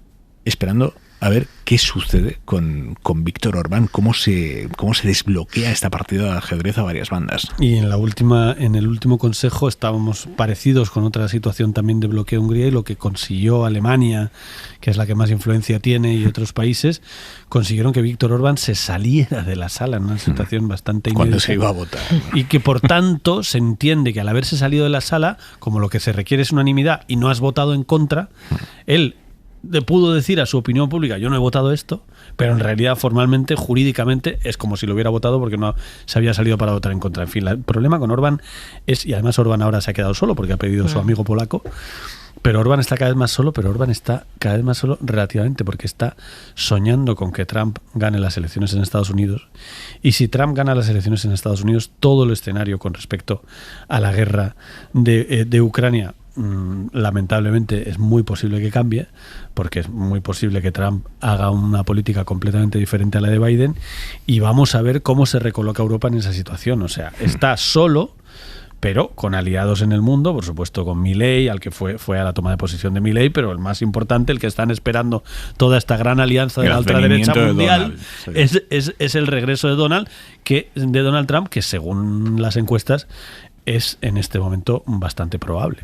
esperando a ver qué sucede con Víctor Orbán, cómo se desbloquea esta partida de ajedrez a varias bandas. Y en el último consejo estábamos parecidos con otra situación también de bloqueo de Hungría, y lo que consiguió Alemania, que es la que más influencia tiene, y otros países, consiguieron que Víctor Orbán se saliera de la sala en una situación bastante cuando se iba a votar, ¿no? Y que por tanto se entiende que al haberse salido de la sala, como lo que se requiere es unanimidad y no has votado en contra, él pudo decir a su opinión pública, yo no he votado esto, pero en realidad formalmente, jurídicamente, es como si lo hubiera votado porque no se había salido para votar en contra. En fin, el problema con Orbán es, y además Orbán ahora se ha quedado solo porque ha pedido a su amigo polaco, pero Orbán está cada vez más solo, pero Orbán está cada vez más solo relativamente porque está soñando con que Trump gane las elecciones en Estados Unidos. Y si Trump gana las elecciones en Estados Unidos, todo el escenario con respecto a la guerra de Ucrania lamentablemente es muy posible que cambie, porque es muy posible que Trump haga una política completamente diferente a la de Biden, y vamos a ver cómo se recoloca Europa en esa situación. O sea, está solo, pero con aliados en el mundo, por supuesto con Milei, al que fue a la toma de posición de Milei, pero el más importante, el que están esperando toda esta gran alianza de la ultraderecha mundial, es el regreso de Donald Trump, que según las encuestas es en este momento bastante probable.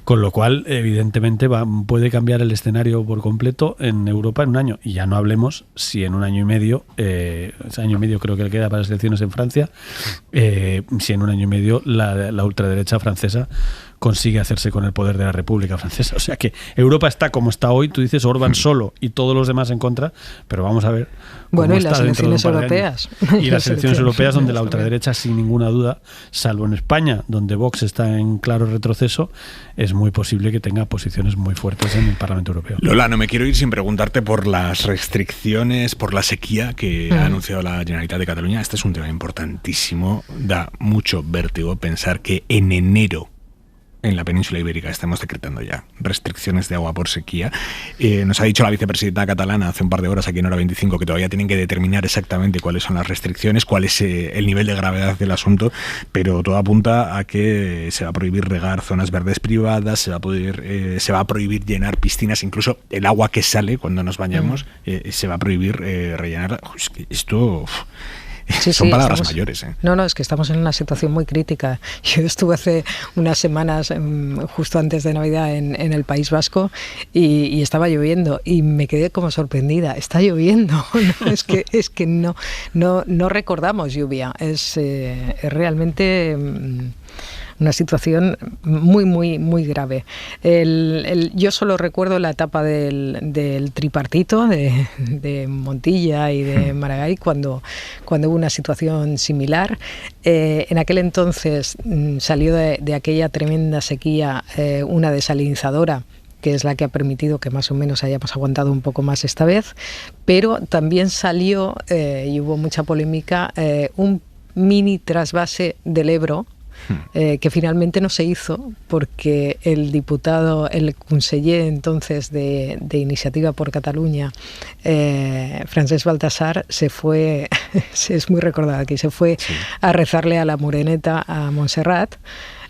Con lo cual, evidentemente, puede cambiar el escenario por completo en Europa en un año. Y ya no hablemos si en un año y medio, año y medio creo que le queda para las elecciones en Francia, si en un año y medio la ultraderecha francesa consigue hacerse con el poder de la República Francesa. O sea que Europa está como está hoy, tú dices Orbán solo y todos los demás en contra, pero vamos a ver cómo y está las elecciones europeas. Y las elecciones europeas donde la ultraderecha, sin ninguna duda, salvo en España, donde Vox está en claro retroceso, es muy posible que tenga posiciones muy fuertes en el Parlamento Europeo. Lola, no me quiero ir sin preguntarte por las restricciones, por la sequía que ha anunciado la Generalitat de Cataluña. Este es un tema importantísimo. Da mucho vértigo pensar que en enero en la península ibérica estamos decretando ya restricciones de agua por sequía. Nos ha dicho la vicepresidenta catalana hace un par de horas aquí en Hora 25 que todavía tienen que determinar exactamente cuáles son las restricciones, cuál es el nivel de gravedad del asunto, pero todo apunta a que se va a prohibir regar zonas verdes privadas, se va a prohibir llenar piscinas, incluso el agua que sale cuando nos bañamos, se va a prohibir rellenar. Esto... Son palabras mayores. No, es que estamos en una situación muy crítica. Yo estuve hace unas semanas, justo antes de Navidad, en el País Vasco y estaba lloviendo y me quedé como sorprendida. Está lloviendo. No, es que no recordamos lluvia. Es realmente una situación muy, muy, muy grave. Yo solo recuerdo la etapa del tripartito, de Montilla y de Maragall, cuando hubo una situación similar. En aquel entonces salió de aquella tremenda sequía una desalinizadora, que es la que ha permitido que más o menos hayamos aguantado un poco más esta vez, pero también salió, y hubo mucha polémica, un mini trasvase del Ebro, que finalmente no se hizo porque el conseller entonces de Iniciativa por Cataluña, Francesc Baltasar, se fue, es muy recordado aquí, se fue a rezarle a la Moreneta, a Montserrat,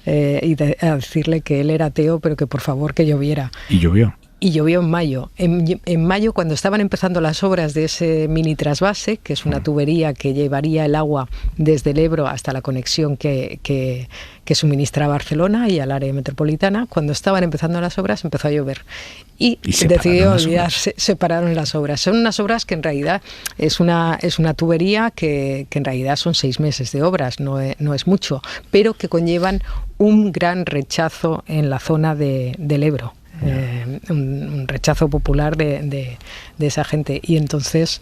a decirle que él era ateo, pero que por favor que lloviera. Y llovió. Y llovió en mayo. En mayo, cuando estaban empezando las obras de ese mini trasvase, que es una tubería que llevaría el agua desde el Ebro hasta la conexión que suministra a Barcelona y al área metropolitana, cuando estaban empezando las obras empezó a llover. Y decidió olvidarse, separaron las obras. Son unas obras que en realidad es una tubería que en realidad son 6 meses de obras, no es mucho, pero que conllevan un gran rechazo en la zona del Ebro. Un rechazo popular de esa gente, y entonces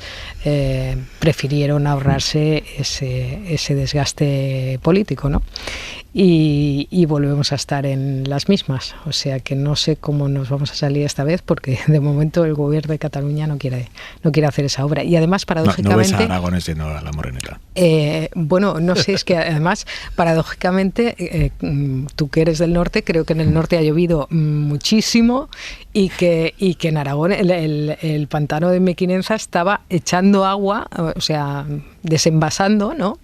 prefirieron ahorrarse ese desgaste político, ¿no? Y volvemos a estar en las mismas, o sea que no sé cómo nos vamos a salir esta vez, porque de momento el gobierno de Cataluña no quiere hacer esa obra, y además paradójicamente no ves a Aragonés yendo a la Moreneta. Bueno, no sé, es que además paradójicamente tú que eres del norte, creo que en el norte ha llovido muchísimo y que en Aragón el pantano de Mequinenza estaba echando agua, o sea, desenvasando, ¿no?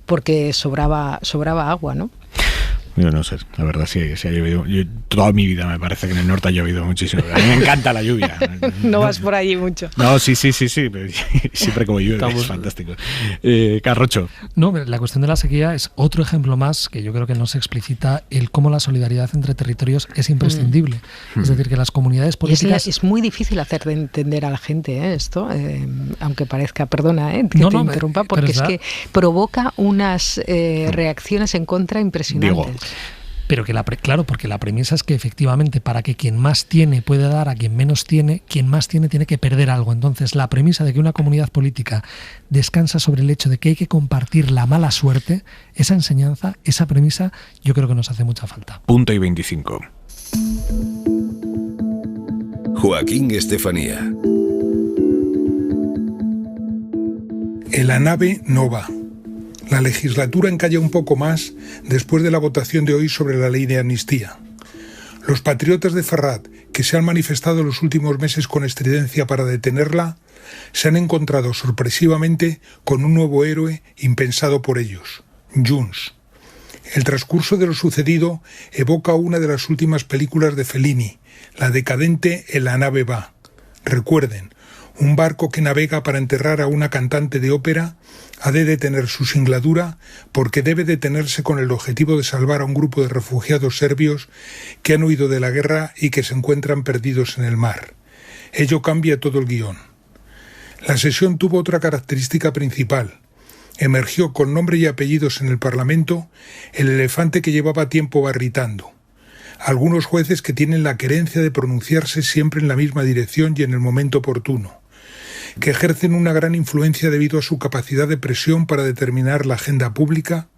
Porque sobraba agua, ¿no? Yo no sé, la verdad sí ha llovido. Yo, toda mi vida me parece que en el norte ha llovido muchísimo. A mí me encanta la lluvia. No vas por allí mucho. No, sí, pero siempre como llueve es fantástico. Carrocho. No, la cuestión de la sequía es otro ejemplo más que yo creo que nos explicita cómo la solidaridad entre territorios es imprescindible. Es decir, que las comunidades políticas... Es muy difícil hacer de entender a la gente esto, aunque parezca, perdona que te interrumpa, porque es que provoca unas reacciones en contra impresionantes. pero que claro, porque la premisa es que efectivamente para que quien más tiene pueda dar a quien menos tiene, quien más tiene tiene que perder algo. Entonces la premisa de que una comunidad política descansa sobre el hecho de que hay que compartir la mala suerte, esa enseñanza, esa premisa, yo creo que nos hace mucha falta. Punto y 25. Joaquín Estefanía. En la nave no va. La legislatura encalla un poco más después de la votación de hoy sobre la ley de amnistía. Los patriotas de Ferrat, que se han manifestado en los últimos meses con estridencia para detenerla, se han encontrado sorpresivamente con un nuevo héroe impensado por ellos, Junts. El transcurso de lo sucedido evoca una de las últimas películas de Fellini, la decadente En la nave va. Recuerden, un barco que navega para enterrar a una cantante de ópera ha de detener su singladura porque debe detenerse con el objetivo de salvar a un grupo de refugiados serbios que han huido de la guerra y que se encuentran perdidos en el mar. Ello cambia todo el guión. La sesión tuvo otra característica principal. Emergió con nombre y apellidos en el Parlamento el elefante que llevaba tiempo barritando. Algunos jueces que tienen la querencia de pronunciarse siempre en la misma dirección y en el momento oportuno, que ejercen una gran influencia debido a su capacidad de presión para determinar la agenda pública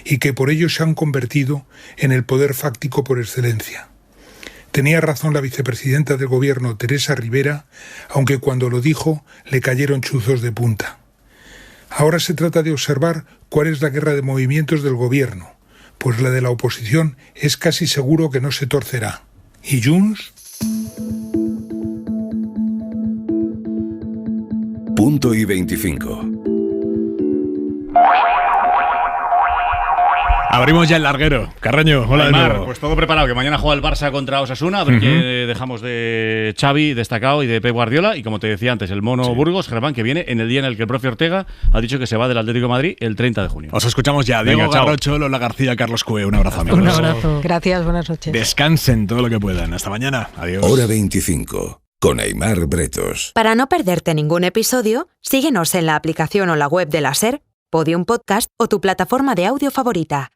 y que por ello se han convertido en el poder fáctico por excelencia. Tenía razón la vicepresidenta del Gobierno, Teresa Rivera, aunque cuando lo dijo le cayeron chuzos de punta. Ahora se trata de observar cuál es la guerra de movimientos del Gobierno, pues la de la oposición es casi seguro que no se torcerá. ¿Y Junts? Punto y 25. Abrimos ya el larguero. Carreño, hola Aymar, de nuevo. pues todo preparado, que mañana juega el Barça contra Osasuna, a ver qué dejamos de Xavi destacado y de Pep Guardiola, y como te decía antes, el mono Burgos, Germán, que viene en el día en el que el propio Ortega ha dicho que se va del Atlético de Madrid el 30 de junio. Os escuchamos ya. Diego Garrocho, Lola García, Carlos Cue. Un abrazo, amigos. Un abrazo. Gracias, buenas noches. Descansen todo lo que puedan. Hasta mañana. Adiós. Hora 25. Con Aymar Bretos. Para no perderte ningún episodio, síguenos en la aplicación o la web de la SER, Podium Podcast o tu plataforma de audio favorita.